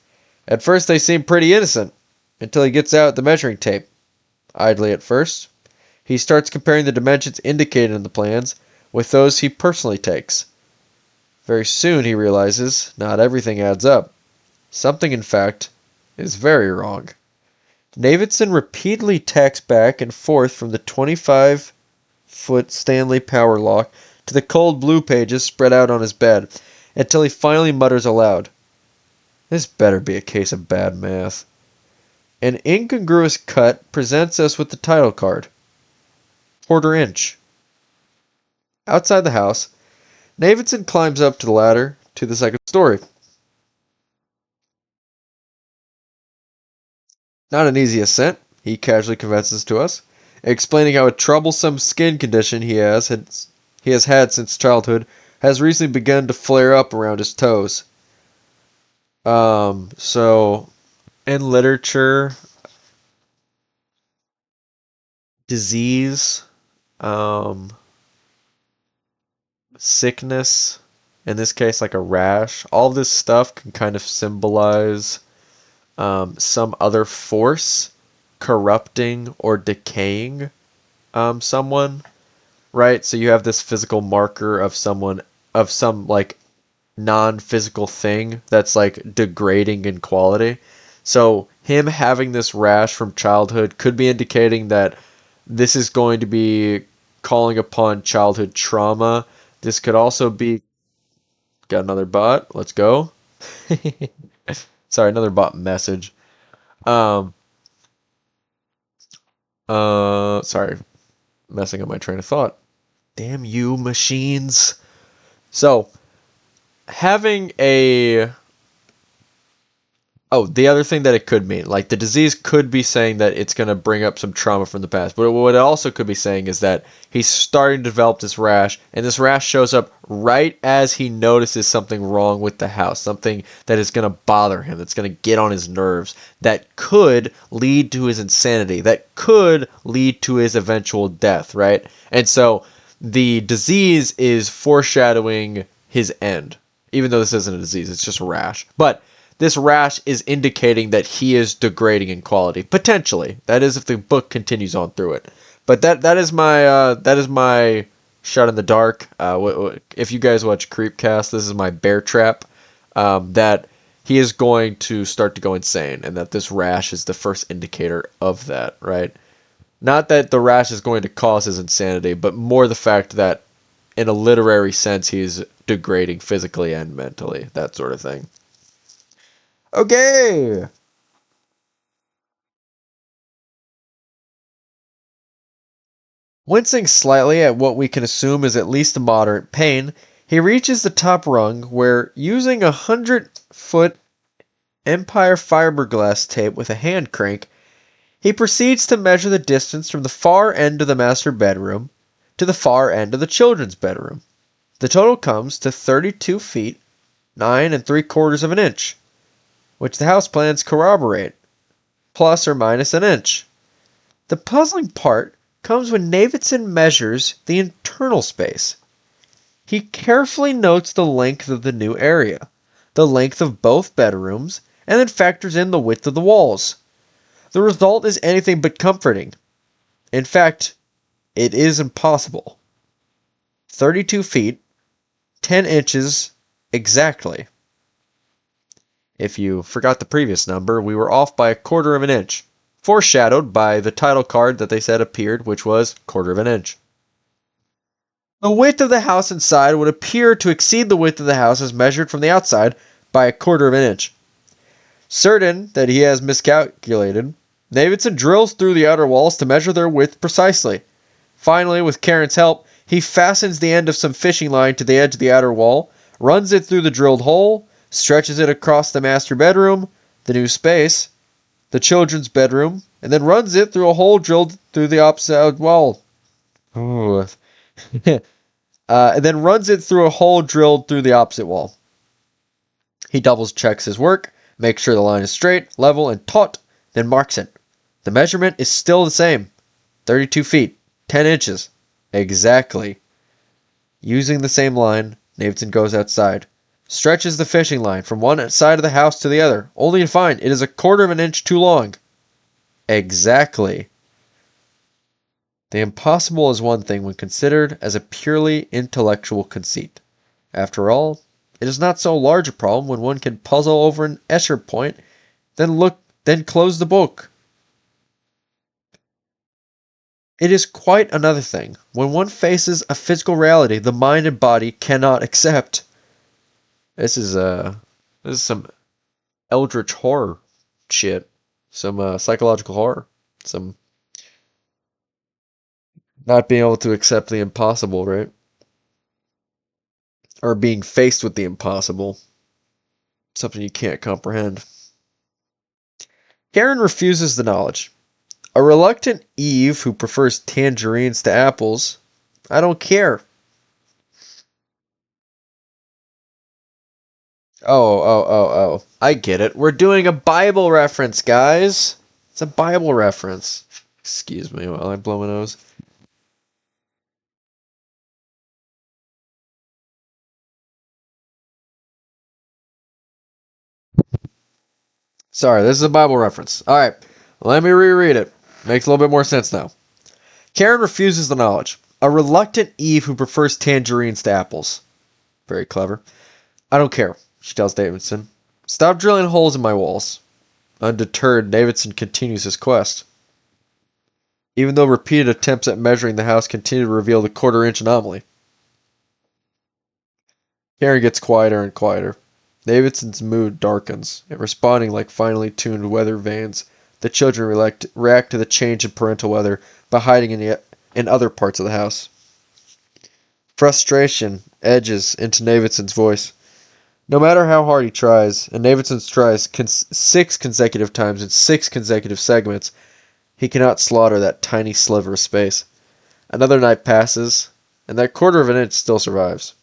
At first they seem pretty innocent, until he gets out the measuring tape. Idly at first, he starts comparing the dimensions indicated in the plans with those he personally takes. Very soon he realizes not everything adds up. Something, in fact, is very wrong. Davidson repeatedly tacks back and forth from the 25-foot Stanley power lock to the cold blue pages spread out on his bed, until he finally mutters aloud, "This better be a case of bad math." An incongruous cut presents us with the title card. 1/4 inch. Outside the house, Davidson climbs up to the ladder to the second story. Not an easy ascent, he casually confesses to us, explaining how a troublesome skin condition he has had since childhood has recently begun to flare up around his toes. So in literature, disease, sickness, in this case like a rash, all this stuff can kind of symbolize some other force corrupting or decaying someone, right? So you have this physical marker of someone, of some like non-physical thing that's like degrading in quality. So him having this rash from childhood could be indicating that this is going to be calling upon childhood trauma. This could also be... Got another bot. Let's go. Sorry, another bot message. Sorry. Messing up my train of thought. Damn you, machines. So, having a... Oh, the other thing that it could mean, like the disease could be saying that it's going to bring up some trauma from the past. But what it also could be saying is that he's starting to develop this rash, and this rash shows up right as he notices something wrong with the house, something that is going to bother him, that's going to get on his nerves, that could lead to his insanity, that could lead to his eventual death, right? And so the disease is foreshadowing his end, even though this isn't a disease, it's just a rash. But this rash is indicating that he is degrading in quality, potentially. That is if the book continues on through it. But that is my shot in the dark. If you guys watch Creepcast, this is my bear trap. That he is going to start to go insane, and that this rash is the first indicator of that, right? Not that the rash is going to cause his insanity, but more the fact that in a literary sense he's degrading physically and mentally, that sort of thing. Okay. Wincing slightly at what we can assume is at least a moderate pain, he reaches the top rung where, using 100-foot Empire fiberglass tape with a hand crank, he proceeds to measure the distance from the far end of the master bedroom to the far end of the children's bedroom. The total comes to 32 feet, 9 3/4 of an inch, which the house plans corroborate, plus or minus an inch. The puzzling part comes when Davidson measures the internal space. He carefully notes the length of the new area, the length of both bedrooms, and then factors in the width of the walls. The result is anything but comforting. In fact, it is impossible. 32 feet, 10 inches exactly. If you forgot the previous number, we were off by 1/4 of an inch, foreshadowed by the title card that they said appeared, which was 1/4 of an inch. The width of the house inside would appear to exceed the width of the house as measured from the outside by 1/4 of an inch. Certain that he has miscalculated, Davidson drills through the outer walls to measure their width precisely. Finally, with Karen's help, he fastens the end of some fishing line to the edge of the outer wall, runs it through the drilled hole, stretches it across the master bedroom, the new space, the children's bedroom, and then runs it through a hole drilled through the opposite wall. Ooh. And then runs it through a hole drilled through the opposite wall. He double checks his work, makes sure the line is straight, level, and taut, then marks it. The measurement is still the same. 32 feet, 10 inches. Exactly. Using the same line, Davidson goes outside, stretches the fishing line from one side of the house to the other, only to find it is 1/4 of an inch too long. Exactly. The impossible is one thing when considered as a purely intellectual conceit. After all, it is not so large a problem when one can puzzle over an Escher point, then close the book. It is quite another thing when one faces a physical reality the mind and body cannot accept. This is some eldritch horror shit, some psychological horror, some not being able to accept the impossible, right? Or being faced with the impossible. Something you can't comprehend. Karen refuses the knowledge. A reluctant Eve who prefers tangerines to apples. I don't care. Oh. I get it. We're doing a Bible reference, guys. It's a Bible reference. Excuse me while I blow my nose. Sorry, this is a Bible reference. Alright, let me reread it. Makes a little bit more sense now. Karen refuses the knowledge. A reluctant Eve who prefers tangerines to apples. Very clever. I don't care, she tells Davidson. Stop drilling holes in my walls. Undeterred, Davidson continues his quest. Even though repeated attempts at measuring the house continue to reveal the 1/4 inch anomaly. Karen gets quieter and quieter. Davidson's mood darkens, and responding like finely tuned weather vanes, the children react to the change in parental weather by hiding in other parts of the house. Frustration edges into Davidson's voice. No matter how hard he tries, and Davidson tries 6 consecutive times in 6 consecutive segments, he cannot slaughter that tiny sliver of space. Another night passes, and that 1/4 of an inch still survives.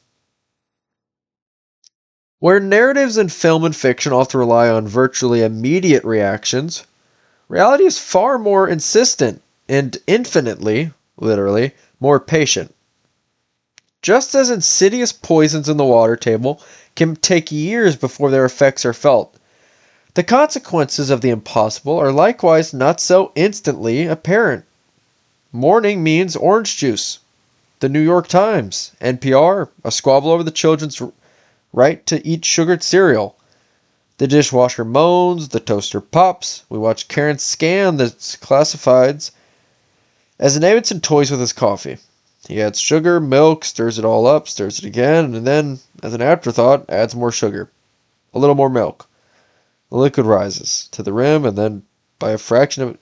Where narratives in film and fiction often rely on virtually immediate reactions, reality is far more insistent and infinitely, literally, more patient. Just as insidious poisons in the water table can take years before their effects are felt, the consequences of the impossible are likewise not so instantly apparent. Morning means orange juice. The New York Times, NPR, a squabble over the children's right to eat sugared cereal. The dishwasher moans, the toaster pops. We watch Karen scan the classifieds As Davidson toys with his coffee, he adds sugar, milk, stirs it all up, stirs it again, and then, as an afterthought, adds more sugar, a little more milk. The liquid rises to the rim, and then, by a fraction of it,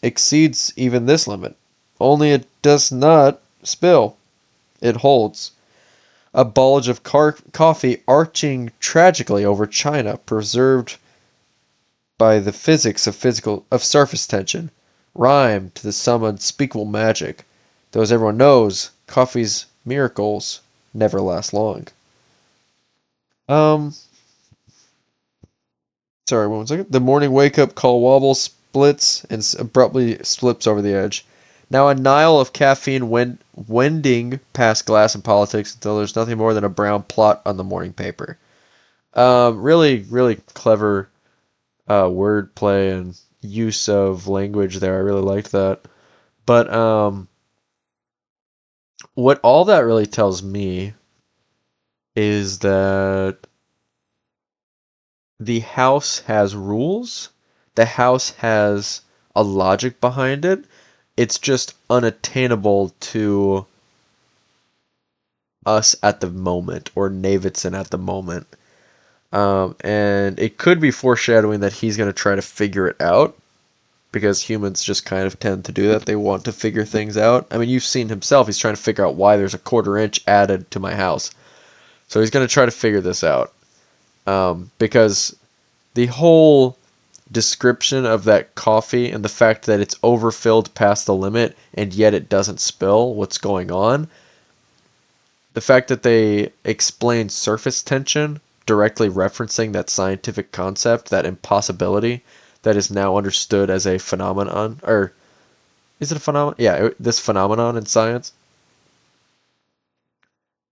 exceeds even this limit. Only it does not spill. It holds. A bulge of coffee arching tragically over china, preserved by the physics of surface tension, rhyme to the some unspeakable magic. Though as everyone knows, coffee's miracles never last long. Sorry, 1 second. The morning wake-up call wobbles, splits, and abruptly slips over the edge. Now a Nile of caffeine wending past glass and politics until there's nothing more than a brown plot on the morning paper. Really, really clever wordplay and use of language there. I really liked that. But what all that really tells me is that the house has rules. The house has a logic behind it. It's just unattainable to us at the moment, or Davidson at the moment. And it could be foreshadowing that he's going to try to figure it out, because humans just kind of tend to do that. They want to figure things out. I mean, you've seen himself. He's trying to figure out why there's a 1/4 inch added to my house. So he's going to try to figure this out. Because the whole description of that coffee and the fact that it's overfilled past the limit and yet it doesn't spill, what's going on, the fact that they explain surface tension, directly referencing that scientific concept, that impossibility that is now understood as a phenomenon, or is it a phenomenon? Yeah, this phenomenon in science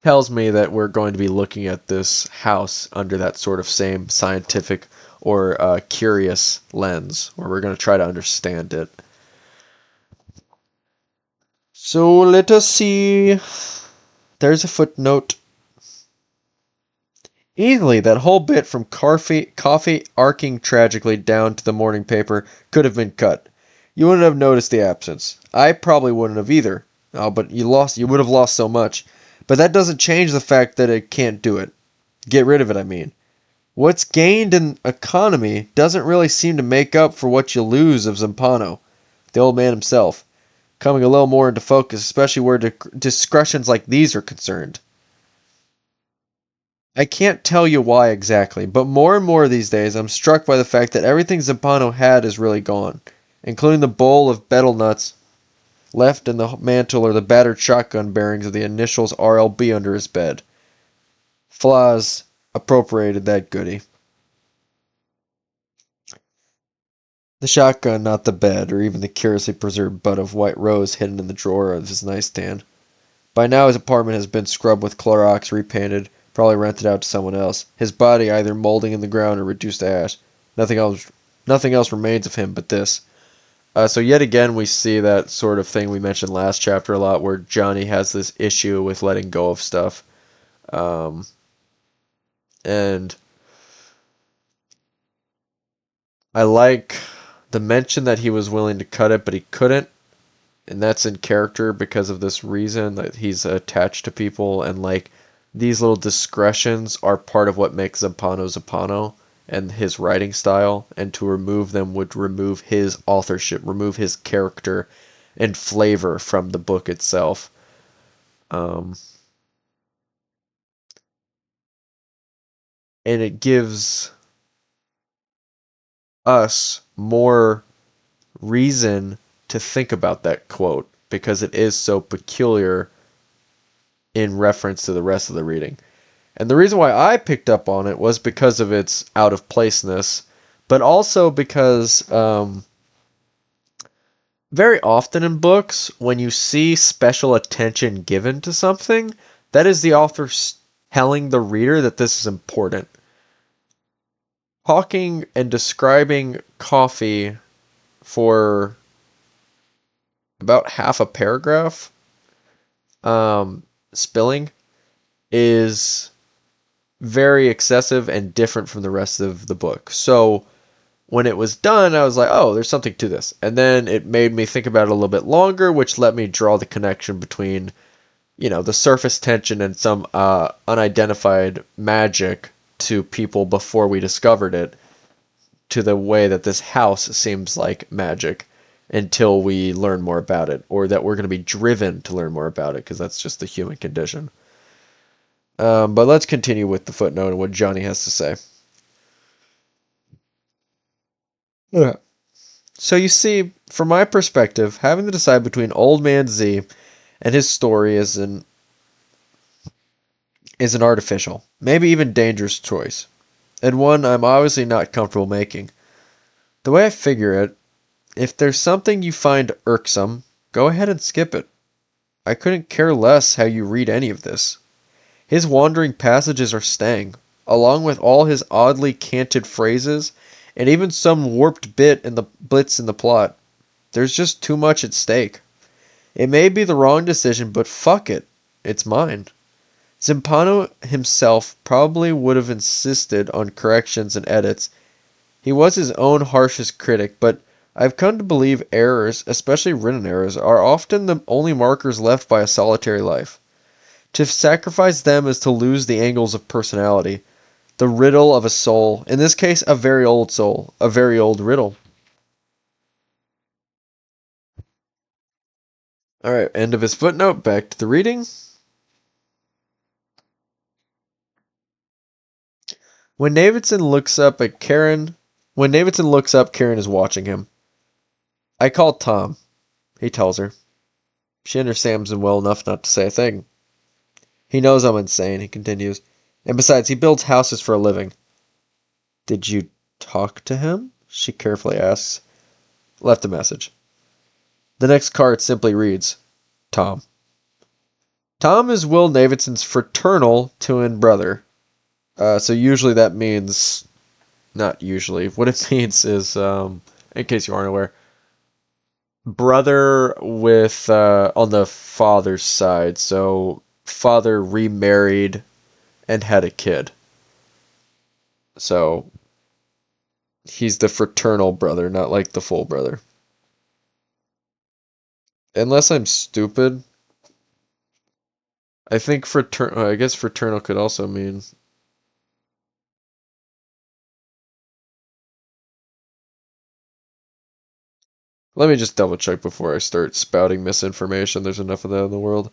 tells me that we're going to be looking at this house under that sort of same scientific or curious lens, where we're going to try to understand it. So let us see. There's a footnote. Easily, that whole bit from coffee arcing tragically down to the morning paper could have been cut. You wouldn't have noticed the absence. I probably wouldn't have either. Oh, but you would have lost so much. But that doesn't change the fact that it can't do it. Get rid of it, I mean. What's gained in economy doesn't really seem to make up for what you lose of Zampano, the old man himself, coming a little more into focus, especially where discretions like these are concerned. I can't tell you why exactly, but more and more these days I'm struck by the fact that everything Zampano had is really gone, including the bowl of betel nuts left in the mantle or the battered shotgun bearings of the initials RLB under his bed. Flaws appropriated that goody. The shotgun, not the bed, or even the curiously preserved bud of white rose hidden in the drawer of his nightstand. By now his apartment has been scrubbed with Clorox, repainted, probably rented out to someone else, his body either molding in the ground or reduced to ash. Nothing else remains of him but this. So yet again we see that sort of thing we mentioned last chapter a lot, where Johnny has this issue with letting go of stuff. And I like the mention that he was willing to cut it, but he couldn't. And that's in character because of this reason, that he's attached to people, and like these little discretions are part of what makes Zampano Zampano and his writing style, and to remove them would remove his authorship, remove his character and flavor from the book itself. And it gives us more reason to think about that quote, because it is so peculiar in reference to the rest of the reading. And the reason why I picked up on it was because of its out of placeness, but also because very often in books, when you see special attention given to something, that is the author telling the reader that this is important. Talking and describing coffee for about half a paragraph, spilling, is very excessive and different from the rest of the book. So when it was done, I was like, oh, there's something to this. And then it made me think about it a little bit longer, which let me draw the connection between, the surface tension and some unidentified magic to people before we discovered it, to the way that this house seems like magic until we learn more about it, or that we're going to be driven to learn more about it, because that's just the human condition. But let's continue with the footnote and what Johnny has to say. Yeah. So you see, from my perspective, having to decide between Old Man Z and his story is an artificial, maybe even dangerous choice, and one I'm obviously not comfortable making. The way I figure it, if there's something you find irksome, go ahead and skip it. I couldn't care less how you read any of this. His wandering passages are staying, along with all his oddly canted phrases, and even some warped bits in the plot. There's just too much at stake. It may be the wrong decision, but fuck it. It's mine. Zimpano himself probably would have insisted on corrections and edits. He was his own harshest critic, but I've come to believe errors, especially written errors, are often the only markers left by a solitary life. To sacrifice them is to lose the angles of personality, the riddle of a soul, in this case a very old soul, a very old riddle. Alright, end of his footnote, back to the reading. When Davidson looks up, Karen is watching him. I called Tom, he tells her. She understands him well enough not to say a thing. He knows I'm insane, he continues. And besides, he builds houses for a living. Did you talk to him? She carefully asks. Left a message. The next card simply reads, Tom. Tom is Will Davidson's fraternal twin brother. So usually that means... Not usually. What it means is, in case you aren't aware, brother with, on the father's side. So father remarried and had a kid. So he's the fraternal brother, not like the full brother. Unless I'm stupid, I think I guess fraternal could also mean... Let me just double check before I start spouting misinformation. There's enough of that in the world.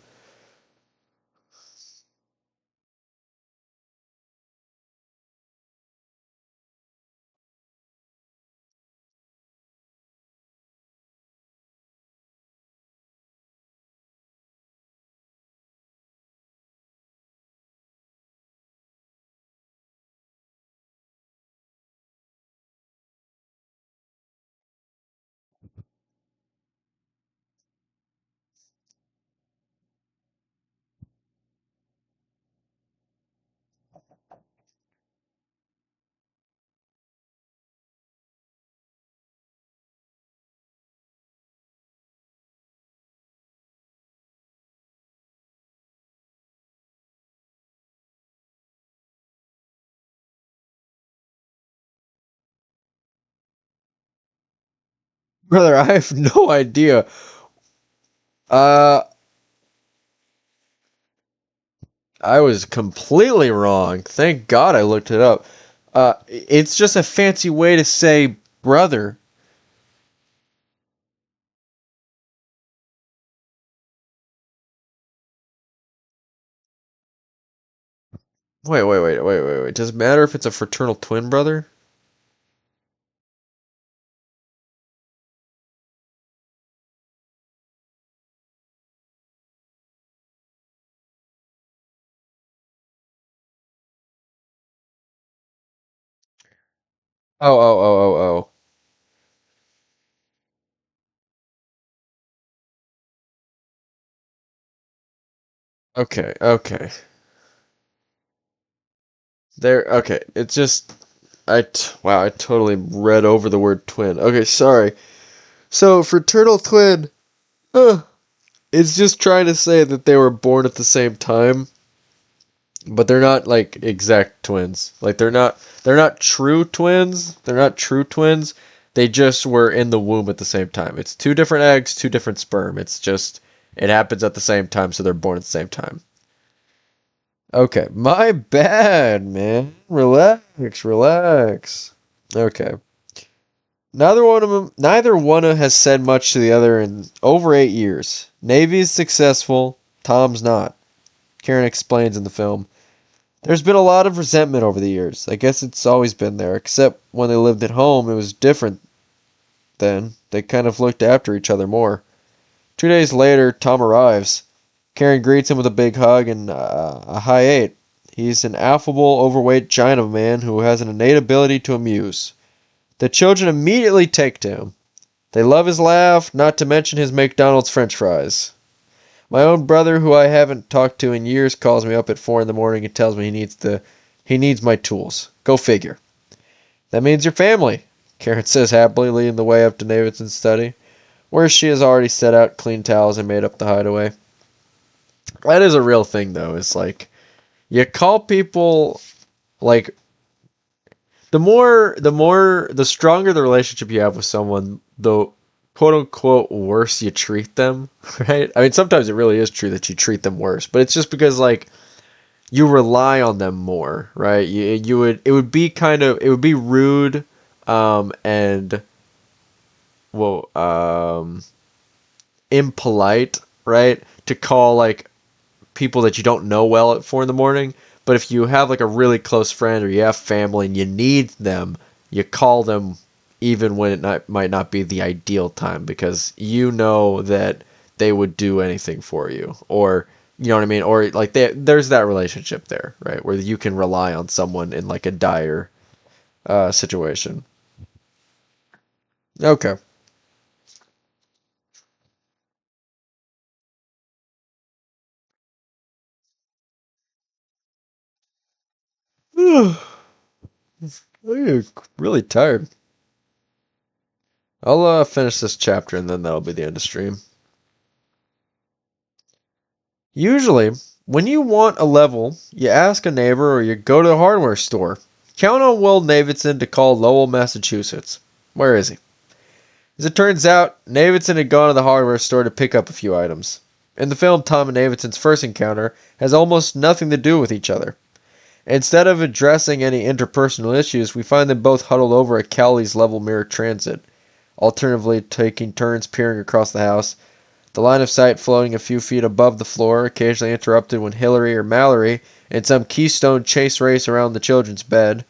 Brother, I have no idea. I was completely wrong. Thank God I looked it up. It's just a fancy way to say brother. Wait. Does it matter if it's a fraternal twin brother? Oh. Okay. Okay. It's just, wow, I totally read over the word twin. Okay, sorry. So, fraternal twin, it's just trying to say that they were born at the same time. but they're not like exact twins. Like they're not true twins. They're not true twins. They just were in the womb at the same time. It's two different eggs, two different sperm. It's just it happens at the same time, so they're born at the same time. Okay, my bad, man. Relax, relax. Okay. Neither one has said much to the other in over 8 years. Navy's successful, Tom's not. Karen explains in the film. There's been a lot of resentment over the years. I guess it's always been there, except when they lived at home, it was different then. They kind of looked after each other more. 2 days later, Tom arrives. Karen greets him with a big hug and a high eight. He's an affable, overweight Chinaman who has an innate ability to amuse. The children immediately take to him. They love his laugh, not to mention his McDonald's French fries. My own brother, who I haven't talked to in years, calls me up at 4 in the morning and tells me he needs my tools. Go figure. That means your family, Karen says happily, leading the way up to Davidson's study, where she has already set out clean towels and made up the hideaway. That is a real thing, though. It's like, you call people, like, the stronger the relationship you have with someone, the quote unquote worse you treat them, right? I mean, sometimes it really is true that you treat them worse, but it's just because, like, you rely on them more, right? It would be rude, and, well, impolite, right? To call, like, people that you don't know well at 4 in the morning. But if you have like a really close friend or you have family and you need them, you call them even when might not be the ideal time, because you know that they would do anything for you, or you know what I mean, or like there's that relationship there, right, where you can rely on someone in like a dire situation. Okay. I'm really tired. I'll finish this chapter and then that'll be the end of stream. Usually, when you want a level, you ask a neighbor or you go to the hardware store. Count on Will Davidson to call Lowell, Massachusetts. Where is he? As it turns out, Davidson had gone to the hardware store to pick up a few items. In the film, Tom and Davidson's first encounter has almost nothing to do with each other. Instead of addressing any interpersonal issues, we find them both huddled over a Cowley's level mirror transit, alternatively taking turns peering across the house, the line of sight floating a few feet above the floor, occasionally interrupted when Hillary or Mallory, in some keystone chase race around the children's bed.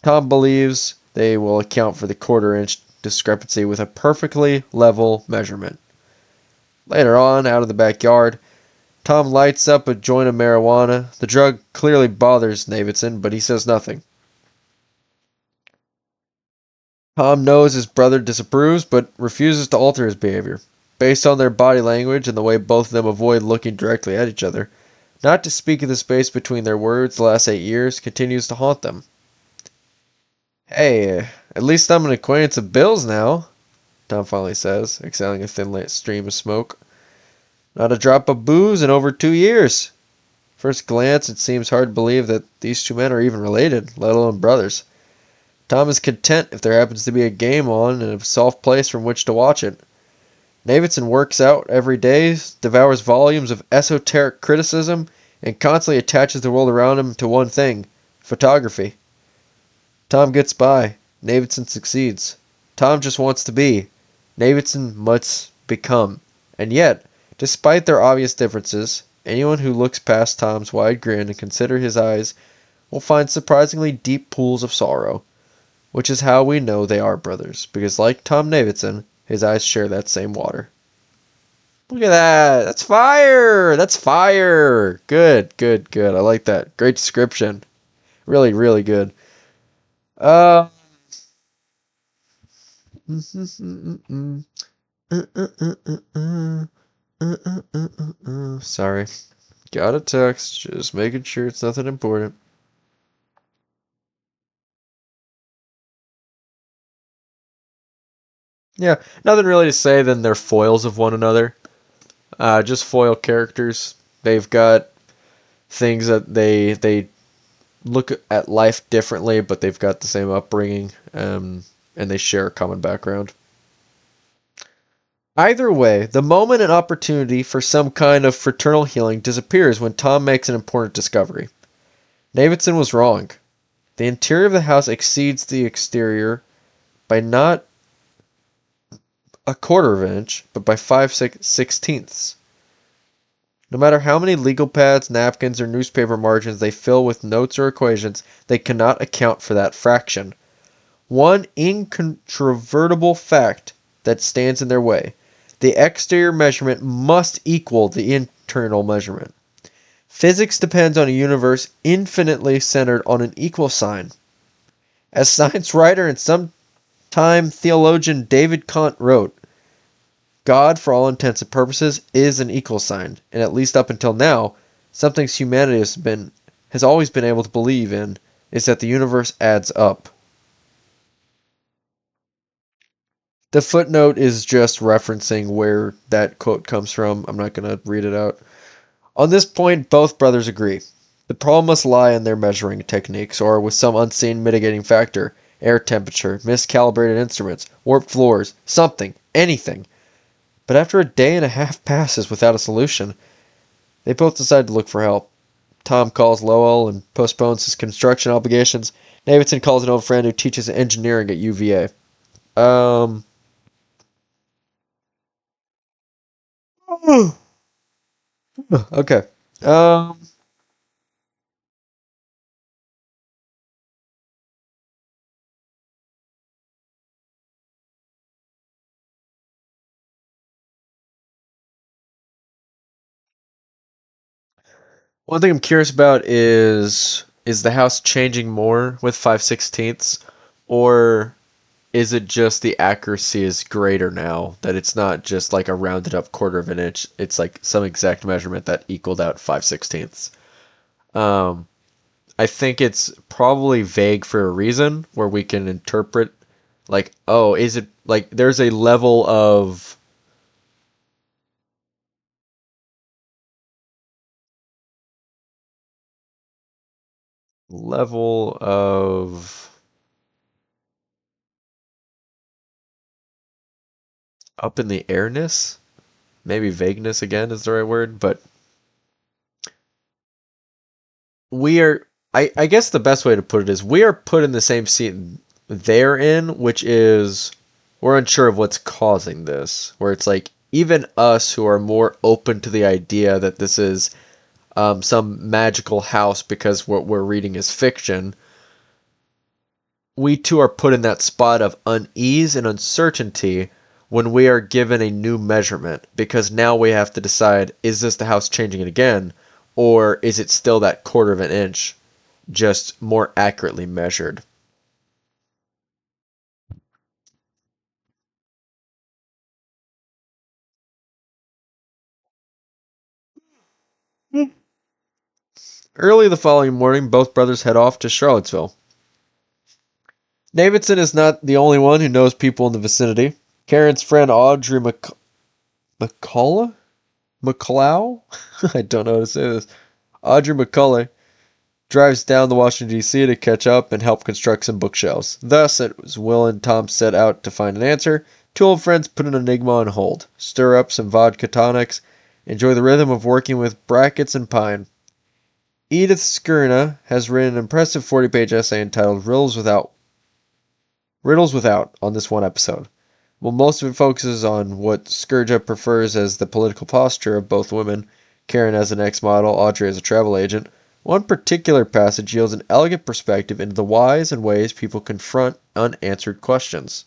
Tom believes they will account for the quarter-inch discrepancy with a perfectly level measurement. Later on, out of the backyard, Tom lights up a joint of marijuana. The drug clearly bothers Davidson, but he says nothing. Tom knows his brother disapproves, but refuses to alter his behavior. Based on their body language and the way both of them avoid looking directly at each other, not to speak of the space between their words the last 8 years continues to haunt them. Hey, at least I'm an acquaintance of Bill's now, Tom finally says, exhaling a thin stream of smoke. Not a drop of booze in over 2 years. First glance, it seems hard to believe that these two men are even related, let alone brothers. Tom is content if there happens to be a game on and a soft place from which to watch it. Davidson works out every day, devours volumes of esoteric criticism, and constantly attaches the world around him to one thing: photography. Tom gets by. Davidson succeeds. Tom just wants to be. Davidson must become. And yet, despite their obvious differences, anyone who looks past Tom's wide grin and consider his eyes will find surprisingly deep pools of sorrow, which is how we know they are brothers, because like Tom Davidson, his eyes share that same water. Look at that. That's fire. That's fire. Good, good, good. I like that. Great description. Really, really good. Uh. Sorry. Got a text. Just making sure it's nothing important. Yeah, nothing really to say than they're foils of one another. Just foil characters. They've got things that they look at life differently, but they've got the same upbringing, and they share a common background. Either way, the moment an opportunity for some kind of fraternal healing disappears when Tom makes an important discovery. Davidson was wrong. The interior of the house exceeds the exterior by not a quarter of an inch, but by 5/16. No matter how many legal pads, napkins, or newspaper margins they fill with notes or equations, they cannot account for that fraction. One incontrovertible fact that stands in their way. The exterior measurement must equal the internal measurement. Physics depends on a universe infinitely centered on an equal sign. As science writer and sometime theologian David Kant wrote, God, for all intents and purposes, is an equal sign, and at least up until now, something humanity has always been able to believe in is that the universe adds up. The footnote is just referencing where that quote comes from. I'm not going to read it out. On this point, both brothers agree. The problem must lie in their measuring techniques, or with some unseen mitigating factor, air temperature, miscalibrated instruments, warped floors, something, anything. But after a day and a half passes without a solution, they both decide to look for help. Tom calls Lowell and postpones his construction obligations. Davidson calls an old friend who teaches engineering at UVA. Okay. One thing I'm curious about is the house changing more with 5/16, or is it just the accuracy is greater now, that it's not just like a rounded up quarter of an inch, it's like some exact measurement that equaled out 5/16. Um, I think it's probably vague for a reason where we can interpret like, oh, is it like there's a level of up in the airness? Maybe vagueness again is the right word, but we are I guess the best way to put it is we are put in the same seat they're in, which is we're unsure of what's causing this. Where it's like even us who are more open to the idea that this is some magical house because what we're reading is fiction, we too are put in that spot of unease and uncertainty when we are given a new measurement, because now we have to decide, is this the house changing it again, or is it still that quarter of an inch, just more accurately measured? Early the following morning, both brothers head off to Charlottesville. Davidson is not the only one who knows people in the vicinity. Karen's friend Audrey McCullough? McClough? I don't know how to say this. Audrey McCullough drives down to Washington, D.C. to catch up and help construct some bookshelves. Thus, as Will and Tom set out to find an answer, two old friends put an enigma on hold, stir up some vodka tonics, enjoy the rhythm of working with brackets and pine. Edith Skirna has written an impressive 40-page essay entitled Riddles Without on this one episode. While most of it focuses on what Scourgia prefers as the political posture of both women, Karen as an ex-model, Audrey as a travel agent, one particular passage yields an elegant perspective into the whys and ways people confront unanswered questions.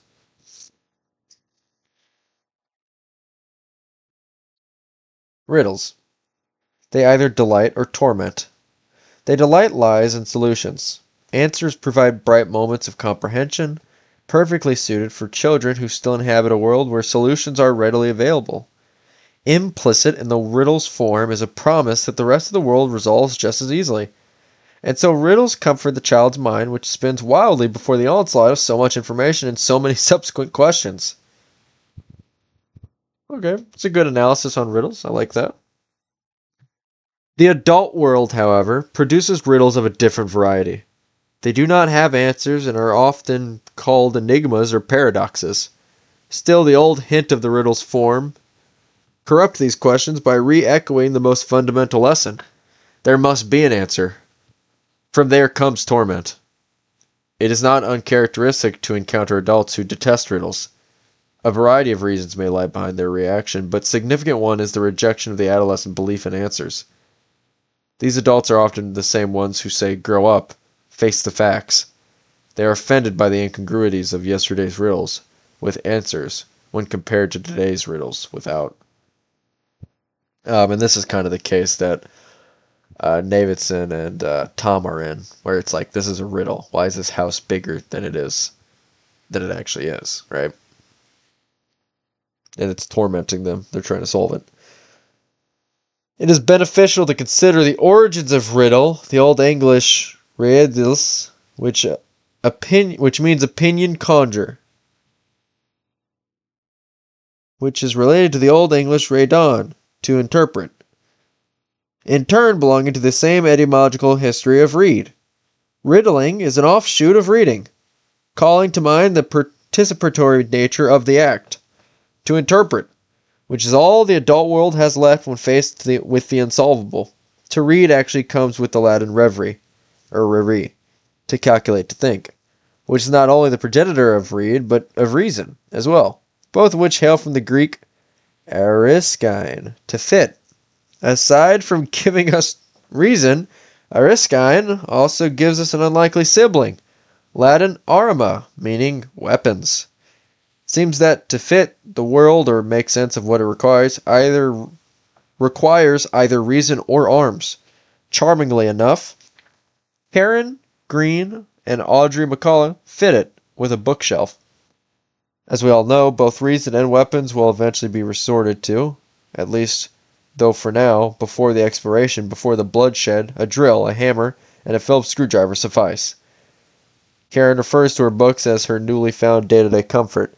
Riddles. They either delight or torment. They delight lies and solutions. Answers provide bright moments of comprehension, perfectly suited for children who still inhabit a world where solutions are readily available. Implicit in the riddle's form is a promise that the rest of the world resolves just as easily. And so riddles comfort the child's mind, which spins wildly before the onslaught of so much information and so many subsequent questions. Okay, it's a good analysis on riddles. I like that. The adult world, however, produces riddles of a different variety. They do not have answers and are often called enigmas or paradoxes. Still, the old hint of the riddle's form corrupt these questions by re-echoing the most fundamental lesson. There must be an answer. From there comes torment. It is not uncharacteristic to encounter adults who detest riddles. A variety of reasons may lie behind their reaction, but significant one is the rejection of the adolescent belief in answers. These adults are often the same ones who say, grow up, face the facts. They are offended by the incongruities of yesterday's riddles with answers when compared to today's riddles without. And this is kind of the case that Davidson and Tom are in, where it's like, this is a riddle. Why is this house bigger than it actually is, right? And it's tormenting them. They're trying to solve it. It is beneficial to consider the origins of riddle, the Old English "redils," which means opinion conjure, which is related to the Old English "redon," to interpret, in turn belonging to the same etymological history of read. Riddling is an offshoot of reading, calling to mind the participatory nature of the act. To interpret, which is all the adult world has left when faced with the unsolvable. To read actually comes with the Latin reverie, or reverie, to calculate, to think, which is not only the progenitor of read, but of reason as well, both of which hail from the Greek ariskine, to fit. Aside from giving us reason, ariskine also gives us an unlikely sibling, Latin arma, meaning weapons. Seems that to fit the world or make sense of what it requires either reason or arms. Charmingly enough, Karen, Green, and Audrey McCullough fit it with a bookshelf. As we all know, both reason and weapons will eventually be resorted to, at least though for now, before the expiration, before the bloodshed, a drill, a hammer, and a Phillips screwdriver suffice. Karen refers to her books as her newly found day-to-day comfort.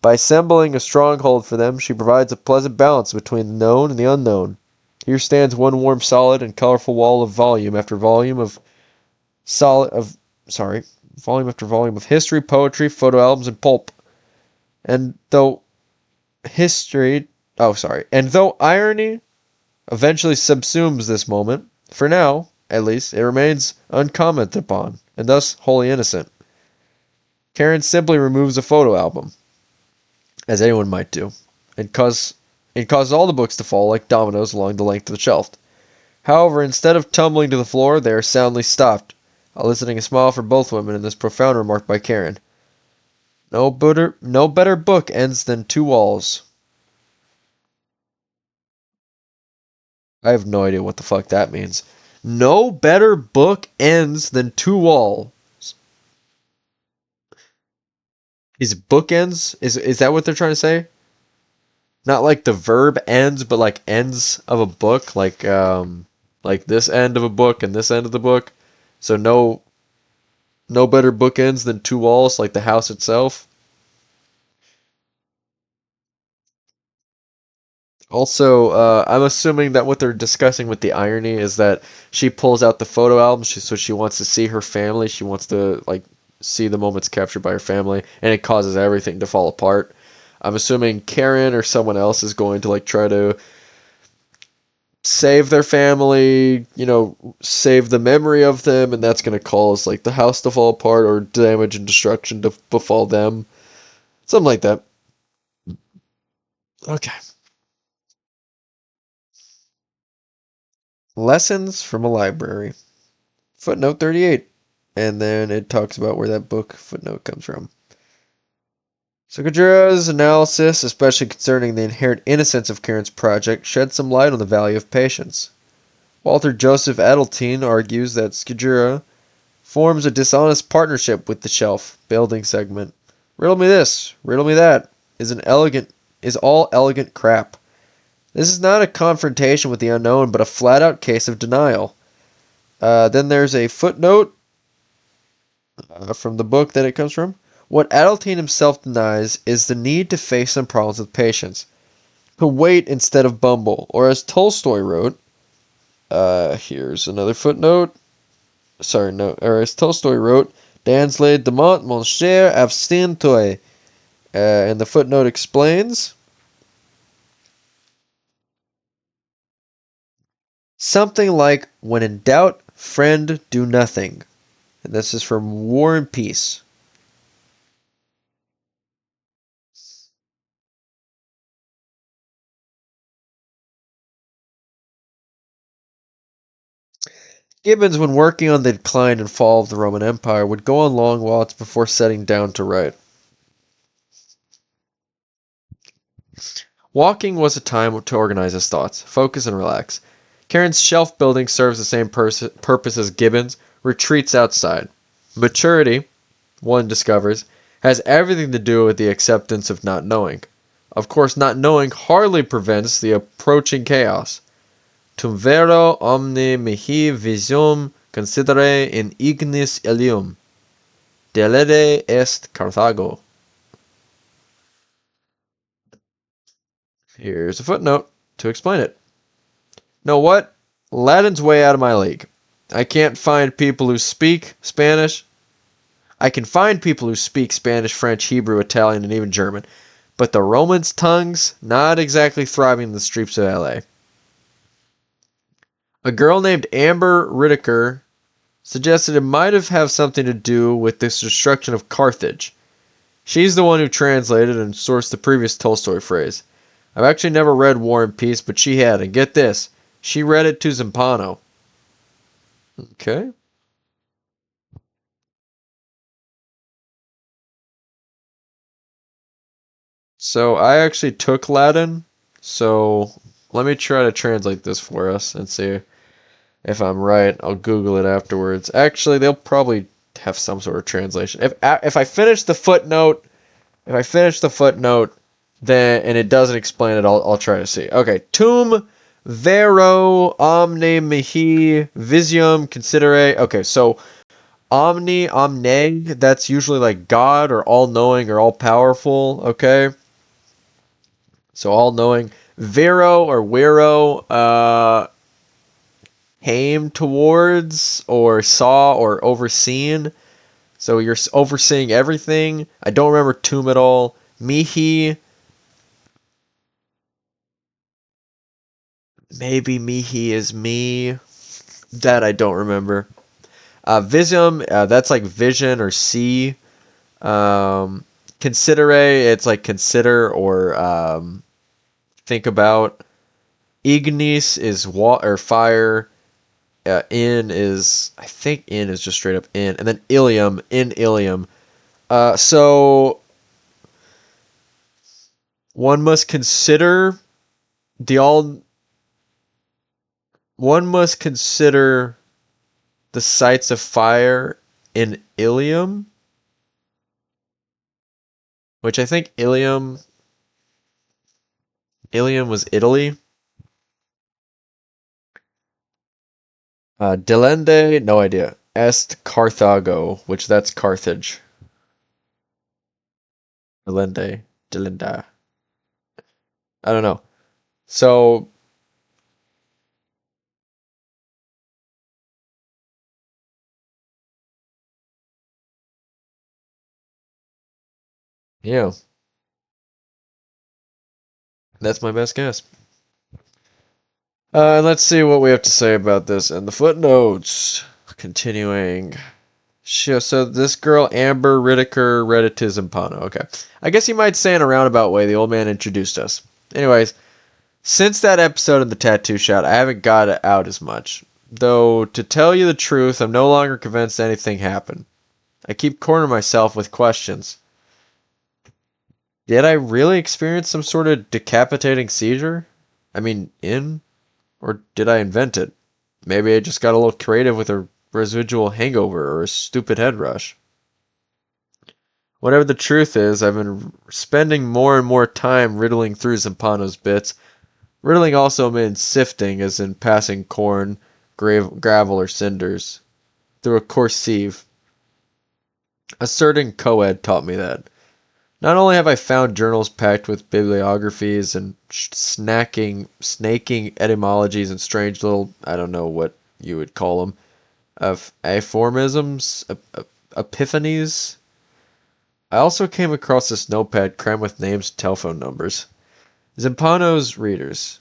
By assembling a stronghold for them, she provides a pleasant balance between the known and the unknown. Here stands one warm, solid, and colorful wall of volume after volume of history, poetry, photo albums, and pulp. And though irony eventually subsumes this moment, for now, at least, it remains uncommented upon, and thus wholly innocent. Karen simply removes a photo album, as anyone might do, and causes all the books to fall like dominoes along the length of the shelf. However, instead of tumbling to the floor, they are soundly stopped, eliciting a smile for both women in this profound remark by Karen. No better book ends than two walls. I have no idea what the fuck that means. No better book ends than two walls. Is bookends? Is that what they're trying to say? Not like the verb ends, but like ends of a book, like this end of a book and this end of the book. So no better bookends than two walls, like the house itself. Also, I'm assuming that what they're discussing with the irony is that she pulls out the photo album, so she wants to see her family. She wants to see the moments captured by her family, and it causes everything to fall apart. I'm assuming Karen or someone else is going to try to save their family, save the memory of them, and that's going to cause the house to fall apart or damage and destruction to befall them. Something like that. Okay. Lessons from a library. Footnote 38. And then it talks about where that book footnote comes from. So Kajira's analysis, especially concerning the inherent innocence of Karen's project, sheds some light on the value of patience. Walter Joseph Adeltine argues that Skijira forms a dishonest partnership with the shelf building segment. Riddle me this, riddle me that is all elegant crap. This is not a confrontation with the unknown, but a flat-out case of denial. Then there's a footnote from the book that it comes from. What Adeltine himself denies is the need to face some problems with patience, to wait instead of bumble, or as Tolstoy wrote, Here's another footnote. Sorry, no. As Tolstoy wrote, Dans les demande mon cher abstiens-toi. And the footnote explains something like, when in doubt, friend, do nothing. And this is from War and Peace. Gibbons, when working on the decline and fall of the Roman Empire, would go on long walks before setting down to write. Walking was a time to organize his thoughts, focus, and relax. Karen's shelf building serves the same purpose as Gibbons' retreats outside. Maturity, one discovers, has everything to do with the acceptance of not knowing. Of course, not knowing hardly prevents the approaching chaos. Tum vero omne mihi visium considere in ignis elium. Delere est Carthago. Here's a footnote to explain it. Know what? Latin's way out of my league. I can't find people who speak Spanish. I can find people who speak Spanish, French, Hebrew, Italian, and even German. But the Romans' tongues, not exactly thriving in the streets of LA. A girl named Amber Riddicker suggested it might have something to do with this destruction of Carthage. She's the one who translated and sourced the previous Tolstoy phrase. I've actually never read War and Peace, but she had, and get this, she read it to Zampano. Okay. So I actually took Latin, so let me try to translate this for us and see if I'm right. I'll Google it afterwards. Actually, they'll probably have some sort of translation. If I finish the footnote, then and it doesn't explain it, I'll try to see. Okay, tum vero omne mihi visium considere. Okay, so omne, that's usually like God or all-knowing or all-powerful, okay? So all-knowing. Vero or Wero, came towards or saw or overseen. So you're overseeing everything. I don't remember tum at all. Mihi. Maybe Mihi is me. That I don't remember. Visium, that's like vision or see. Considere, it's like consider or think about. Ignis is water or fire. In is, I think in is just straight up in. And then ilium, in ilium. So one must consider one must consider the sites of fire in Ilium, which I think Ilium was Italy. Delende, no idea. Est Carthago, which that's Carthage. Delenda. I don't know. So yeah, that's my best guess. Let's see what we have to say about this in the footnotes. Continuing. So this girl, Amber Riddicker, read it to Zampano. Okay. I guess you might say in a roundabout way, the old man introduced us. Anyways, since that episode of the tattoo shot, I haven't got it out as much. Though, to tell you the truth, I'm no longer convinced anything happened. I keep cornering myself with questions. Did I really experience some sort of decapitating seizure? I mean, or did I invent it? Maybe I just got a little creative with a residual hangover or a stupid head rush. Whatever the truth is, I've been spending more and more time riddling through Zampano's bits. Riddling also means sifting, as in passing corn, gravel, or cinders, through a coarse sieve. A certain co-ed taught me that. Not only have I found journals packed with bibliographies and snaking etymologies and strange little, I don't know what you would call them, of aphorisms, epiphanies, I also came across this notepad crammed with names and telephone numbers. Zampano's readers,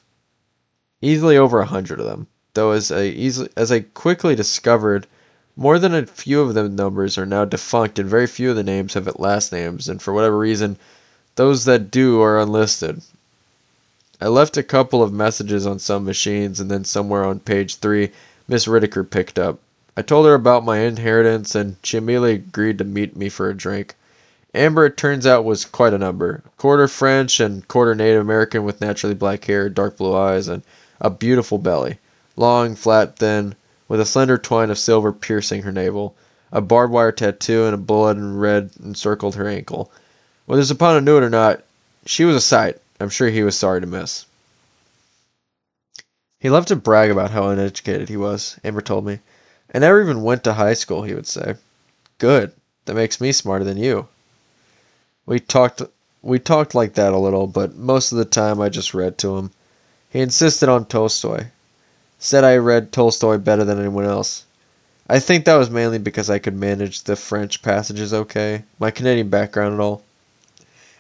easily over 100 of them, though as I quickly discovered, more than a few of the numbers are now defunct and very few of the names have last names, and for whatever reason, those that do are unlisted. I left a couple of messages on some machines, and then somewhere on page 3, Miss Riddicker picked up. I told her about my inheritance, and she immediately agreed to meet me for a drink. Amber, it turns out, was quite a number. Quarter French and quarter Native American with naturally black hair, dark blue eyes, and a beautiful belly. Long, flat, thin, with a slender twine of silver piercing her navel. A barbed wire tattoo and a bullet in red encircled her ankle. Whether Zampano knew it or not, she was a sight I'm sure he was sorry to miss. He loved to brag about how uneducated he was, Amber told me. I never even went to high school, he would say. Good. That makes me smarter than you. We talked like that a little, but most of the time I just read to him. He insisted on Tolstoy. Said I read Tolstoy better than anyone else. I think that was mainly because I could manage the French passages okay, my Canadian background and all.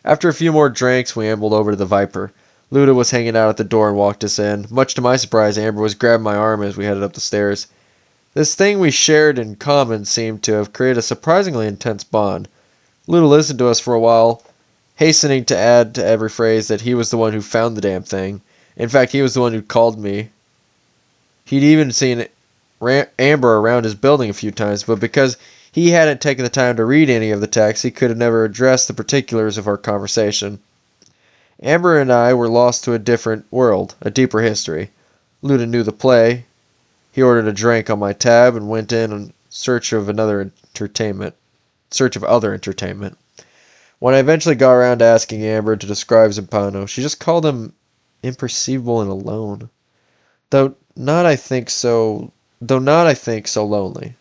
After a few more drinks, we ambled over to the Viper. Luda was hanging out at the door and walked us in. Much to my surprise, Amber was grabbing my arm as we headed up the stairs. This thing we shared in common seemed to have created a surprisingly intense bond. Luda listened to us for a while, hastening to add to every phrase that he was the one who found the damn thing. In fact, he was the one who called me. He'd even seen Amber around his building a few times, but because he hadn't taken the time to read any of the text, he could have never addressed the particulars of our conversation. Amber and I were lost to a different world, a deeper history. Luda knew the play. He ordered a drink on my tab and went in search of other entertainment. When I eventually got around to asking Amber to describe Zampano, she just called him imperceivable and alone. Though not I think so lonely.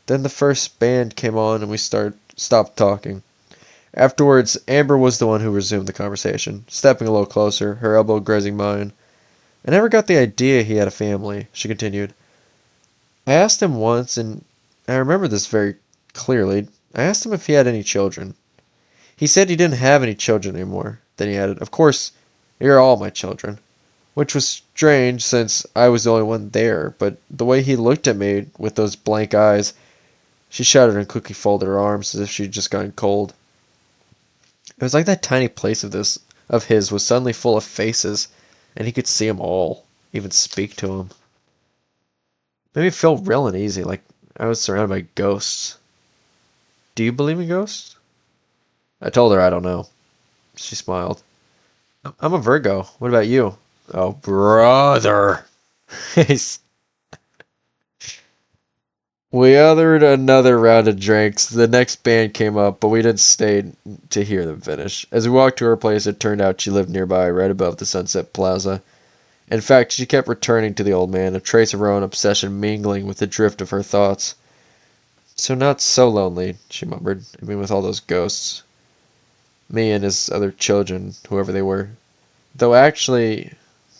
Then the first band came on and we stopped talking. Afterwards, Amber was the one who resumed the conversation, stepping a little closer, her elbow grazing mine. I never got the idea he had a family, she continued. I asked him once, and I remember this very clearly. I asked him if he had any children. He said he didn't have any children anymore. Then he added, "Of course, you're all my children." Which was strange, since I was the only one there, but the way he looked at me with those blank eyes, she shuddered and quickly folded her arms as if she'd just gotten cold. It was like that tiny place of his was suddenly full of faces, and he could see them all, even speak to them. Made me feel real uneasy, like I was surrounded by ghosts. Do you believe in ghosts? I told her I don't know. She smiled. I'm a Virgo. What about you? Oh, brother. We ordered another round of drinks. The next band came up, but we didn't stay to hear them finish. As we walked to her place, it turned out she lived nearby, right above the Sunset Plaza. In fact, she kept returning to the old man, a trace of her own obsession mingling with the drift of her thoughts. So not so lonely, she murmured. I mean, with all those ghosts. Me and his other children, whoever they were. Though actually,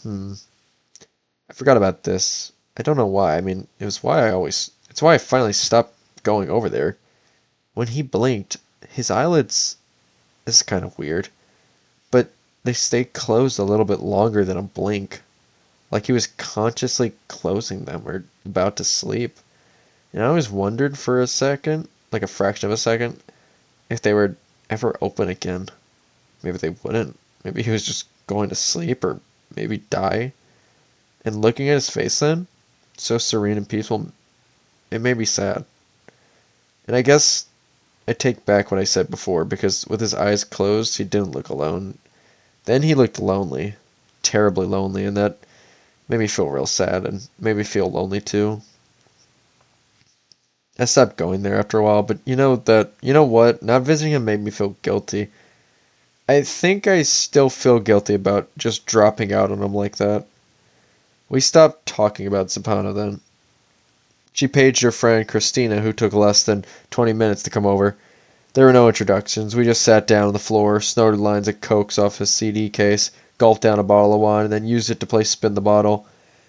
I forgot about this. I don't know why. I mean, it's why I finally stopped going over there. When he blinked, his eyelids, this is kind of weird, but they stayed closed a little bit longer than a blink. Like he was consciously closing them or about to sleep. And I always wondered for a second, like a fraction of a second, if they would ever open again. Maybe they wouldn't. Maybe he was just going to sleep or maybe die. And looking at his face then, so serene and peaceful, it made me sad. And I guess I take back what I said before, because with his eyes closed, he didn't look alone. Then he looked lonely, terribly lonely, and that made me feel real sad and made me feel lonely too. I stopped going there after a while, but you know what? Not visiting him made me feel guilty. I think I still feel guilty about just dropping out on him like that. We stopped talking about Zampano then. She paged her friend Christina, who took less than 20 minutes to come over. There were no introductions. We just sat down on the floor, snorted lines of cokes off his CD case, gulped down a bottle of wine, and then used it to play spin the bottle.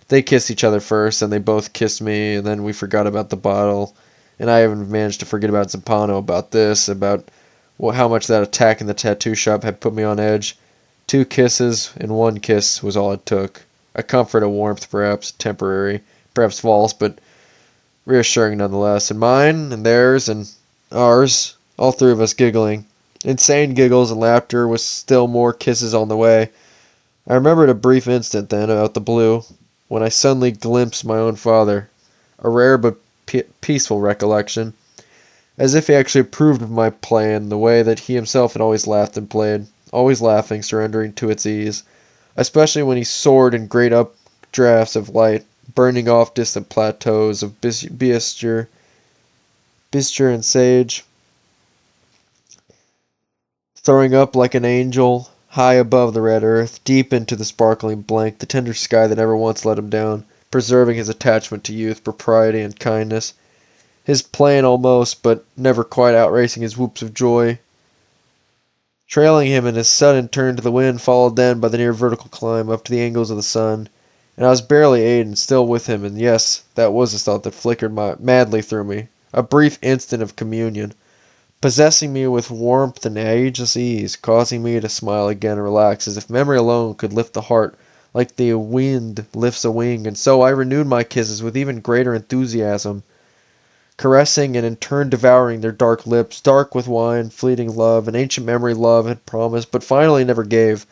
They kissed each other first, and they both kissed me, and then we forgot about the bottle. And I even managed to forget about Zampano, about this, about how much that attack in the tattoo shop had put me on edge. 2 kisses and 1 kiss was all it took. A comfort, a warmth, perhaps temporary, perhaps false, but reassuring nonetheless. And mine, and theirs, and ours, all 3 of us giggling. Insane giggles and laughter with still more kisses on the way. I remembered a brief instant then, out the blue, when I suddenly glimpsed my own father. A rare but peaceful recollection, as if he actually approved of my plan, the way that he himself had always laughed and played, always laughing, surrendering to its ease, especially when he soared in great updrafts of light, burning off distant plateaus of bistre and sage, throwing up like an angel, high above the red earth, deep into the sparkling blank, the tender sky that never once let him down, preserving his attachment to youth, propriety, and kindness, his plan almost, but never quite outracing his whoops of joy, trailing him in his sudden turn to the wind, followed then by the near vertical climb up to the angles of the sun. And I was barely 8 and still with him, and yes, that was the thought that flickered madly through me. A brief instant of communion, possessing me with warmth and ageless ease, causing me to smile again and relax, as if memory alone could lift the heart like the wind lifts a wing, and so I renewed my kisses with even greater enthusiasm, caressing and in turn devouring their dark lips, dark with wine, fleeting love, an ancient memory love had promised, but finally never gave,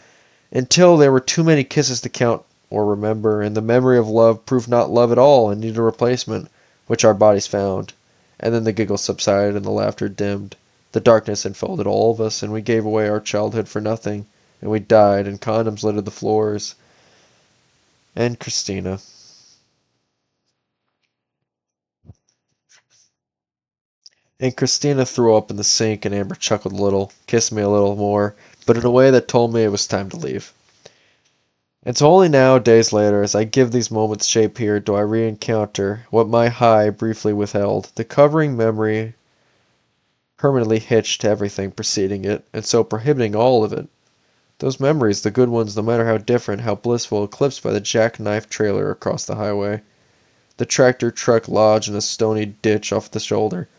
until there were too many kisses to count or remember, and the memory of love proved not love at all and needed a replacement, which our bodies found. And then the giggles subsided and the laughter dimmed. The darkness enfolded all of us, and we gave away our childhood for nothing, and we died, and condoms littered the floors. And Christina. And Christina threw up in the sink, and Amber chuckled a little, kissed me a little more, but in a way that told me it was time to leave. And so only now, days later, as I give these moments shape here, do I re-encounter what my high briefly withheld, the covering memory permanently hitched to everything preceding it, and so prohibiting all of it. Those memories, the good ones, no matter how different, how blissful, eclipsed by the jackknife trailer across the highway, the tractor truck lodged in a stony ditch off the shoulder,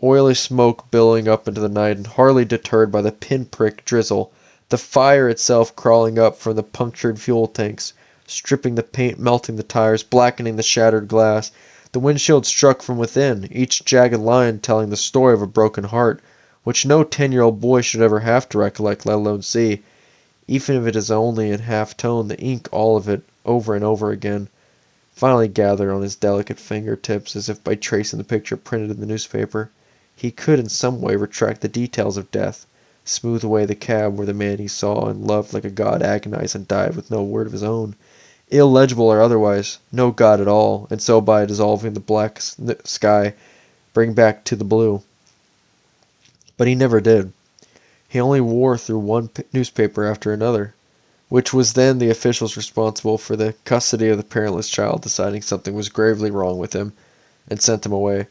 oily smoke billowing up into the night and hardly deterred by the pinprick drizzle, the fire itself crawling up from the punctured fuel tanks, stripping the paint, melting the tires, blackening the shattered glass, the windshield struck from within, each jagged line telling the story of a broken heart, which no 10-year-old boy should ever have to recollect, let alone see, even if it is only in half tone, the ink, all of it, over and over again, finally gathered on his delicate fingertips as if by tracing the picture printed in the newspaper. He could in some way retract the details of death, smooth away the cab where the man he saw and loved like a god agonized and died with no word of his own, illegible or otherwise, no god at all, and so by dissolving the black sky, bring back to the blue. But he never did. He only wore through one newspaper after another, which was then the officials responsible for the custody of the parentless child deciding something was gravely wrong with him, and sent him away,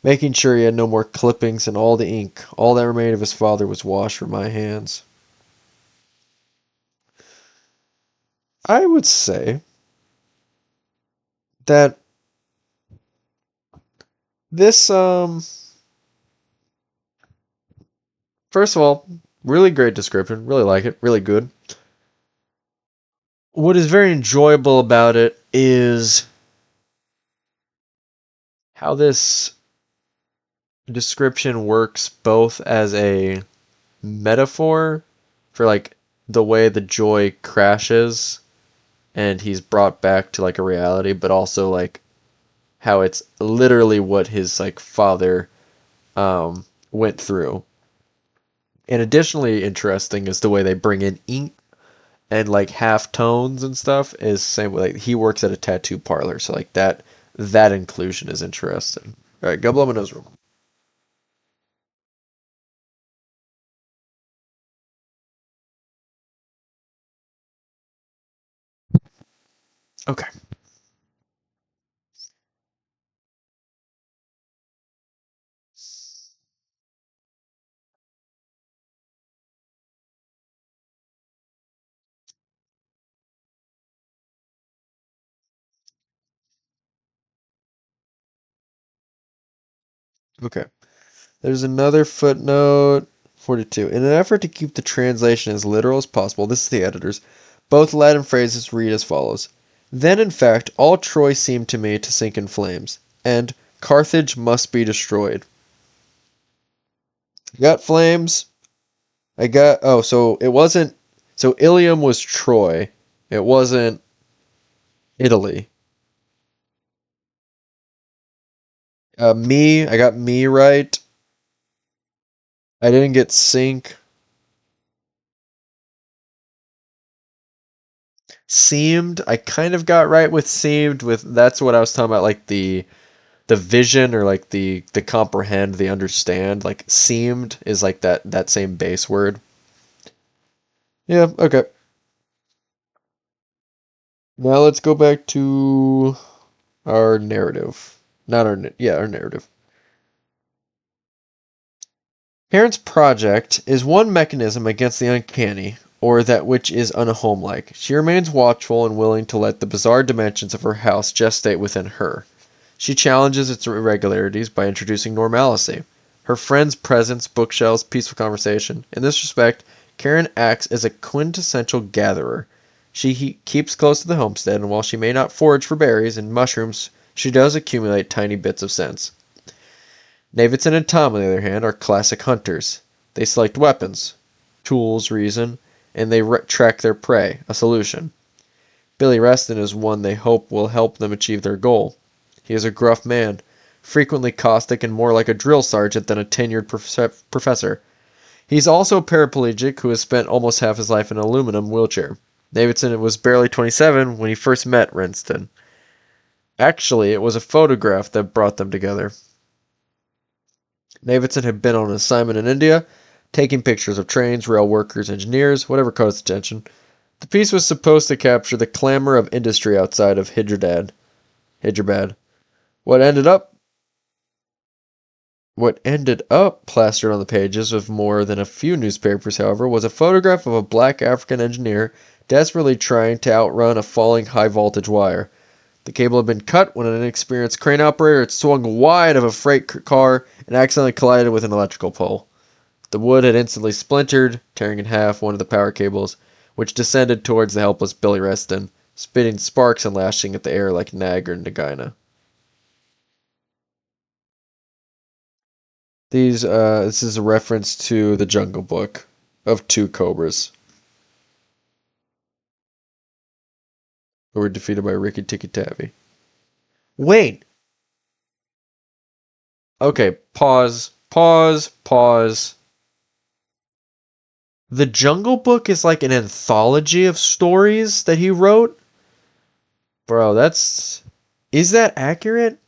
making sure he had no more clippings, and all the ink, all that remained of his father, was washed from my hands. I would say that this, first of all, really great description, really like it, really good. What is very enjoyable about it is how this description works both as a metaphor for like the way the joy crashes and he's brought back to like a reality, but also like how it's literally what his like father went through. And additionally interesting is the way they bring in ink and like half tones and stuff is same way like he works at a tattoo parlor, so like that inclusion is interesting. All right, go blow my nose room. Okay. Okay. There's another footnote. 42. In an effort to keep the translation as literal as possible, this is the editors, both Latin phrases read as follows. Then, in fact, all Troy seemed to me to sink in flames, and Carthage must be destroyed. I got flames. So it wasn't, so Ilium was Troy. It wasn't Italy. I got me right. I didn't get sink. Seemed, I kind of got right with seemed with that's what I was talking about, like the vision or like the comprehend, the understand. Like seemed is like that same base word. Yeah, okay. Now let's go back to our narrative. Not our our narrative. Parent's project is one mechanism against the uncanny, or that which is unhomelike. She remains watchful and willing to let the bizarre dimensions of her house gestate within her. She challenges its irregularities by introducing normalcy. Her friends' presence, bookshelves, peaceful conversation. In this respect, Karen acts as a quintessential gatherer. She keeps close to the homestead, and while she may not forage for berries and mushrooms, she does accumulate tiny bits of sense. Davidson and Tom, on the other hand, are classic hunters. They select weapons, tools, reason, and they track their prey, a solution. Billy Reston is one they hope will help them achieve their goal. He is a gruff man, frequently caustic and more like a drill sergeant than a tenured professor. He's also a paraplegic who has spent almost half his life in an aluminum wheelchair. Davidson was barely 27 when he first met Reston. Actually, it was a photograph that brought them together. Davidson had been on an assignment in India, taking pictures of trains, rail workers, engineers, whatever caught his attention. The piece was supposed to capture the clamor of industry outside of Hyderabad. What ended up plastered on the pages of more than a few newspapers, however, was a photograph of a black African engineer desperately trying to outrun a falling high-voltage wire. The cable had been cut when an inexperienced crane operator had swung wide of a freight car and accidentally collided with an electrical pole. The wood had instantly splintered, tearing in half one of the power cables, which descended towards the helpless Billy Reston, spitting sparks and lashing at the air like Nag or Nagina. This is a reference to the Jungle Book of two cobras who were defeated by Ricky Tikki Tavi. Wait! Okay, pause. The Jungle Book is like an anthology of stories that he wrote? Bro, is that accurate?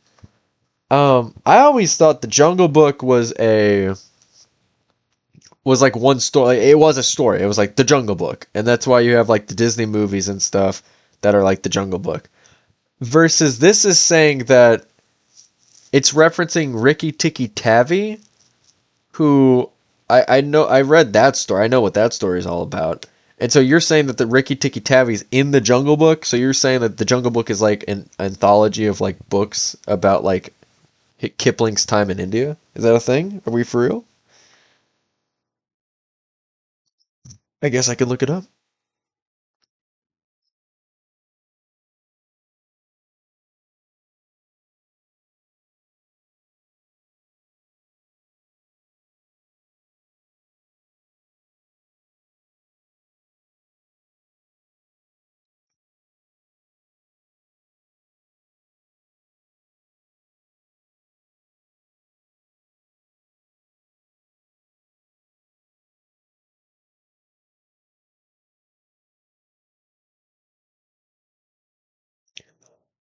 I always thought the Jungle Book was like one story. It was a story. It was like the Jungle Book, and that's why you have like the Disney movies and stuff that are like the Jungle Book. Versus this is saying that it's referencing Ricky Tikki Tavi, who I know I read that story. I know what that story is all about. And so you're saying that the Ricky Tikki Tavi is in the Jungle Book. So you're saying that the Jungle Book is like an anthology of like books about like Kipling's time in India. Is that a thing? Are we for real? I guess I could look it up.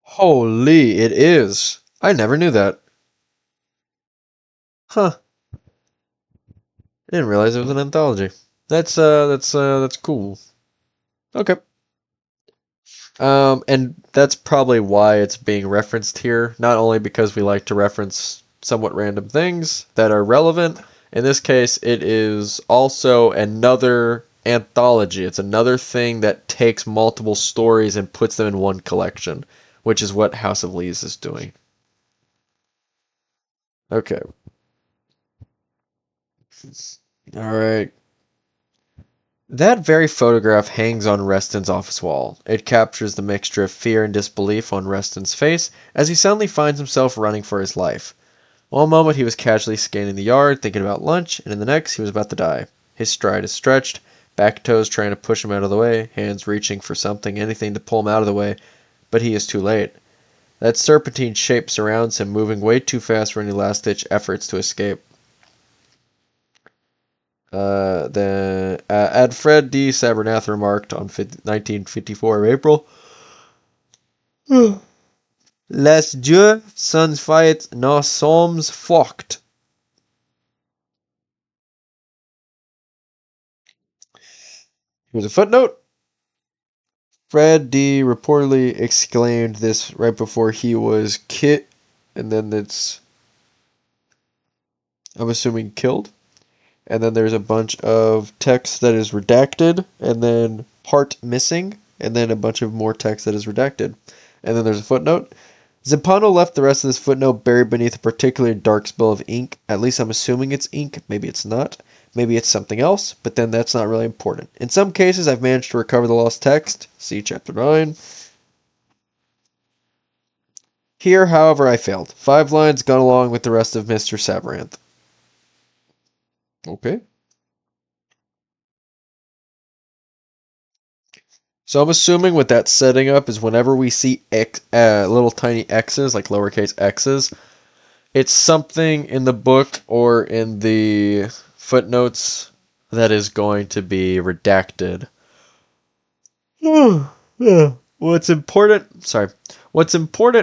Holy, it is. I never knew that. Huh. I didn't realize it was an anthology. That's cool. Okay. And that's probably why it's being referenced here, not only because we like to reference somewhat random things that are relevant. In this case, it is also another anthology. It's another thing that takes multiple stories and puts them in one collection, which is what House of Leaves is doing. Okay. Alright. That very photograph hangs on Reston's office wall. It captures the mixture of fear and disbelief on Reston's face as he suddenly finds himself running for his life. One moment he was casually scanning the yard, thinking about lunch, and in the next he was about to die. His stride is stretched, back toes trying to push him out of the way, hands reaching for something, anything to pull him out of the way, but he is too late. That serpentine shape surrounds him, moving way too fast for any last-ditch efforts to escape. Fred D. Sabernath remarked on 1954 of April, Les dieux sans fait nous sommes forts. Here's a footnote. Fred D. reportedly exclaimed this right before he was and then it's, I'm assuming, killed. And then there's a bunch of text that is redacted, and then part missing, and then a bunch of more text that is redacted. And then there's a footnote. Zampano left the rest of this footnote buried beneath a particularly dark spill of ink. At least I'm assuming it's ink. Maybe it's not. Maybe it's something else, but then that's not really important. In some cases, I've managed to recover the lost text. See Chapter 9. Here, however, I failed. 5 lines gone along with the rest of Mr. Sabaranth. Okay. So I'm assuming what that's setting up is whenever we see little tiny x's, like lowercase x's, it's something in the book or in the footnotes that is going to be redacted. What's important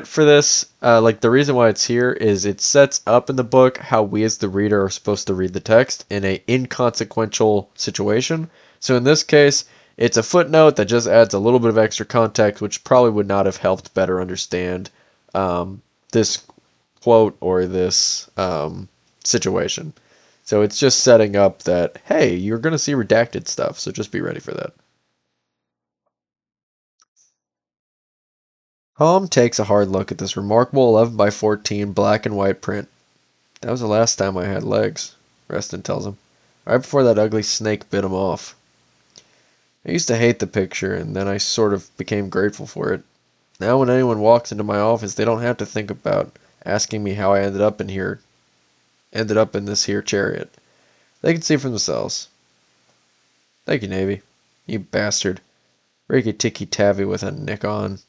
for this, like the reason why it's here is it sets up in the book how we as the reader are supposed to read the text in a inconsequential situation. So in this case, it's a footnote that just adds a little bit of extra context, which probably would not have helped better understand this quote or this situation. So it's just setting up that, hey, you're going to see redacted stuff, so just be ready for that. Tom takes a hard look at this remarkable 11 by 14 black and white print. That was the last time I had legs, Reston tells him, right before that ugly snake bit him off. I used to hate the picture, and then I sort of became grateful for it. Now when anyone walks into my office, they don't have to think about asking me how I ended up in this here chariot. They can see for themselves. Thank you, Navy. You bastard. Ricky-ticky-tavi with a nick on.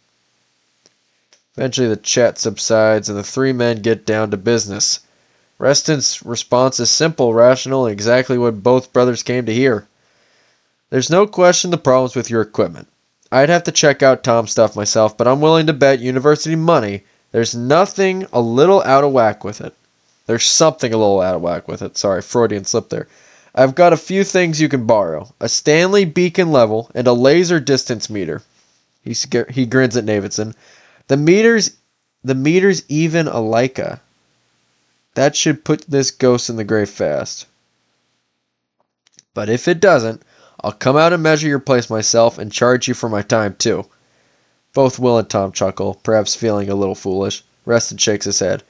Eventually the chat subsides and the 3 men get down to business. Reston's response is simple, rational, and exactly what both brothers came to hear. There's no question the problem's with your equipment. I'd have to check out Tom's stuff myself, but I'm willing to bet university money there's nothing a little out of whack with it. There's something a little out of whack with it. Sorry, Freudian slip there. I've got a few things you can borrow. A Stanley beacon level and a laser distance meter. He grins at Davidson. The meter's even a Leica. That should put this ghost in the grave fast. But if it doesn't, I'll come out and measure your place myself and charge you for my time too. Both Will and Tom chuckle, perhaps feeling a little foolish. Reston shakes his head.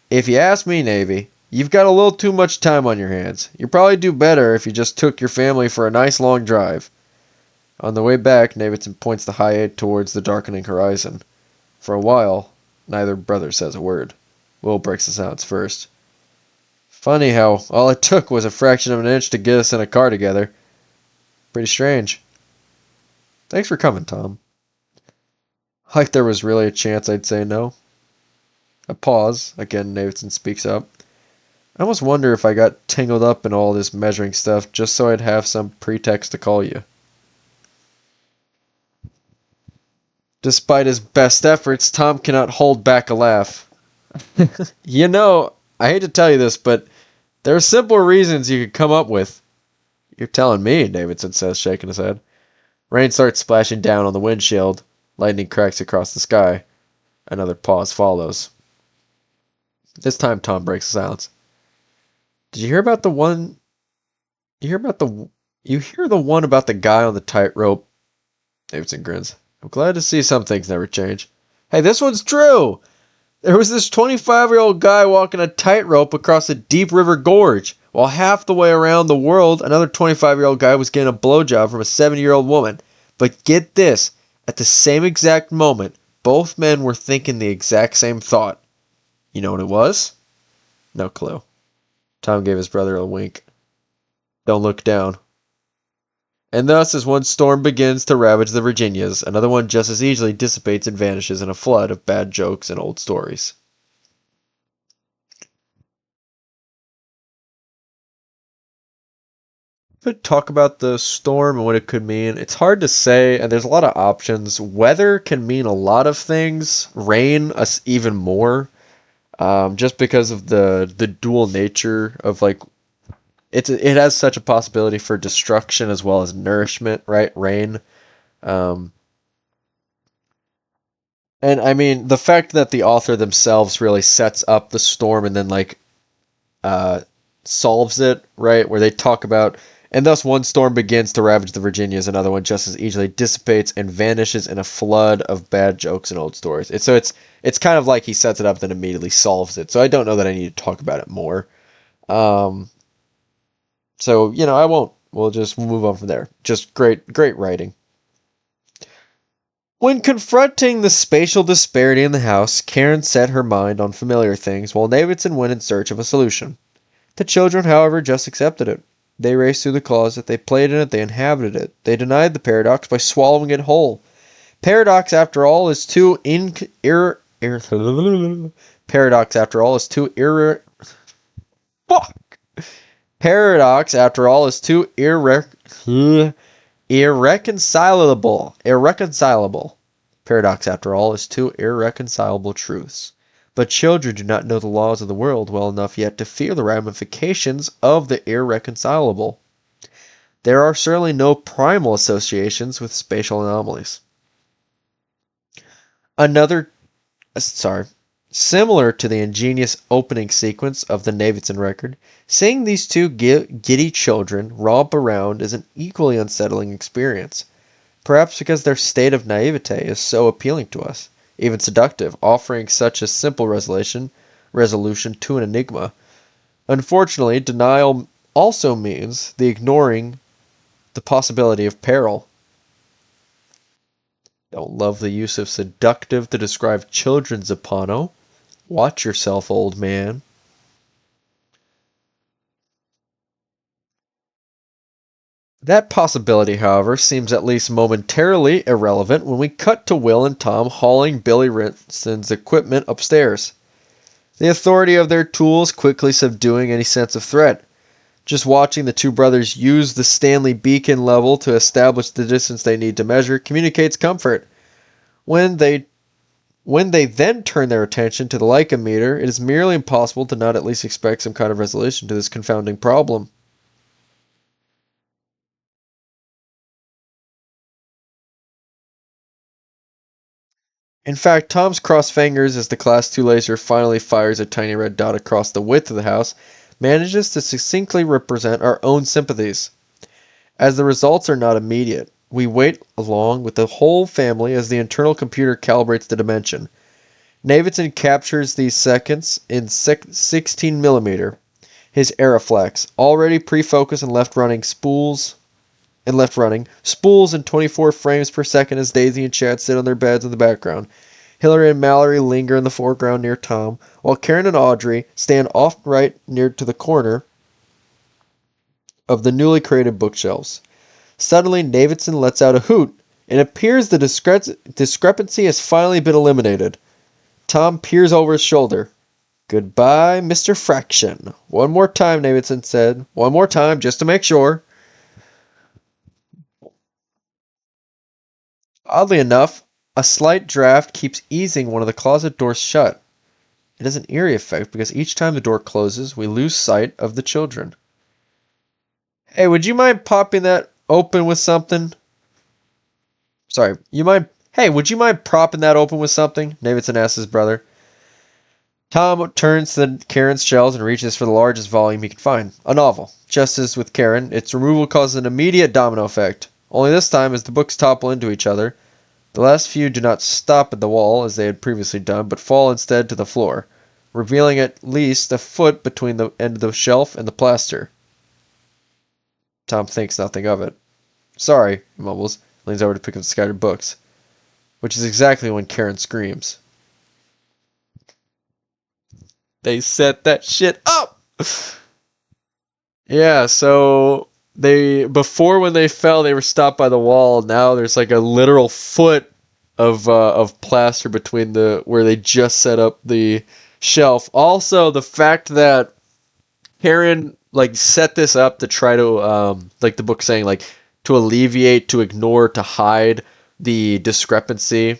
If you ask me, Navy, you've got a little too much time on your hands. You'd probably do better if you just took your family for a nice long drive. On the way back, Davidson points the high 8 towards the darkening horizon. For a while, neither brother says a word. Will breaks the silence first. Funny how all it took was a fraction of an inch to get us in a car together. Pretty strange. Thanks for coming, Tom. Like there was really a chance I'd say no. A pause. Again, Davidson speaks up. I almost wonder if I got tangled up in all this measuring stuff just so I'd have some pretext to call you. Despite his best efforts, Tom cannot hold back a laugh. You know, I hate to tell you this, but there are simpler reasons you could come up with. You're telling me, Davidson says, shaking his head. Rain starts splashing down on the windshield. Lightning cracks across the sky. Another pause follows. This time Tom breaks the silence. Did you hear about the one... You hear the one about the guy on the tightrope? Davidson grins. I'm glad to see some things never change. Hey, this one's true! There was this 25-year-old guy walking a tightrope across a deep river gorge. while half the way around the world, another 25-year-old guy was getting a blowjob from a 70-year-old woman. But get this, at the same exact moment, both men were thinking the exact same thought. You know what it was? No clue. Tom gave his brother a wink. Don't look down. And thus, as one storm begins to ravage the Virginias, another one just as easily dissipates and vanishes in a flood of bad jokes and old stories. But talk about the storm and what it could mean. It's hard to say, and there's a lot of options. Weather can mean a lot of things. Rain, even more, just because of the dual nature of like it has such a possibility for destruction as well as nourishment, right? Rain. And I mean, the fact that the author themselves really sets up the storm and then like solves it, right? Where they talk about, and thus one storm begins to ravage the Virginias, another one just as easily dissipates and vanishes in a flood of bad jokes and old stories. It's kind of like he sets it up then immediately solves it. So I don't know that I need to talk about it more. So, you know, I won't. We'll just move on from there. Just great writing. When confronting the spatial disparity in the house, Karen set her mind on familiar things while Davidson went in search of a solution. The children, however, just accepted it. They raced through the closet, they played in it, they inhabited it. They denied the paradox by swallowing it whole. Paradox, after all, is too Paradox, after all, is too Paradox, after all, is too irreconcilable. Paradox, after all, is two irreconcilable truths. But children do not know the laws of the world well enough yet to fear the ramifications of the irreconcilable. There are certainly no primal associations with spatial anomalies. Similar to the ingenious opening sequence of the Davidson record, seeing these two giddy children romp around is an equally unsettling experience. Perhaps because their state of naivete is so appealing to us, even seductive, offering such a simple resolution to an enigma. Unfortunately, denial also means the ignoring the possibility of peril. Don't love the use of seductive to describe children's apano. Watch yourself, old man. That possibility, however, seems at least momentarily irrelevant when we cut to Will and Tom hauling Billy Rinson's equipment upstairs. The authority of their tools quickly subduing any sense of threat. Just watching the two brothers use the Stanley beacon level to establish the distance they need to measure communicates comfort. When they then turn their attention to the Leica meter, it is merely impossible to not at least expect some kind of resolution to this confounding problem. In fact, Tom's crossed fingers as the Class 2 laser finally fires a tiny red dot across the width of the house manages to succinctly represent our own sympathies. As the results are not immediate, we wait along with the whole family as the internal computer calibrates the dimension. Davidson captures these seconds in 16mm. His Aeroflex, already pre-focused and left running spools in 24 frames per second as Daisy and Chad sit on their beds in the background. Hillary and Mallory linger in the foreground near Tom, while Karen and Audrey stand off right near to the corner of the newly created bookshelves. Suddenly, Davidson lets out a hoot. It appears the discrepancy has finally been eliminated. Tom peers over his shoulder. "Goodbye, Mr. Fraction." "One more time," Davidson said. "One more time, just to make sure." Oddly enough, a slight draft keeps easing one of the closet doors shut. It has an eerie effect because each time the door closes, we lose sight of the children. "Hey, would you mind popping that open with something?" Hey, would you mind propping that open with something?" Davidson asked his brother. Tom turns to Karen's shelves and reaches for the largest volume he can find. A novel. Just as with Karen, its removal causes an immediate domino effect. Only this time, as the books topple into each other, the last few do not stop at the wall, as they had previously done, but fall instead to the floor. revealing at least a foot between the end of the shelf and the plaster. Tom thinks nothing of it. Sorry, he mumbles, leans over to pick up the scattered books, which is exactly when Karen screams. They set that shit up! Yeah, so before when they fell, they were stopped by the wall. Now there's like a literal foot of plaster between where they just set up the shelf. Also, the fact that Karen like set this up to try to like the book saying like to alleviate, to ignore, to hide the discrepancy,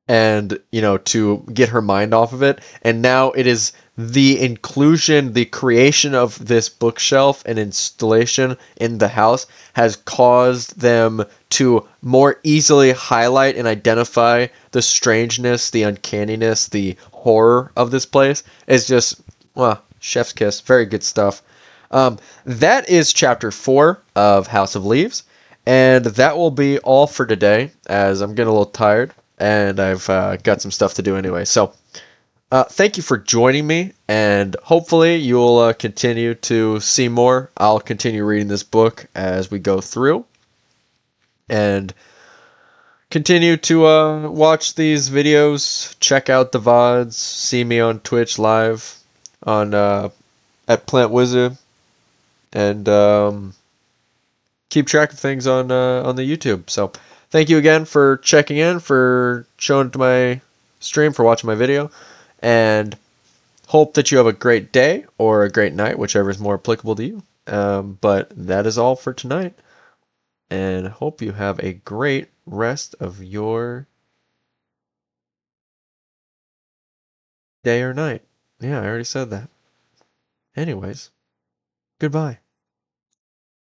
and to get her mind off of it. And now it is the inclusion, the creation of this bookshelf and installation in the house has caused them to more easily highlight and identify the strangeness, the uncanniness, the horror of this place. It's just, well, chef's kiss. Very good stuff. That is chapter 4 of House of Leaves. And that will be all for today, as I'm getting a little tired and I've got some stuff to do anyway. So thank you for joining me, and hopefully you'll continue to see more. I'll continue reading this book as we go through, and continue to watch these videos, check out the VODs, see me on Twitch live on at Plant Wizard, and keep track of things on the YouTube. So thank you again for checking in, for showing to my stream, for watching my video, and hope that you have a great day or a great night, whichever is more applicable to you. But that is all for tonight, and hope you have a great rest of your day or night. Yeah, I already said that. Anyways, goodbye.